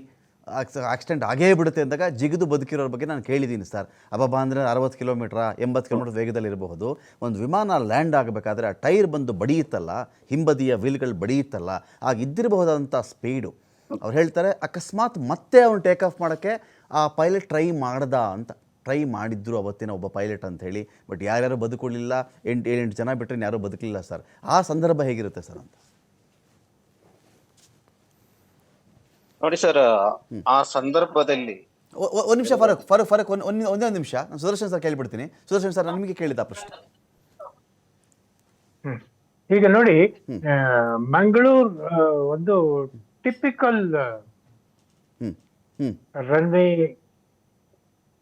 ಆಕ್ಸಿಡೆಂಟ್ ಆಗೇ ಬಿಡುತ್ತೆ ಅಂದಾಗ ಜಿಗಿದು ಬದುಕಿರೋರ ಬಗ್ಗೆ ನಾನು ಕೇಳಿದ್ದೀನಿ ಸರ್. ಅಬ್ಬಬ್ಬ ಅಂದರೆ 60 ಕಿಲೋಮೀಟ್ರ 80 ಕಿಲೋಮೀಟರ್ ವೇಗದಲ್ಲಿರಬಹುದು. ಒಂದು ವಿಮಾನ ಲ್ಯಾಂಡ್ ಆಗಬೇಕಾದ್ರೆ ಆ ಟೈರ್ ಬಂದು ಬಡಿಯುತ್ತಲ್ಲ, ಹಿಂಬದಿಯ ವೀಲ್ಗಳು ಬಡಿಯುತ್ತಲ್ಲ, ಆಗ ಇದ್ದಿರಬಹುದಾದಂಥ ಸ್ಪೀಡು ಅವ್ರು ಹೇಳ್ತಾರೆ ಅಕಸ್ಮಾತ್ ಮತ್ತೆ ಅವ್ನು ಟೇಕ್ ಆಫ್ ಮಾಡೋಕ್ಕೆ ಆ ಪೈಲಟ್ ಟ್ರೈ ಮಾಡಿದ್ರು ಅವತ್ತಿನ ಒಬ್ಬ ಪೈಲಟ್ ಅಂತ ಹೇಳಿ. ಬಟ್ ಯಾರ್ಯಾರು ಬದುಕೊಳ್ಳಿಲ್ಲ, 7 ಜನ ಬಿಟ್ಟರೆ ಯಾರೂ ಬದುಕಲಿಲ್ಲ ಸರ್. ಆ ಸಂದರ್ಭ ಹೇಗಿರುತ್ತೆ ಸರ್ ಅಂತ? ನೋಡಿ ಸರ್, ಆ ಸಂದರ್ಭದಲ್ಲಿ ಒಂದು ನಿಮಿಷ ಫರಕ್ ಒಂದೇ ನಿಮಿಷ, ನಾನು ಸುದರ್ಶನ್ ಸರ್ ಕೇಳಿಬಿಡ್ತೀನಿ. ಸುದರ್ಶನ್ ಸರ್, ನಾನು ನಿಮಗೆ ಕೇಳಿದ ಪ್ರಶ್ನೆ. ಈಗ ನೋಡಿ, ಮಂಗಳೂರು ಒಂದು ಟಿಪಿಕಲ್ ರನ್ವೇ,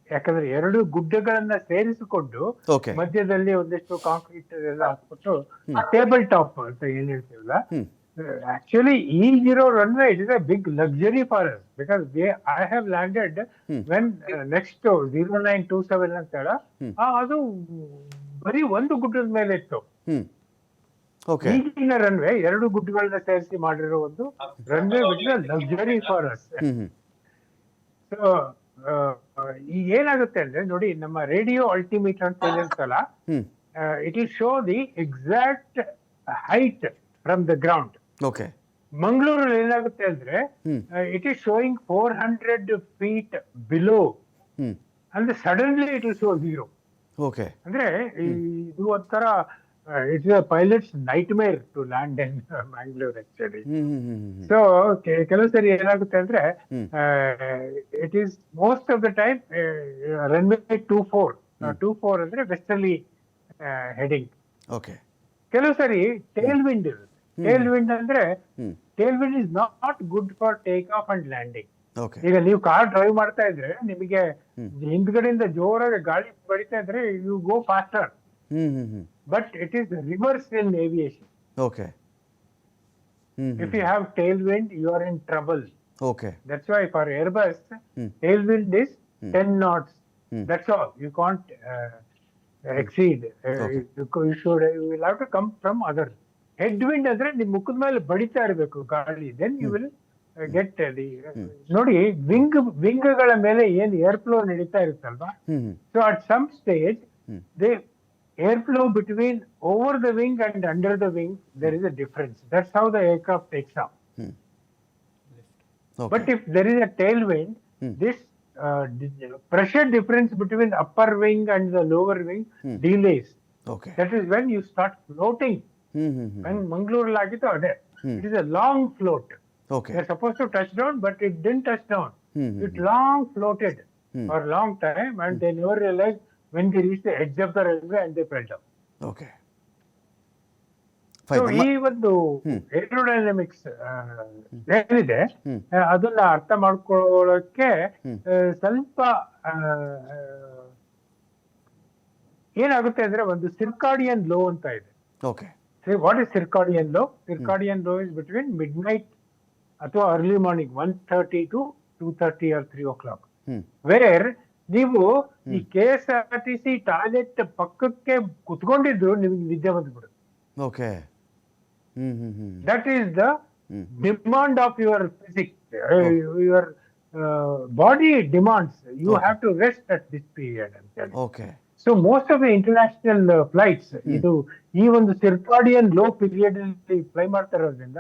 ಯಾಕಂದ್ರೆ 2 ಗುಡ್ಡಗಳನ್ನ ಸೇರಿಸಿಕೊಂಡು ಮಧ್ಯದಲ್ಲಿ ಒಂದಿಷ್ಟು ಕಾಂಕ್ರೀಟ್ ಎಲ್ಲ ಹಾಕ್ಬಿಟ್ಟು ಟೇಬಲ್ ಟಾಪ್ ಅಂತ ಏನ್ ಹೇಳ್ತೀವಲ್ಲ, ಆಕ್ಚುಲಿ ಈಗಿರೋ runway it is a big luxury for us, because I have landed when next 0927 ಅಂತ ಹೇಳ, ಅದು ಬರೀ ಒಂದು ಗುಡ್ಡದ ಮೇಲೆ ಇತ್ತು. ಈಗಿನ ರನ್ವೇ 2 ಗುಡ್ಡಗಳನ್ನ ಸೇರಿಸಿ ಮಾಡಿರೋ ಒಂದು runway which is luxury for us. So ಈಗ ಏನಾಗುತ್ತೆ ಅಂದ್ರೆ ನೋಡಿ, ನಮ್ಮ ರೇಡಿಯೋ ಅಲ್ಟಿಮೀಟರ್ ಅಂತ ಇರುತ್ತಲ್ಲ, it will show the exact height from the ground. Okay. ಮಂಗಳೂರಲ್ಲಿ ಏನಾಗುತ್ತೆ ಅಂದ್ರೆ it is showing 400 feet below, ಅಂದ್ರೆ suddenly it will show 0. Okay. ಅಂದ್ರೆ ಇದು ಒಂಥರ it's a pilots nightmare to land in Mangalore actually. So ಕೆಲವು ಸರಿ ಏನಾಗುತ್ತೆ ಅಂದ್ರೆ it is most of the time runway 24 ಅಂದ್ರೆ ವೆಸ್ಟರ್ಲಿ ಹೆಡಿಂಗ್. ಓಕೆ. ಕೆಲವು ಸರಿ ಟೇಲ್ ವಿಂಡ್ ಇರುತ್ತೆ. ಟೇಲ್ ವಿಂಡ್ ಅಂದ್ರೆ tail wind is not good for take off and landing. Okay. ಈಗ ನೀವು ಕಾರ್ ಡ್ರೈವ್ ಮಾಡ್ತಾ ಇದ್ರೆ ನಿಮಗೆ ಹಿಂದ್ಗಡೆಯಿಂದ ಜೋರಾಗಿ ಗಾಳಿ ಬಡಿತಾ ಇದ್ರೆ you go faster, but it is reverse in aviation. Okay. If you have tailwind, you are in trouble. Okay. That's why for Airbus, tailwind is 10 knots. That's all. You can't exceed. You will have to come from other. Headwind ಅಂದ್ರೆ ನಿಮ್ ಮುಖದ ಮೇಲೆ ಬಡಿತಾ ಇರಬೇಕು ಗಾಳಿ, then you will get the ನೋಡಿ ವಿಂಗ್ಗಳ ಮೇಲೆ ಏನ್ air flow ನಡೀತಾ ಇರುತ್ತಲ್ವಾ, so at some stage they air flow between over the wing and under the wing, there is a difference. That's how the aircraft takes off. Okay. But if there is a tailwind, this pressure difference between upper wing and the lower wing delays. Okay. That is when you start floating. When Mangalore lagittu ade, it is a long float. Okay. They're supposed to touch down, but it didn't touch down. It long floated for a long time, and they never realized when they reached the edge of the runway and they fell down. Okay. So Fine. ಈ ಒಂದು aerodynamics ಏನಿದೆ ಅದನ್ನ ಅರ್ಥ ಮಾಡ್ಕೊಳ್ಳೋಕೆ ಸ್ವಲ್ಪ ಏನಾಗುತ್ತೆ ಅಂದ್ರೆ ಒಂದು ಸಿರ್ಕಾಡಿಯನ್ ಲೋ ಅಂತ ಇದೆ. Okay. What is circadian low? Circadian low is between midnight ಅಥವಾ early morning 1:30 to 2:30 or 3 o'clock, where ನೀವು ಈ KSRTC ಟಾಯ್ಲೆಟ್ ಪಕ್ಕಕ್ಕೆ ಕುತ್ಕೊಂಡಿದ್ರು ನಿಮ್ಗೆ ನಿದ್ದೆ ಬಂದ್ಬಿಡುತ್ತೆ. Okay. That is the demand of your physics. Your body demands you have to rest at this period. Okay. So most of the international flights, ಇದು ಈ ಒಂದು circadian low period ಅಲ್ಲಿ ಫ್ಲೈ ಮಾಡ್ತಾ ಇರೋದ್ರಿಂದ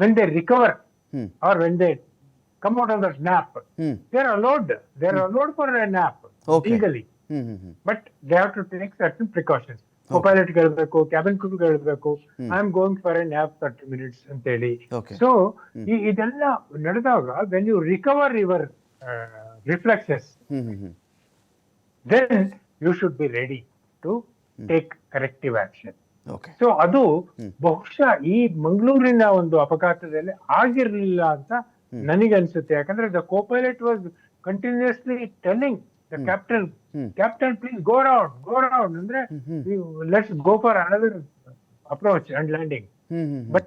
when they recover or when they come out of that nap, they are allowed for a nap legally. But they have to take certain precautions. Co-pilot ಹೇಳ್ಬೇಕು, cabin crew ಹೇಳ್ಬೇಕು, I am going for a nap 30 minutes ಅಂತ ಹೇಳಿ. So ಇದೆಲ್ಲ ನಡೆದಾಗ when you recover your reflexes, then you should be ready to take corrective action. So ಅದು ಬಹುಶಃ ಈ ಮಂಗಳೂರಿನ ಒಂದು ಅಪಘಾತದಲ್ಲಿ ಆಗಿರ್ಲಿಲ್ಲ ಅಂತ ನನಗನ್ಸುತ್ತೆ. ಯಾಕಂದ್ರೆ the co-pilot was continuously telling the captain, please go around andre let's go for another approach and landing. But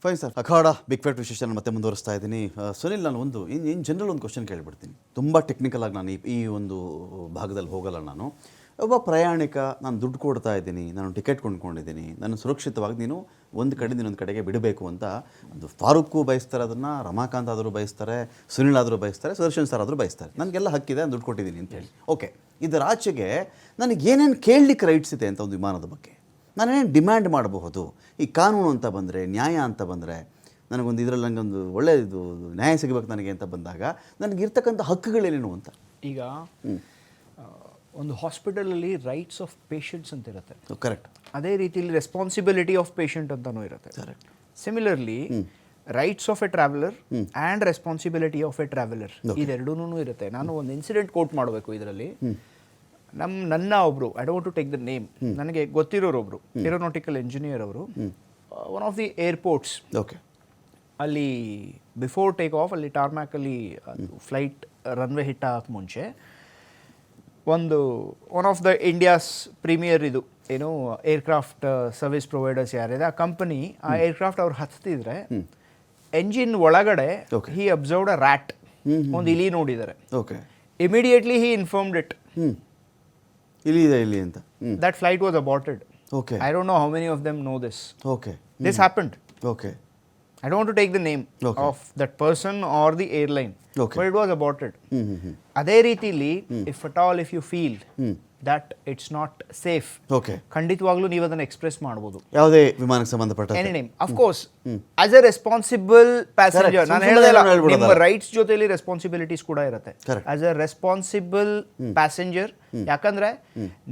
fine sir. Akhada big fact ವಿಶೇಷ ಮತ್ತೆ ಮುಂದುವರಿಸ್ತಾ ಇದ್ದೀನಿ. ಸುನಿಲ್, ನಾನು ಒಂದು ಇನ್ ಜನರಲ್ ಒಂದು ಕ್ವಶನ್ ಕೇಳಿಬಿಡ್ತೀನಿ. ತುಂಬ ಟೆಕ್ನಿಕಲ್ ಆಗಿ ನಾನು ಈ ಒಂದು ಭಾಗದಲ್ಲಿ ಹೋಗಲ್ಲ. ನಾನು ಒಬ್ಬ ಪ್ರಯಾಣಿಕ, ನಾನು ದುಡ್ಡು ಕೊಡ್ತಾ ಇದ್ದೀನಿ, ನಾನು ಟಿಕೆಟ್ ಕೊಂಡ್ಕೊಂಡಿದ್ದೀನಿ, ನಾನು ಸುರಕ್ಷಿತವಾಗಿ ನೀನು ಒಂದು ಕಡೆಯಿಂದ ಇನ್ನೊಂದು ಕಡೆಗೆ ಬಿಡಬೇಕು ಅಂತ ಒಂದು ಫಾರೂಕು ಬಯಸ್ತಾರೆ, ಅದನ್ನು ರಮಾಕಾಂತ್ ಆದರೂ ಬಯಸ್ತಾರೆ, ಸುನಿಲ್ ಆದರೂ ಬಯಸ್ತಾರೆ, ಸುದರ್ಶನ್ ಸರ್ ಆದರೂ ಬಯಸ್ತಾರೆ. ನನಗೆಲ್ಲ ಹಕ್ಕಿದೆ, ನಾನು ದುಡ್ಡು ಕೊಟ್ಟಿದ್ದೀನಿ ಅಂತ ಹೇಳಿ. ಓಕೆ, ಇದರ ಆಚೆಗೆ ನನಗೆ ಏನೇನು ಕೇಳಲಿಕ್ಕೆ ರೈಟ್ಸ್ ಇದೆ ಅಂತ ಒಂದು ವಿಮಾನದ ಬಗ್ಗೆ ನಾನೇನು ಡಿಮ್ಯಾಂಡ್ ಮಾಡಬಹುದು? ಈ ಕಾನೂನು ಅಂತ ಬಂದರೆ, ನ್ಯಾಯ ಅಂತ ಬಂದರೆ, ನನಗೊಂದು ಇದರಲ್ಲಿ ನನಗೊಂದು ಒಳ್ಳೆಯದು ನ್ಯಾಯ ಸಿಗಬೇಕು ನನಗೆ ಅಂತ ಬಂದಾಗ ನನಗಿರ್ತಕ್ಕಂಥ ಹಕ್ಕುಗಳೇನೇನು ಅಂತ. ಈಗ ಒಂದು ಹಾಸ್ಪಿಟಲಲ್ಲಿ ರೈಟ್ಸ್ ಆಫ್ ಪೇಷಂಟ್ಸ್ ಅಂತ ಇರುತ್ತೆ. ಕರೆಕ್ಟ್. ಅದೇ ರೀತಿಯಲ್ಲಿ ರೆಸ್ಪಾನ್ಸಿಬಿಲಿಟಿ ಆಫ್ ಪೇಷಂಟ್ ಅಂತಲೂ ಇರುತ್ತೆ. Correct. Similarly rights of a traveller and responsibility of a traveller ಇದೆರಡೂ ಇರುತ್ತೆ. ನಾನು ಒಂದು ಇನ್ಸಿಡೆಂಟ್ ಕೋಟ್ ಮಾಡಬೇಕು ಇದರಲ್ಲಿ. ನನ್ನ ಒಬ್ಬರು, I don't to take the name, ನನಗೆ ಗೊತ್ತಿರೋರೊಬ್ಬರು ಏರೋನಾಟಿಕಲ್ ಇಂಜಿನಿಯರ್ ಅವರು, one of the airports, okay, ಅಲ್ಲಿ ಬಿಫೋರ್ ಟೇಕ್ ಆಫ್ ಅಲ್ಲಿ ಟಾರ್ಮ್ಯಾಕಲ್ಲಿ ಫ್ಲೈಟ್ ರನ್ವೇ ಹಿಟ್ ಆಗಕ್ಕೆ ಮುಂಚೆ one of the India's premier ಇದು ಏನು ಏರ್ಕ್ರಾಫ್ಟ್ ಸರ್ವಿಸ್ ಪ್ರೊವೈಡರ್ಸ್ ಯಾರಿದೆ ಆ ಕಂಪನಿ, ಆ ಏರ್ಕ್ರಾಫ್ಟ್ ಅವ್ರು ಹತ್ತಿದ್ರೆ ಎಂಜಿನ್ ಒಳಗಡೆ ಹಿ ಅಬ್ಸರ್ವ್ಡ್ ಅ ರ್ಯಾಟ್, ಒಂದು ಇಲಿ ನೋಡಿದ್ದಾರೆ. Okay, immediately he informed it, ಇಲಿ ಇದೆ ಇಲ್ಲಿ ಅಂತ. That flight was aborted. Okay, I don't know how many of them know this. Okay, this happened. Okay, I don't want to take the name of that person or the airline, but it was aborted. ಅದೇ ರೀತಿಲಿ if at all if you feel that it's not safe, ಖಂಡಿತವಾಗ್ಲೂ ನೀವು ಅದನ್ನ express ಮಾಡಬಹುದು ಯಾವುದೇ ವಿಮಾನಕ್ಕೆ ಸಂಬಂಧಪಟ್ಟ any name of course as A responsible passenger ನಾನು ಹೇಳಿದಲ್ಲ ನಿಮ್ಮ ರೈಟ್ಸ್ ಜೊತೆಲಿ ರೆಸ್ಪಾನ್ಸಿಬಿಲಿಟೀಸ್ ಕೂಡ ಇರುತ್ತೆ ಆಸ್ ಎ ರೆಸ್ಪಾನ್ಸಿಬಲ್ ಪ್ಯಾಸೆಂಜರ್ ಯಾಕಂದ್ರೆ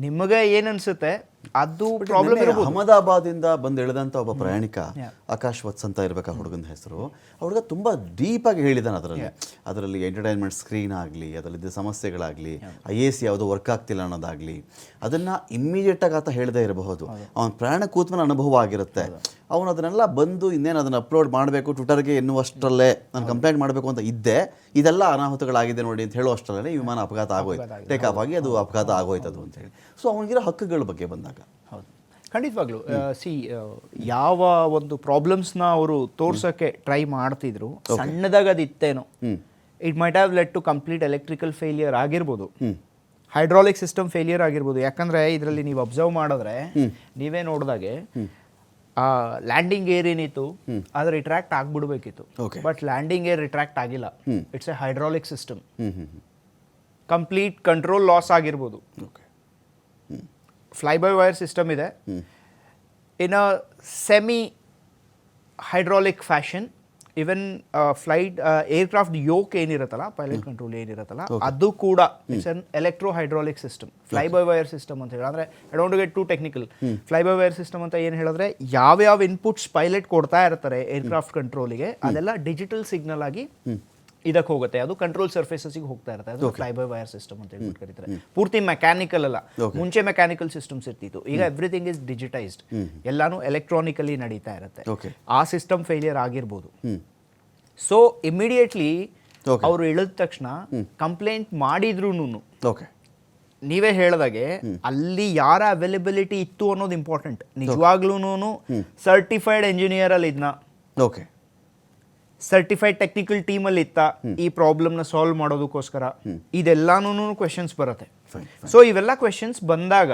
ನಿಮಗೆ ಏನ್ ಅನ್ಸುತ್ತೆ ಅದು ಪ್ರಾಬ್ಲಮ್ ಇರಬಹುದು. ಅಹಮದಾಬಾದ್ ಇಂದ ಬಂದು ಇಳಿದಂತ ಒಬ್ಬ ಪ್ರಯಾಣಿಕ ಆಕಾಶ್ ವತ್ಸ್ ಅಂತ ಇರ್ಬೇಕು ಆ ಹುಡುಗನ ಹೆಸರು. ಹುಡುಗ ತುಂಬಾ ಡೀಪ್ ಆಗಿ ಹೇಳಿದಾನೆ ಅದರಲ್ಲಿ ಎಂಟರ್ಟೈನ್ಮೆಂಟ್ ಸ್ಕ್ರೀನ್ ಆಗಲಿ, ಅದರಲ್ಲಿದ್ದ ಸಮಸ್ಯೆಗಳಾಗಲಿ, IAC ಯಾವುದು ವರ್ಕ್ ಆಗ್ತಿಲ್ಲ ಅನ್ನೋದಾಗ್ಲಿ, ಅದನ್ನ ಇಮ್ಮಿಡಿಯೇಟ್ ಆಗಿ ಆತ ಹೇಳದೇ ಇರಬಹುದು. ಅವನ ಪ್ರಯಾಣ ಕೂತ್ಮನ ಅನುಭವ ಆಗಿರುತ್ತೆ. ಅವನು ಅದನ್ನೆಲ್ಲ ಬಂದು ಇನ್ನೇನು ಅದನ್ನು ಅಪ್ಲೋಡ್ ಮಾಡಬೇಕು ಟ್ವಿಟರ್ಗೆ ಎನ್ನುವಷ್ಟರಲ್ಲೇ ನಾನು ಕಂಪ್ಲೇಂಟ್ ಮಾಡಬೇಕು ಅಂತ ಇದ್ದೆ, ಇದೆಲ್ಲ ಅನಾಹುತಗಳಾಗಿದೆ ನೋಡಿ ಅಂತ ಹೇಳುವಷ್ಟರಲ್ಲೇ ಈ ವಿಮಾನ ಅಪಘಾತ ಆಗೋಯ್ತು, ಟೇಕ್ ಆಫ್ ಆಗಿ ಅದು ಅಪಘಾತ ಆಗೋಯ್ತದು ಅಂತ ಹೇಳಿ. ಸೊ ಅವನಿಗಿರೋ ಹಕ್ಕುಗಳ ಬಗ್ಗೆ ಬಂದಾಗ ಹೌದು ಖಂಡಿತವಾಗ್ಲೂ ಯಾವ ಒಂದು ಪ್ರಾಬ್ಲಮ್ಸ್ನ ಅವರು ತೋರ್ಸೋಕ್ಕೆ ಟ್ರೈ ಮಾಡ್ತಿದ್ರು, ಸಣ್ಣದಾಗ ಅದಿತ್ತೇನೋ, it might have led to complete electrical failure ಆಗಿರ್ಬೋದು, ಹೈಡ್ರಾಲಿಕ್ ಸಿಸ್ಟಮ್ ಫೇಲಿಯರ್ ಆಗಿರ್ಬೋದು. ಯಾಕಂದರೆ ಇದರಲ್ಲಿ ನೀವು ಅಬ್ಸರ್ವ್ ಮಾಡಿದ್ರೆ ನೀವೇ ನೋಡಿದಾಗೆ ಆ ಲ್ಯಾಂಡಿಂಗ್ ಏರ್ ಏನಿತ್ತು ಅದು ರಿಟ್ರಾಕ್ಟ್ ಆಗ್ಬಿಡ್ಬೇಕಿತ್ತು, ಬಟ್ ಲ್ಯಾಂಡಿಂಗ್ ಏರ್ ರಿಟ್ರಾಕ್ಟ್ ಆಗಿಲ್ಲ. It's a hydraulic system. Complete control loss ಆಗಿರ್ಬೋದು. ಫ್ಲೈ ಬೈ ವೈರ್ ಸಿಸ್ಟಮ್ ಇದೆ in a semi hydraulic fashion. Even flight aircraft yoke ಏನಿರುತ್ತಲ್ಲ, ಪೈಲಟ್ ಕಂಟ್ರೋಲ್ ಏನಿರುತ್ತಲ್ಲ, ಅದು ಕೂಡ it's an electro hydraulic system. Fly by wire system ಅಂತ ಹೇಳಿ ಅಂದರೆ I don't get to technical. Fly by wire system ಅಂತ ಏನು ಹೇಳಿದ್ರೆ ಯಾವ್ಯಾವ ಇನ್ಪುಟ್ಸ್ ಪೈಲಟ್ ಕೊಡ್ತಾ ಇರ್ತಾರೆ ಏರ್ಕ್ರಾಫ್ಟ್ ಕಂಟ್ರೋಲಿಗೆ ಅದೆಲ್ಲ ಡಿಜಿಟಲ್ ಸಿಗ್ನಲ್ ಆಗಿ ಇದಕ್ಕೆ ಹೋಗುತ್ತೆ, ಅದು ಕಂಟ್ರೋಲ್ ಸರ್ಫೇಸಸ್ಗೆ ಹೋಗ್ತಾ ಇರುತ್ತೆ. ಅದು ಫ್ಲೈ ಬೈ ವೈರ್ ಸಿಸ್ಟಮ್ ಅಂತ ಹೇಳ್ಬಿಟ್ಟು ಕರೀತಾರೆ. ಪೂರ್ತಿ ಮೆಕ್ಯಾನಿಕಲ್ ಅಲ್ಲ, ಮುಂಚೆ ಮೆಕ್ಯಾನಿಕಲ್ ಸಿಸ್ಟಮ್ಸ್ ಇರ್ತಿತ್ತು, ಈಗ ಎವ್ರಿಥಿಂಗ್ ಇಸ್ ಡಿಜಿಟೈಸ್ಡ್, ಎಲ್ಲಾನು ಎಲೆಕ್ಟ್ರಾನಿಕಲಿ ನಡೀತಾ ಇರುತ್ತೆ. ಆ ಸಿಸ್ಟಮ್ ಫೇಲಿಯರ್ ಆಗಿರ್ಬೋದು. ಸೊ ಇಮಿಡಿಯೇಟ್ಲಿ ಅವರು ಇಳಿದ ತಕ್ಷಣ ಕಂಪ್ಲೇಂಟ್ ಮಾಡಿದ್ರು, ನೀವೇ ಹೇಳಿದಾಗೆ ಅಲ್ಲಿ ಯಾರ ಅವೈಲಬಿಲಿಟಿ ಇತ್ತು ಅನ್ನೋದು ಇಂಪಾರ್ಟೆಂಟ್. ನಿಜವಾಗ್ಲೂ ಸರ್ಟಿಫೈಡ್ ಎಂಜಿನಿಯರ್ ಅಲ್ಲಿ ಇದ್ನ, ಸರ್ಟಿಫೈಡ್ ಟೆಕ್ನಿಕಲ್ ಟೀಮಲ್ಲಿ ಇತ್ತ ಈ ಪ್ರಾಬ್ಲಮ್ನ ಸಾಲ್ವ್ ಮಾಡೋದಕ್ಕೋಸ್ಕರ, ಇದೆಲ್ಲಾನು ಕ್ವೆಶನ್ಸ್ ಬರುತ್ತೆ. ಸೊ ಇವೆಲ್ಲ ಕ್ವೆಶನ್ಸ್ ಬಂದಾಗ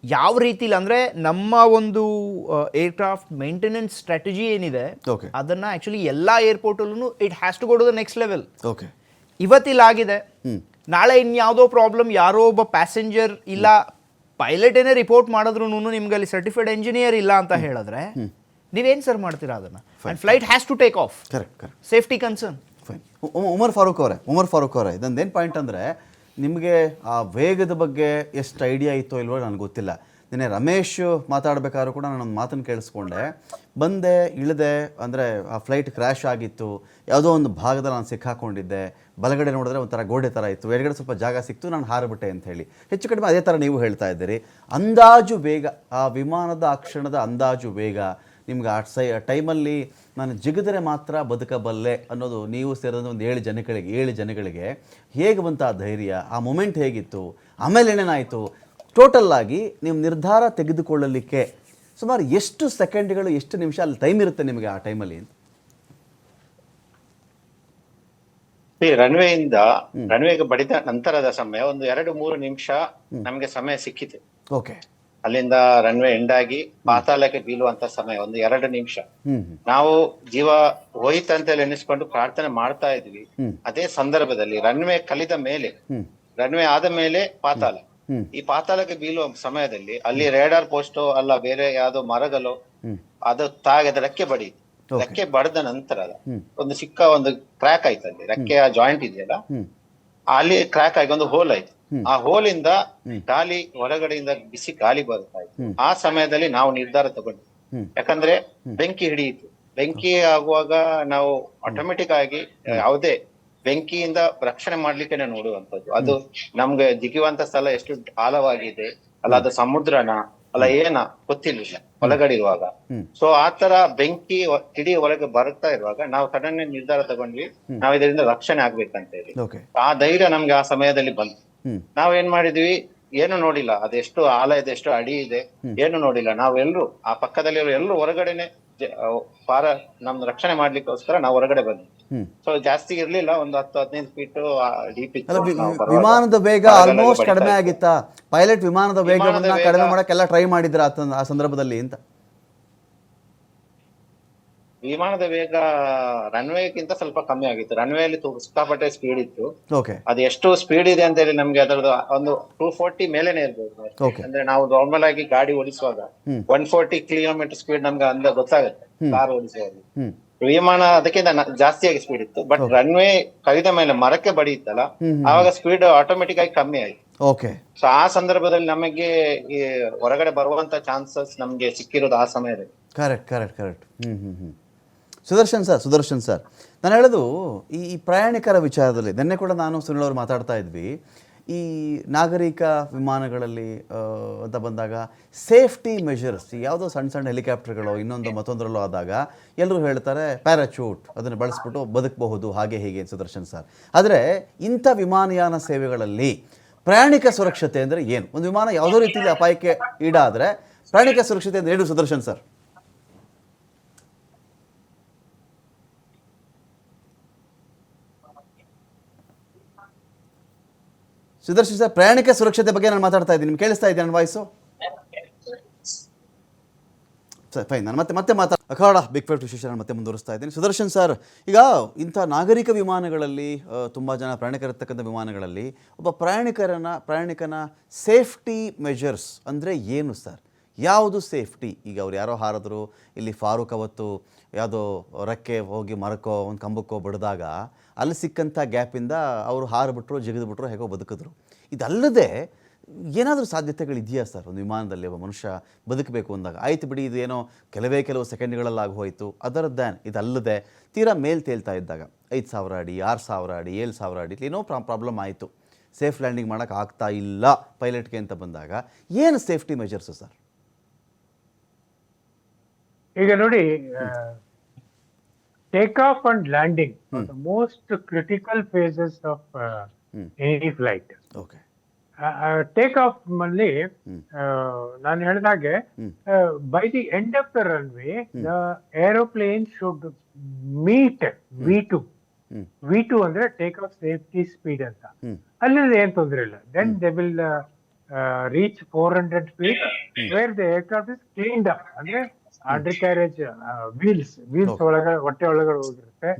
ಯಾವ ರೀತಿಲಿ ಅಂದರೆ ನಮ್ಮ ಒಂದು ಏರ್ಕ್ರಾಫ್ಟ್ ಮೇಂಟೆನೆನ್ಸ್ ಸ್ಟ್ರಾಟಜಿ ಏನಿದೆ ಅದನ್ನ ಆಕ್ಚುಲಿ ಎಲ್ಲ ಏರ್ಪೋರ್ಟಲ್ಲೂ it has to go to the next level. ಇವತ್ತಿಲ್ಲಾಗಿದೆ, ನಾಳೆ ಇನ್ಯಾವುದೋ ಪ್ರಾಬ್ಲಮ್ ಯಾರೋ ಒಬ್ಬ ಪ್ಯಾಸೆಂಜರ್ ಇಲ್ಲ ಪೈಲಟ್ ಏನೇ ರಿಪೋರ್ಟ್ ಮಾಡಿದ್ರು ನಿಮ್ಗೆ ಅಲ್ಲಿ ಸರ್ಟಿಫೈಡ್ ಎಂಜಿನಿಯರ್ ಇಲ್ಲ ಅಂತ ಹೇಳಿದ್ರೆ ನೀವೇನು ಸರ್ ಮಾಡ್ತೀರಾ ಅದನ್ನ? And flight has to take off. Correct. Safety concern. Umar Farooq ಅವರೇ ಇದೊಂದೇನು ಪಾಯಿಂಟ್ ಅಂದರೆ ನಿಮಗೆ ಆ ವೇಗದ ಬಗ್ಗೆ ಎಷ್ಟು ಐಡಿಯಾ ಇತ್ತೋ ಇಲ್ವೋ ನನಗೆ ಗೊತ್ತಿಲ್ಲ. ನಿನ್ನೆ ರಮೇಶ್ ಮಾತಾಡಬೇಕಾದ್ರೂ ಕೂಡ ನಾನೊಂದು ಮಾತನ್ನು ಕೇಳಿಸ್ಕೊಂಡೆ. ಬಂದೆ ಇಳಿದೆ ಅಂದರೆ ಆ ಫ್ಲೈಟ್ ಕ್ರ್ಯಾಶ್ ಆಗಿತ್ತು, ಯಾವುದೋ ಒಂದು ಭಾಗದಲ್ಲಿ ನಾನು ಸಿಕ್ಕಾಕೊಂಡಿದ್ದೆ, ಬಲಗಡೆ ನೋಡಿದ್ರೆ ಒಂಥರ ಗೋಡೆ ಥರ ಇತ್ತು, ಎಡಗಡೆ ಸ್ವಲ್ಪ ಜಾಗ ಸಿಕ್ತು, ನಾನು ಹಾರಿಬಿಟ್ಟೆ ಅಂತ ಹೇಳಿ. ಹೆಚ್ಚು ಕಡಿಮೆ ಅದೇ ಥರ ನೀವು ಹೇಳ್ತಾ ಇದ್ದೀರಿ. ಅಂದಾಜು ವೇಗ, ಆ ವಿಮಾನದ ಆ ಕ್ಷಣದ ಅಂದಾಜು ವೇಗ ನಿಮ್ಗೆ ಆ ಟೈಮಲ್ಲಿ ನಾನು ಜಿಗಿದರೆ ಮಾತ್ರ ಬದುಕಬಲ್ಲೆ ಅನ್ನೋದು ನೀವು ಸೇರಿದ ಒಂದು 7 ಜನಗಳಿಗೆ ಹೇಗೆ ಬಂತ ಆ ಧೈರ್ಯ, ಆ ಮೊಮೆಂಟ್ ಹೇಗಿತ್ತು, ಆಮೇಲೆ ಏನೇನಾಯಿತು, ಟೋಟಲ್ ಆಗಿ ನೀವು ನಿರ್ಧಾರ ತೆಗೆದುಕೊಳ್ಳಲಿಕ್ಕೆ ಸುಮಾರು ಎಷ್ಟು ಸೆಕೆಂಡ್ಗಳು, ಎಷ್ಟು ನಿಮಿಷ ಅಲ್ಲಿ ಟೈಮ್ ಇರುತ್ತೆ ನಿಮಗೆ ಆ ಟೈಮಲ್ಲಿ? ರನ್ವೇಗೆ ಬಡಿದ ನಂತರದ ಸಮಯ ಒಂದು 2-3 ನಿಮಿಷ ನಮ್ಗೆ ಸಮಯ ಸಿಕ್ಕಿತು. ಅಲ್ಲಿಂದ ರನ್ವೇ ಎಂಡ್ ಆಗಿ ಪಾತಾಳಕ್ಕೆ ಬೀಳುವಂತ ಸಮಯ ಒಂದು 2 ನಿಮಿಷ. ನಾವು ಜೀವ ಹೋಯ್ತು ಅಂತ ಎನಿಸ್ಕೊಂಡು ಪ್ರಾರ್ಥನೆ ಮಾಡ್ತಾ ಇದ್ವಿ. ಅದೇ ಸಂದರ್ಭದಲ್ಲಿ ರನ್ವೇ ಕಲಿದ ಮೇಲೆ, ರನ್ವೇ ಆದ ಮೇಲೆ ಪಾತಾಳ, ಈ ಪಾತಾಳಕ್ಕೆ ಬೀಳುವ ಸಮಯದಲ್ಲಿ ಅಲ್ಲಿ ರೇಡಾರ್ ಪೋಸ್ಟ್ ಅಲ್ಲ ಬೇರೆ ಯಾವ್ದೋ ಮರಗಳು ಅದು ತಾಗದ ರೆಕ್ಕೆ ಬಡಿಯಿತು. ರೆಕ್ಕೆ ಬಡದ ನಂತರ ಒಂದು ಚಿಕ್ಕ ಒಂದು ಕ್ರ್ಯಾಕ್ ಆಯ್ತು, ಅಲ್ಲಿ ರೆಕ್ಕೆಯ ಜಾಯಿಂಟ್ ಇದೆಯಲ್ಲ ಅಲ್ಲಿ ಕ್ರ್ಯಾಕ್ ಆಗಿ ಒಂದು ಹೋಲ್ ಆಯ್ತು. ಆ ಹೋಲಿಂದ ಗಾಳಿ ಹೊರಗಡೆಯಿಂದ ಬಿಸಿ ಗಾಳಿ ಬರ್ತಾ ಇತ್ತು. ಆ ಸಮಯದಲ್ಲಿ ನಾವು ನಿರ್ಧಾರ ತಗೊಂಡ್ವಿ, ಯಾಕಂದ್ರೆ ಬೆಂಕಿ ಹಿಡಿಯಿತು. ಬೆಂಕಿ ಆಗುವಾಗ ನಾವು ಆಟೋಮೆಟಿಕ್ ಆಗಿ ಯಾವುದೇ ಬೆಂಕಿಯಿಂದ ರಕ್ಷಣೆ ಮಾಡ್ಲಿಕ್ಕೆ ನೋಡುವಂತದ್ದು. ಅದು ನಮ್ಗೆ ಜಿಗುವಂತ ಸ್ಥಳ ಎಷ್ಟು ಆಳವಾಗಿದೆ ಅಲ್ಲ, ಅದು ಸಮುದ್ರನ ಅಲ್ಲ ಏನ ಗೊತ್ತಿರ್ಲಿಲ್ಲ ಒಳಗಡೆ ಇರುವಾಗ. ಸೊ ಆತರ ಬೆಂಕಿ ಕಿಡಿ ಒಳಗೆ ಬರ್ತಾ ಇರುವಾಗ ನಾವು ಸಡನ್ ನಿರ್ಧಾರ ತಗೊಂಡ್ವಿ, ನಾವ್ ಇದರಿಂದ ರಕ್ಷಣೆ ಆಗ್ಬೇಕಂತ ಹೇಳಿ. ಆ ಧೈರ್ಯ ನಮ್ಗೆ ಆ ಸಮಯದಲ್ಲಿ ಬಂತು. ನಾವೇನ್ ಮಾಡಿದ್ವಿ, ಏನು ನೋಡಿಲ್ಲ, ಅದೆಷ್ಟು ಆಳ ಇದೆ, ಎಷ್ಟು ಅಡಿ ಇದೆ, ಏನು ನೋಡಿಲ್ಲ. ನಾವೆಲ್ಲರೂ ಆ ಪಕ್ಕದಲ್ಲಿ ಎಲ್ಲರೂ ಹೊರಗಡೆನೆ ನಮ್ ರಕ್ಷಣೆ ಮಾಡ್ಲಿಕ್ಕೋಸ್ಕರ ನಾವು ಹೊರಗಡೆ ಬಂದ್ವಿ. ಸೊ ಜಾಸ್ತಿ ಇರ್ಲಿಲ್ಲ, ಒಂದು 10-15 ಫೀಟ್ ಡೀಪ್ ಇತ್ತು. ವಿಮಾನದ ವೇಗ ಆಲ್ಮೋಸ್ಟ್ ಕಡಿಮೆ ಆಗಿತ್ತ? ಪೈಲಟ್ ವಿಮಾನದ ವೇಗವನ್ನ ಕಡಿಮೆ ಮಾಡಕ್ಕೆಲ್ಲ ಟ್ರೈ ಮಾಡಿದ್ರ ಆ ಸಂದರ್ಭದಲ್ಲಿ ಅಂತ? ವಿಮಾನದ ವೇಗ ರನ್ವೇಗಿಂತ ಸ್ವಲ್ಪ ಕಮ್ಮಿ ಆಗಿತ್ತು. ರನ್ವೇಲಿ ಸಿಕ್ಕಾಪಟ್ಟೆ ಸ್ಪೀಡ್ ಇತ್ತು. ಓಕೆ ಅದು ಎಷ್ಟು ಸ್ಪೀಡ್ ಇದೆ ಅಂತ ಹೇಳಿ ನಮ್ಗೆ ಅದರದ್ದು ಒಂದು 240 ಮೇಲೆನೆ ಇರ್ಬೋದು. Okay. ಅಂದ್ರೆ ನಾವು ನಾರ್ಮಲ್ ಆಗಿ ಗಾಡಿ ಓಡಿಸುವಾಗ 140 ಕಿಲೋಮೀಟರ್ ಸ್ಪೀಡ್ ನಮ್ಗೆ ಅಂದ ಗೊತ್ತಾಗುತ್ತೆ ಕಾರ್ ಓಡಿಸುವಾಗ. ವಿಮಾನ ಅದಕ್ಕಿಂತ ಜಾಸ್ತಿಯಾಗಿ ಸ್ಪೀಡ್ ಇತ್ತು. ಬಟ್ ರನ್ವೇ ಕವಿದ ಮೇಲೆ ಮರಕ್ಕೆ ಬಡಿಯುತ್ತಲ್ಲ, ಆವಾಗ ಸ್ಪೀಡ್ ಆಟೋಮೆಟಿಕ್ ಆಗಿ ಕಮ್ಮಿ ಆಯ್ತು. ಓಕೆ ಸೊ ಆ ಸಂದರ್ಭದಲ್ಲಿ ನಮಗೆ ಈ ಹೊರಗಡೆ ಬರುವಂತ ಚಾನ್ಸಸ್ ನಮ್ಗೆ ಸಿಕ್ಕಿರೋದು ಆ ಸಮಯದಲ್ಲಿ. ಕರೆಕ್ಟ್. ಸುದರ್ಶನ್ ಸರ್ ನಾನು ಹೇಳೋದು ಈ ಪ್ರಯಾಣಿಕರ ವಿಚಾರದಲ್ಲಿ ನಿನ್ನೆ ಕೂಡ ನಾನು ಸುನಿಲ್ ಅವರು ಮಾತಾಡ್ತಾ ಇದ್ವಿ. ಈ ನಾಗರಿಕ ವಿಮಾನಗಳಲ್ಲಿ ಅಂತ ಬಂದಾಗ ಸೇಫ್ಟಿ ಮೆಷರ್ಸ್, ಯಾವುದೋ ಸಣ್ಣ ಹೆಲಿಕಾಪ್ಟರ್ಗಳು ಇನ್ನೊಂದು ಮತ್ತೊಂದರಲ್ಲೂ ಆದಾಗ ಎಲ್ಲರೂ ಹೇಳ್ತಾರೆ ಪ್ಯಾರಾಚೂಟ್ ಅದನ್ನು ಬಳಸ್ಬಿಟ್ಟು ಬದುಕಬಹುದು ಹಾಗೆ ಹೀಗೆ ಸುದರ್ಶನ್ ಸರ್. ಆದರೆ ಇಂಥ ವಿಮಾನಯಾನ ಸೇವೆಗಳಲ್ಲಿ ಪ್ರಯಾಣಿಕ ಸುರಕ್ಷತೆ ಅಂದರೆ ಏನು? ಒಂದು ವಿಮಾನ ಯಾವುದೋ ರೀತಿಯಲ್ಲಿ ಅಪಾಯಕ್ಕೆ ಈಡಾದರೆ ಪ್ರಯಾಣಿಕ ಸುರಕ್ಷತೆ ಅಂದರೆ ಏನು ಸುದರ್ಶನ್ ಸರ್? ಸುದರ್ಶನ್ ಸರ್, ಪ್ರಯಾಣಿಕ ಸುರಕ್ಷತೆ ಬಗ್ಗೆ ನಾನು ಮಾತಾಡ್ತಾ ಇದ್ದೀನಿ, ನಿಮ್ಗೆ ಕೇಳಿಸ್ತಾ ಇದೆ ನನ್ನ ವಾಯ್ಸು? ಸರ್ ಫೈನ್, ನಾನು ಮತ್ತೆ ಅಖಾಡ ಬಿಗ್ ಫೈವ್ ವಿಶೇಷ ಮತ್ತೆ ಮುಂದುವರಿಸ್ತಾ ಇದ್ದೀನಿ. ಸುದರ್ಶನ್ ಸರ್, ಈಗ ಇಂಥ ನಾಗರಿಕ ವಿಮಾನಗಳಲ್ಲಿ ತುಂಬ ಜನ ಪ್ರಯಾಣಿಕರಿರ್ತಕ್ಕಂಥ ವಿಮಾನಗಳಲ್ಲಿ ಒಬ್ಬ ಪ್ರಯಾಣಿಕನ ಸೇಫ್ಟಿ ಮೆಜರ್ಸ್ ಅಂದರೆ ಏನು ಸರ್? ಯಾವುದು ಸೇಫ್ಟಿ? ಈಗ ಅವ್ರು ಯಾರೋ ಹಾರಿದ್ರು, ಇಲ್ಲಿ ಫಾರೂಕ್ ಅವತ್ತು ಯಾವುದೋ ರೆಕ್ಕೆ ಹೋಗಿ ಮರಕ್ಕೋ ಒಂದು ಕಂಬಕ್ಕೋ ಬಡಿದಾಗ ಅಲ್ಲಿ ಸಿಕ್ಕಂಥ ಗ್ಯಾಪಿಂದ ಅವರು ಹಾರಿಬಿಟ್ರು, ಜಿಗಿದ್ಬಿಟ್ರು, ಹೇಗೋ ಬದುಕಿದ್ರು. ಇದಲ್ಲದೆ ಏನಾದರೂ ಸಾಧ್ಯತೆಗಳಿದೆಯಾ ಸರ್ ಒಂದು ವಿಮಾನದಲ್ಲಿ ಒಬ್ಬ ಮನುಷ್ಯ ಬದುಕಬೇಕು ಅಂದಾಗ? ಆಯ್ತು ಬಿಡಿ, ಇದು ಏನೋ ಕೆಲವು ಸೆಕೆಂಡ್ಗಳಲ್ಲಾಗಿ ಹೋಯಿತು, ಅದರ್ ದ್ಯಾನ್ ಇದಲ್ಲದೆ ತೀರಾ ಮೇಲೆ ತೇಲ್ತಾ ಇದ್ದಾಗ 5,000 ಅಡಿ 6,000 ಅಡಿ 7,000 ಅಡಿ ಏನೋ ಪ್ರಾಬ್ಲಮ್ ಆಯಿತು, ಸೇಫ್ ಲ್ಯಾಂಡಿಂಗ್ ಮಾಡೋಕ್ಕೆ ಆಗ್ತಾ ಇಲ್ಲ ಪೈಲಟ್ಗೆ ಅಂತ ಬಂದಾಗ ಏನು ಸೇಫ್ಟಿ ಮೆಜರ್ಸು ಸರ್? ಈಗ ನೋಡಿ, take off and landing the most critical phases of any flight. Okay, take off ಅಲ್ಲಿ ನಾನು ಹೇಳಿದಾಗೆ by the end of the runway the aeroplane should meet V2 ಅಂದ್ರೆ ಟೇಕ್ ಆಫ್ ಸೇಫ್ಟಿ ಸ್ಪೀಡ್ ಅಂತ. ಅಲ್ಲಿ ಏನ್ ತೊಂದರೆ ಇಲ್ಲ. Then they will reach 400 feet where the aircraft is cleaned up. ಅಂದ್ರೆ ಅಂಡರ್ ಕ್ಯಾರೇಜ್ ವೀಲ್ಸ್ ಒಳಗಡೆ ಹೊಟ್ಟೆ ಒಳಗಡೆ ಹೋಗಿರುತ್ತೆ,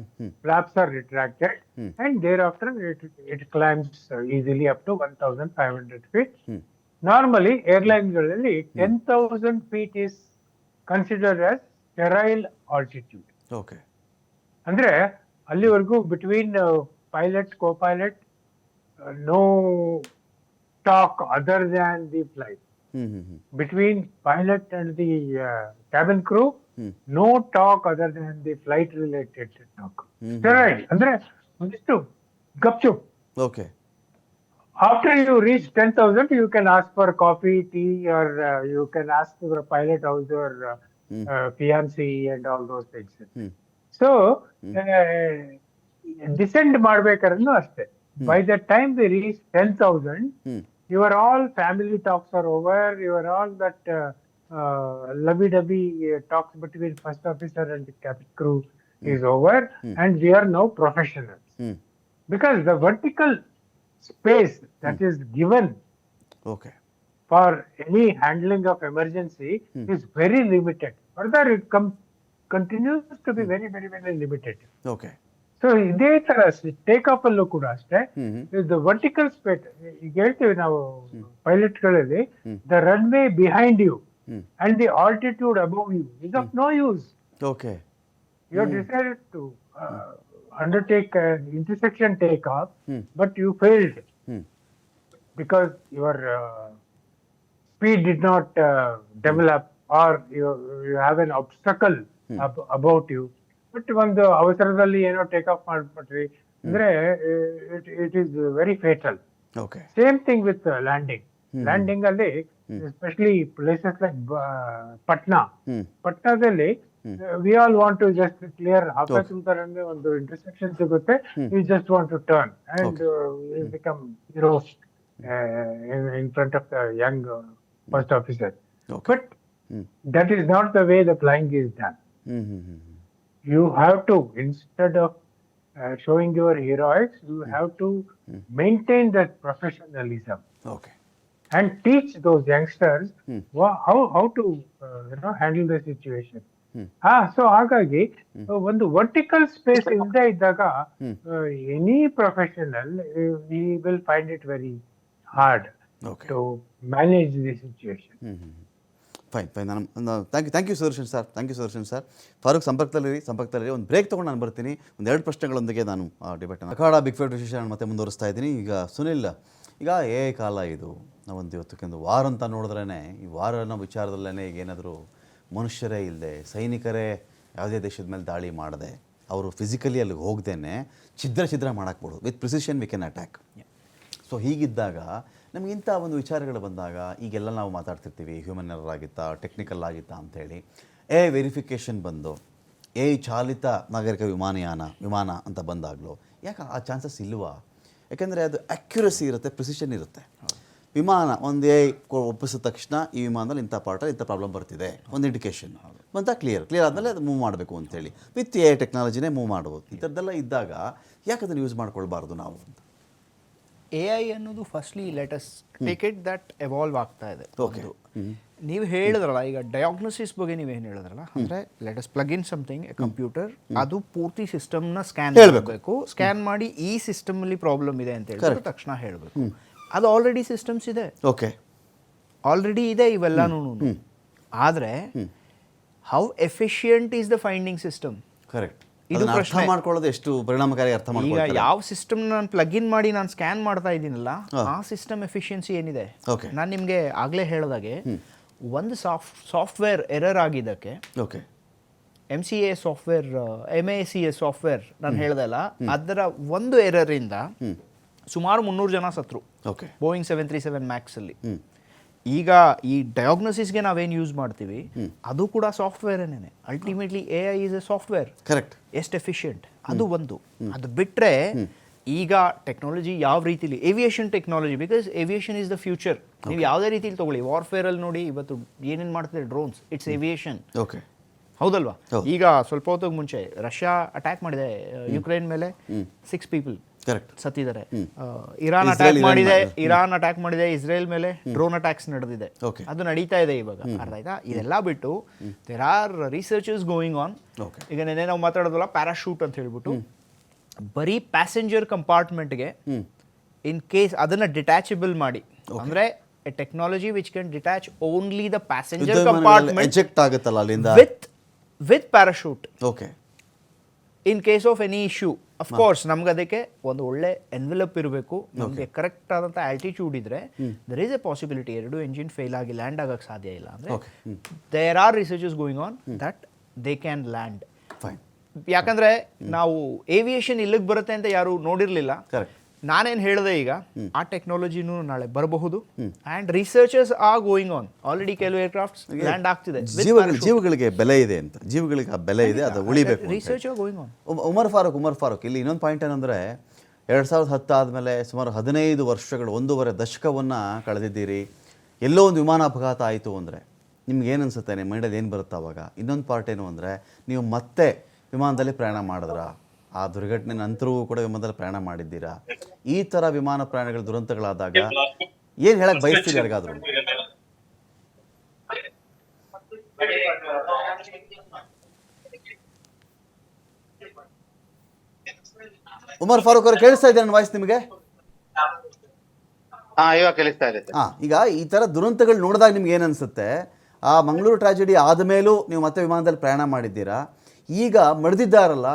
flaps are retracted and thereafter it climbs easily up to 1,500 feet. Normally airlines ಗಳಲ್ಲಿ 10,000 feet is considered as sterile altitude. Okay, ಅಂದ್ರೆ ಅಲ್ಲಿವರೆಗೂ between pilot co-pilot no talk other than the flight. Between pilot and the cabin crew no talk other than the flight related talk. Sterile ಅಂದ್ರೆ ಒಂದಿಷ್ಟು ಗಪ್ಚುಪ್. Okay, After you reach 10,000 you can ask for coffee, tea, or you can ask your pilot how's your fiancé and all those things. So descend ಮಾಡ್ಬೇಕಾದ್ರೂ ಅಷ್ಟೇ. By the time they reach 10,000 your all family talks are over, your all that lovey-dovey talks between first officer and the cabin crew is over, and we are now professionals. Because the vertical space that is given okay, for any handling of emergency is very limited. Further, it continues to be very, very, very limited. Okay, so ಇದೇ ತರ take off ಅಲ್ಲೂ ಕೂಡ ಅಷ್ಟೇ, the vertical space. ಈಗ ಹೇಳ್ತೀವಿ ನಾವು ಪೈಲಟ್ಗಳಲ್ಲಿ, the runway behind you and the altitude above you is of no use. Okay, you have decided to undertake an intersection takeoff, but you failed because your speed did not develop, or you have an obstacle about you. But ಒಂದು ಅವಸರದಲ್ಲಿ ಏನೋ take off ಮಾಡ್ಬಿಟ್ರಿ ಅಂದ್ರೆ it is very fatal. Okay, same thing with landing ಅಲ್ಲಿ, especially places like ಪಟ್ನಾದಲ್ಲಿ we all want to just clear ಹಾಕುತ್ತಾರಂದ್ರೆ ಒಂದು intersection ಸಿಗುತ್ತೆ, we just want to turn and we become heroes in front of the young first officer. But that is not the way the flying is done. You have to, instead of showing your heroics, you have to maintain that professionalism. Okay. And teach those youngsters how to handle the situation. So ಹಾಗಾಗಿ ಒಂದು vertical space ಇಲ್ಲದೆ ಇದ್ದಾಗ any professional he will find it very hard okay to manage the situation. Fine ನಾನು thank you Sudarshan sir. Farooq ಸಂಪರ್ಕದಲ್ಲಿ ಒಂದು break ತೊಗೊಂಡು ನಾನು ಬರ್ತೀನಿ. ಒಂದು 2 ಪ್ರಶ್ನೆಗಳೊಂದಿಗೆ ನಾನು ಡಿಬೇಟನ್ನು ಅಖಾಡ ಬಿಗ್ ಫೈಟ್ ವಿಶೇಷ ಮತ್ತೆ ಮುಂದುವರಿಸ್ತಾ ಇದ್ದೀನಿ. ಈಗ ಸುನಿಲ್, ಈಗ ಕಾಲ ಇದು ನಾವೊಂದು ಇವತ್ತಕ್ಕೊಂದು ವಾರ ಅಂತ ನೋಡಿದ್ರೇ ಈ ವಾರನ ವಿಚಾರದಲ್ಲೇ ಈಗ ಏನಾದರೂ ಮನುಷ್ಯರೇ ಇಲ್ಲದೆ, ಸೈನಿಕರೇ ಯಾವುದೇ ದೇಶದ ಮೇಲೆ ದಾಳಿ ಮಾಡದೆ, ಅವರು ಫಿಸಿಕಲಿ ಅಲ್ಲಿಗೆ ಹೋಗ್ದೇನೆ ಛಿದ್ರ ಮಾಡಾಕ್ಬಿಡೋದು. With precision we can attack. So ಹೀಗಿದ್ದಾಗ ನಮಗಿಂಥ ಒಂದು ವಿಚಾರಗಳು ಬಂದಾಗ ಈಗೆಲ್ಲ ನಾವು ಮಾತಾಡ್ತಿರ್ತೀವಿ ಹ್ಯೂಮನ್ ಎರರ್ ಆಗಿತ್ತಾ, ಟೆಕ್ನಿಕಲ್ ಆಗಿತ್ತಾ ಅಂಥೇಳಿ. ವೆರಿಫಿಕೇಷನ್ ಬಂದು ಚಾಲಿತ ನಾಗರಿಕ ವಿಮಾನ ಅಂತ ಬಂದಾಗಲೂ ಯಾಕೆ ಆ ಚಾನ್ಸಸ್ ಇಲ್ವಾ? ಯಾಕೆಂದರೆ ಅದು ಅಕ್ಯುರಸಿ ಇರುತ್ತೆ, ಪ್ರಿಸಿಷನ್ ಇರುತ್ತೆ. ವಿಮಾನ ಒಂದು ಒಪ್ಪಿಸಿದ ತಕ್ಷಣ ಈ ವಿಮಾನದಲ್ಲಿ ಇಂಥ ಪಾರ್ಟಲ್ಲಿ ಇಂಥ ಪ್ರಾಬ್ಲಮ್ ಬರ್ತಿದೆ, ಒಂದು ಇಂಡಿಕೇಶನ್ ಬಂತ, ಕ್ಲಿಯರ್ ಆದಮೇಲೆ ಅದು ಮೂವ್ ಮಾಡಬೇಕು ಅಂತೇಳಿ ವಿತ್ ಟೆಕ್ನಾಲಜಿನೇ ಮೂವ್ ಮಾಡ್ಬೋದು. ಈ ಥರದ್ದೆಲ್ಲ ಇದ್ದಾಗ ಯಾಕೆ ಅದನ್ನು ಯೂಸ್ ಮಾಡ್ಕೊಳ್ಬಾರ್ದು ನಾವು ಅಂತ? AI ಅನ್ನೋದು firstly let's take it that evolve ಆಗ್ತಾ ಇದೆ. ಓಕೆ, ನೀವು ಹೇಳಿದ್ರಲ್ಲ ಈಗ ಡಯಾಗ್ನೋಸಿಸ್ ಬಗ್ಗೆ ನೀವೇನು ಹೇಳಿದ್ರಲ್ಲ, ಅಂದರೆ let's plug in something a computer, ಅದು ಪೂರ್ತಿ ಸಿಸ್ಟಮ್ನ ಸ್ಕ್ಯಾನ್ ಮಾಡಬೇಕು. ಸ್ಕ್ಯಾನ್ ಮಾಡಿ ಈ ಸಿಸ್ಟಮಲ್ಲಿ ಪ್ರಾಬ್ಲಮ್ ಇದೆ ಅಂತ ಹೇಳಿದ್ರೆ ತಕ್ಷಣ ಹೇಳಬೇಕು. ಅದು ಆಲ್ರೆಡಿ ಸಿಸ್ಟಮ್ಸ್ ಇದೆ, ಓಕೆ, ಆಲ್ರೆಡಿ ಇದೆ ಇವೆಲ್ಲನೂ. ಆದರೆ how efficient is the finding system? Correct. ಇದು ಅರ್ಥ ಮಾಡ್ಕೊಳ್ಳೋದು ಎಷ್ಟು ಪರಿಣಾಮಕಾರಿ ಅರ್ಥ ಈಗ ಮಾಡ್ಕೊಳ್ಳೋದು. ಯಾವ ಸಿಸ್ಟಮ್ ನಾನು ಪ್ಲಗ್ ಇನ್ ಮಾಡಿ ನಾನು ಸ್ಕ್ಯಾನ್ ಮಾಡ್ತಾ ಇದ್ದೀನಲ್ಲ, ಆ ಸಿಸ್ಟಮ್ ಎಫಿಷಿಯನ್ಸಿ ಏನಿದೆ, ನಾನು ನಿಮಗೆ ಆಗಲೇ ಹೇಳಿದಾಗೆ ಒಂದು ಸಾಫ್ಟ್ವೇರ್ ಎರರ್ ಆಗಿದ್ದಕ್ಕೆ MCA ಸಾಫ್ಟ್ವೇರ್ MACA ಸಾಫ್ಟ್ವೇರ್ ನಾನು ಹೇಳ್ದಲ್ಲ, ಅದರ ಒಂದು ಎರರಿಂದ ಸುಮಾರು 300 ಜನ ಸತ್ರು ಬೋಯಿಂಗ್ 737 ಮ್ಯಾಕ್ಸ್ ಅಲ್ಲಿ. ಈಗ ಈ ಡಯಾಗ್ನೋಸಿಸ್ಗೆ ನಾವೇನು ಯೂಸ್ ಮಾಡ್ತೀವಿ ಅದು ಕೂಡ ಸಾಫ್ಟ್ವೇರೇನೆ. Ultimately AI is a software. Correct. ಎಷ್ಟು ಎಫಿಷಿಯಂಟ್ ಅದು ಒಂದು. ಅದು ಬಿಟ್ಟರೆ ಈಗ ಟೆಕ್ನಾಲಜಿ ಯಾವ ರೀತಿಲಿ, aviation technology, because aviation is the future. ನೀವು ಯಾವುದೇ ರೀತಿಲಿ ತಗೊಳ್ಳಿ, ವಾರ್ಫೇರಲ್ಲಿ ನೋಡಿ ಇವತ್ತು ಏನೇನು ಮಾಡ್ತಿದೆ ಡ್ರೋನ್ಸ್, ಇಟ್ಸ್ ಏವಿಯೇಷನ್. ಓಕೆ, ಹೌದಲ್ವಾ? ಈಗ ಸ್ವಲ್ಪ ಹೊತ್ತಿಗೆ ಮುಂಚೆ ರಷ್ಯಾ ಅಟ್ಯಾಕ್ ಮಾಡಿದೆ ಯುಕ್ರೇನ್ ಮೇಲೆ, 6 ಪೀಪಲ್ ಸತ್ತಿದ್ದಾರೆ. ಇರಾನ್ ಅಟ್ಯಾಕ್ ಮಾಡಿದೆ ಇಸ್ರೇಲ್ ಮೇಲೆ, ಡ್ರೋನ್ ಅಟ್ಯಾಕ್ಸ್ ನಡೆದಿದೆ. ಅದು ನಡೀತಾ ಇದೆ ಇವಾಗ, ಅರ್ಥ ಆಯ್ತಾ? ಇದೆಲ್ಲ ಬಿಟ್ಟು there are researches going on. ಈಗ ನೆನ್ನೆ ನಾವು ಮಾತಾಡೋದಲ್ಲ ಪ್ಯಾರಾಶೂಟ್ ಅಂತ ಹೇಳ್ಬಿಟ್ಟು, ಬರೀ ಪ್ಯಾಸೆಂಜರ್ ಕಂಪಾರ್ಟ್ಮೆಂಟ್ಗೆ ಇನ್ ಕೇಸ್ ಅದನ್ನ ಡಿಟ್ಯಾಚಬಲ್ ಮಾಡಿ, ಅಂದ್ರೆ a technology which can detach only the passenger compartment with parachute. Okay, in case of any issue, of course ನಮ್ಗೆ ಅದಕ್ಕೆ ಒಂದು ಒಳ್ಳೆ ಎನ್ವೆಲಪ್ ಇರಬೇಕು, ನಮಗೆ ಕರೆಕ್ಟ್ ಆದಂಥ ಆಲ್ಟಿಟ್ಯೂಡ್ ಇದ್ರೆ there is a possibility 2 engine fail ಆಗಿ ಲ್ಯಾಂಡ್ ಆಗಕ್ಕೆ ಸಾಧ್ಯ ಇಲ್ಲ ಅಂದರೆ there are researches going on that they can land. ಯಾಕಂದ್ರೆ ನಾವು ಏವಿಯೇಷನ್ ಇಲ್ಲಿಗೆ ಬರುತ್ತೆ ಅಂತ ಯಾರು ನೋಡಿರ್ಲಿಲ್ಲ. ನಾನೇನು ಹೇಳಿದೆ, ಈಗ ಆ ಟೆಕ್ನಾಲಜಿನೂ ನಾಳೆ ಬರಬಹುದು. And researchers are going on. Already ಕೆಲವು ಏರ್ಕ್ರಾಫ್ಟ್ಸ್ ಲ್ಯಾಂಡ್ ಆಗ್ತಿದೆ. ಜೀವಗಳಿಗೆ ಬೆಲೆ ಇದೆ ಅಂತ, ಜೀವಗಳಿಗೆ ಆ ಬೆಲೆ ಇದೆ, ಅದು ಉಳಿಬೇಕು. Research going on. Umar Farooq ಇಲ್ಲಿ ಇನ್ನೊಂದು ಪಾಯಿಂಟ್ ಏನಂದ್ರೆ, 2010 ಆದಮೇಲೆ ಸುಮಾರು 15 ವರ್ಷಗಳು, 1.5 ದಶಕವನ್ನು ಕಳೆದಿದ್ದೀರಿ. ಎಲ್ಲೋ ಒಂದು ವಿಮಾನ ಅಪಘಾತ ಆಯಿತು ಅಂದರೆ ನಿಮ್ಗೆ ಏನು ಅನ್ಸುತ್ತೆ, ನಿಮ್ಮ ಮೈಂಡಲ್ಲಿ ಏನು ಬರುತ್ತೆ ಅವಾಗ? ಇನ್ನೊಂದು ಪಾರ್ಟ್ ಏನು ಅಂದರೆ, ನೀವು ಮತ್ತೆ ವಿಮಾನದಲ್ಲಿ ಪ್ರಯಾಣ ಮಾಡಿದ್ರಾ? ಆ ದುರ್ಘಟನೆ ನಂತರವೂ ಕೂಡ ವಿಮಾನದಲ್ಲಿ ಪ್ರಯಾಣ ಮಾಡಿದ್ದೀರಾ? ಈ ಥರ ವಿಮಾನ ಪ್ರಯಾಣಗಳ ದುರಂತಗಳಾದಾಗ ಏನು ಹೇಳಕ್ಕೆ ಬಯಸ್ತೀರಿ ಯಾರಿಗಾದ್ರೂ? ಉಮರ್ ಫಾರೂಕ್ ಅವರು ಕೇಳಿಸ್ತಾ ಇದೆ ನನ್ನ ವಾಯ್ಸ್ ನಿಮಗೆ? ಇವಾಗ ಕೇಳಿಸ್ತಾ ಇದೆ. ಈಗ ಈ ಥರ ದುರಂತಗಳು ನೋಡಿದಾಗ ನಿಮ್ಗೆ ಏನು ಅನಿಸುತ್ತೆ? ಆ ಮಂಗಳೂರು ಟ್ರಾಜಿಡಿ ಆದ ಮೇಲೂ ನೀವು ಮತ್ತೆ ವಿಮಾನದಲ್ಲಿ ಪ್ರಯಾಣ ಮಾಡಿದ್ದೀರಾ. ಈಗ ಮಡ್ದಿದ್ದಾರಲ್ಲ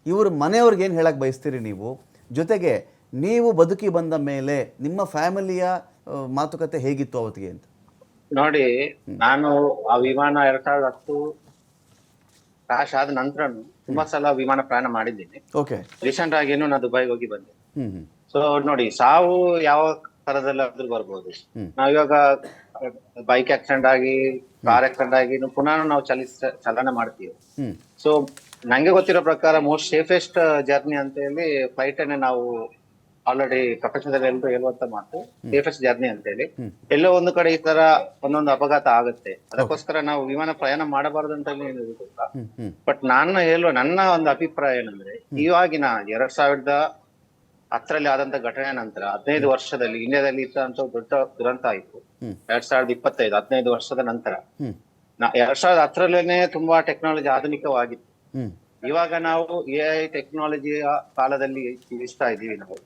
ಇವರು ಮನೆಯವ್ರಿಗೆ ಏನು ಹೇಳಕ್ಕೆ ಬಯಸ್ತೀರಿ ನೀವು? ಜೊತೆಗೆ ನೀವು ಬದುಕಿ ಬಂದ ಮೇಲೆ ನಿಮ್ಮ ಫ್ಯಾಮಿಲಿಯ ಮಾತುಕತೆ ಹೇಗಿತ್ತು ಅವತ್ತಿಗೆ ಅಂತ? ನೋಡಿ, ನಾನು ಆ ವಿಮಾನ 2010 ಕ್ರಾಶ್ ಆದ ನಂತರ ತುಂಬಾ ಸಲ ವಿಮಾನ ಪ್ರಯಾಣ ಮಾಡಿದ್ದೀನಿ. ಓಕೆ, ರೀಸೆಂಟ್ ಆಗಿನೂ ನಾನು ದುಬೈಗೆ ಹೋಗಿ ಬಂದೆ. ಸೊ ನೋಡಿ, ಸಾವು ಯಾವ ತರದಲ್ಲಾದ್ರೂ ಬರ್ಬೋದು. ನಾವಿವಾಗ ಬೈಕ್ ಆಕ್ಸಿಡೆಂಟ್ ಆಗಿ, ಕಾರ್ ಆಕ್ಸಿಡೆಂಟ್ ಆಗಿ ಪುನಃ ನಾವು ಚಲನೆ ಮಾಡ್ತೀವಿ. ಸೊ ನಂಗೆ ಗೊತ್ತಿರೋ ಪ್ರಕಾರ ಮೋಸ್ಟ್ ಸೇಫೆಸ್ಟ್ ಜರ್ನಿ ಅಂತ ಹೇಳಿ ಫ್ಲೈಟ್ ಅನ್ನೇ ನಾವು ಆಲ್ರೆಡಿ ಪ್ರಪಂಚದಲ್ಲಿ ಎಲ್ಲರೂ ಹೇಳುವಂತ ಮಾತು, ಸೇಫೆಸ್ಟ್ ಜರ್ನಿ ಅಂತ ಹೇಳಿ. ಎಲ್ಲೋ ಒಂದು ಕಡೆ ಈ ತರ ಒಂದೊಂದು ಅಪಘಾತ ಆಗುತ್ತೆ, ಅದಕ್ಕೋಸ್ಕರ ನಾವು ವಿಮಾನ ಪ್ರಯಾಣ ಮಾಡಬಾರದು ಅಂತ ಏನಿಲ್ಲ. ಬಟ್ ನನ್ನ ಒಂದು ಅಭಿಪ್ರಾಯ ಏನಂದ್ರೆ, ಇವಾಗಿನ 2010ರಲ್ಲಿ ಆದಂತ ಘಟನೆ ನಂತರ 15 ವರ್ಷದಲ್ಲಿ ಇಂಡಿಯಾದಲ್ಲಿ ಇದ್ದಂತ ದೊಡ್ಡ ದುರಂತ ಆಯ್ತು. 2025 15 ವರ್ಷದ ನಂತರ 2010ರಲ್ಲೇನೆ ತುಂಬಾ ಟೆಕ್ನಾಲಜಿ ಆಧುನಿಕವಾಗಿತ್ತು. ಹ್ಞೂ ಇವಾಗ ನಾವು AI ಟೆಕ್ನಾಲಜಿಯ ಕಾಲದಲ್ಲಿ ಜೀವಿಸ್ತಾ ಇದ್ದೀವಿ ನಾವು.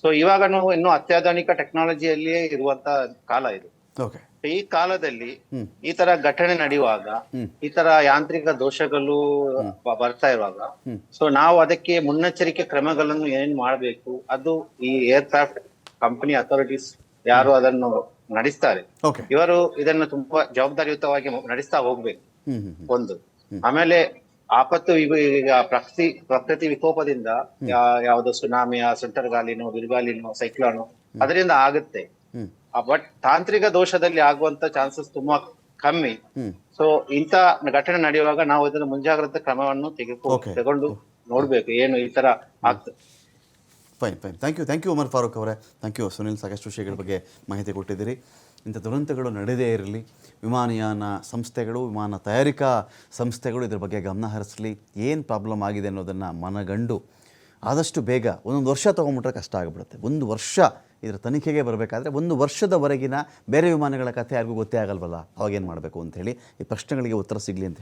ಸೊ ಇವಾಗ ನಾವು ಇನ್ನೂ ಅತ್ಯಾಧುನಿಕ ಟೆಕ್ನಾಲಜಿಯಲ್ಲಿಯೇ ಇರುವಂತ ಕಾಲ ಇದು. ಓಕೆ. ಈ ಕಾಲದಲ್ಲಿ ಈ ತರ ಘಟನೆ ನಡೆಯುವಾಗ, ಈ ತರ ಯಾಂತ್ರಿಕ ದೋಷಗಳು ಬರ್ತಾ ಇರುವಾಗ, ಸೊ ನಾವು ಅದಕ್ಕೆ ಮುನ್ನೆಚ್ಚರಿಕೆ ಕ್ರಮಗಳನ್ನು ಏನ್ ಮಾಡಬೇಕು, ಅದು ಈ ಏರ್ಕ್ರಾಫ್ಟ್ ಕಂಪನಿ ಅಥಾರಿಟೀಸ್ ಯಾರು ಅದನ್ನು ನಡೆಸ್ತಾರೆ, ಓಕೆ. ಇವರು ಇದನ್ನು ತುಂಬಾ ಜವಾಬ್ದಾರಿಯುತವಾಗಿ ನಡೆಸ್ತಾ ಹೋಗ್ಬೇಕು. ಒಂದು, ಆಮೇಲೆ ಆಪತ್ತು ಈಗ ಪ್ರಕೃತಿ ವಿಕೋಪದಿಂದ ಯಾವ್ದು ಸುನಾಮಿಯ, ಸುಂಟರಗಾಲಿನೋ, ಬಿರುಗಾಲಿನೋ, ಸೈಕ್ಲೋನು ಅದರಿಂದ ಆಗುತ್ತೆ. ಬಟ್ ತಾಂತ್ರಿಕ ದೋಷದಲ್ಲಿ ಆಗುವಂತ ಚಾನ್ಸಸ್ ತುಂಬಾ ಕಮ್ಮಿ. ಸೊ ಇಂತ ಘಟನೆ ನಡೆಯುವಾಗ ನಾವು ಇದನ್ನ ಮುಂಜಾಗ್ರತಾ ಕ್ರಮವನ್ನು ತಗೊಂಡು ನೋಡ್ಬೇಕು ಏನು ಈ ತರ ಆಗ್ತದೆ. Fine. Thank you Umar Farooq ಅವರೇ. Thank you Sunil. ಸಾಕಷ್ಟು ವಿಷಯಗಳ ಬಗ್ಗೆ ಮಾಹಿತಿ ಕೊಟ್ಟಿದ್ದೀರಿ. ಇಂಥ ದುರಂತಗಳು ನಡೆದೇ ಇರಲಿ, ವಿಮಾನಯಾನ ಸಂಸ್ಥೆಗಳು, ವಿಮಾನ ತಯಾರಿಕಾ ಸಂಸ್ಥೆಗಳು ಇದ್ರ ಬಗ್ಗೆ ಗಮನ ಹರಿಸಲಿ. ಏನು ಪ್ರಾಬ್ಲಮ್ ಆಗಿದೆ ಅನ್ನೋದನ್ನು ಮನಗಂಡು ಆದಷ್ಟು ಬೇಗ, ಒಂದೊಂದು ವರ್ಷ ತೊಗೊಂಬಿಟ್ರೆ ಕಷ್ಟ ಆಗಿಬಿಡುತ್ತೆ. ಒಂದು ವರ್ಷ ಇದರ ತನಿಖೆಗೆ ಬರಬೇಕಾದ್ರೆ 1 ವರ್ಷದವರೆಗಿನ ಬೇರೆ ವಿಮಾನಗಳ ಕಥೆ ಯಾರಿಗೂ ಗೊತ್ತೇ ಆಗಲ್ವಲ್ಲ, ಅವಾಗೇನು ಮಾಡಬೇಕು ಅಂಥೇಳಿ ಈ ಪ್ರಶ್ನೆಗಳಿಗೆ ಉತ್ತರ ಸಿಗಲಿ ಅಂತ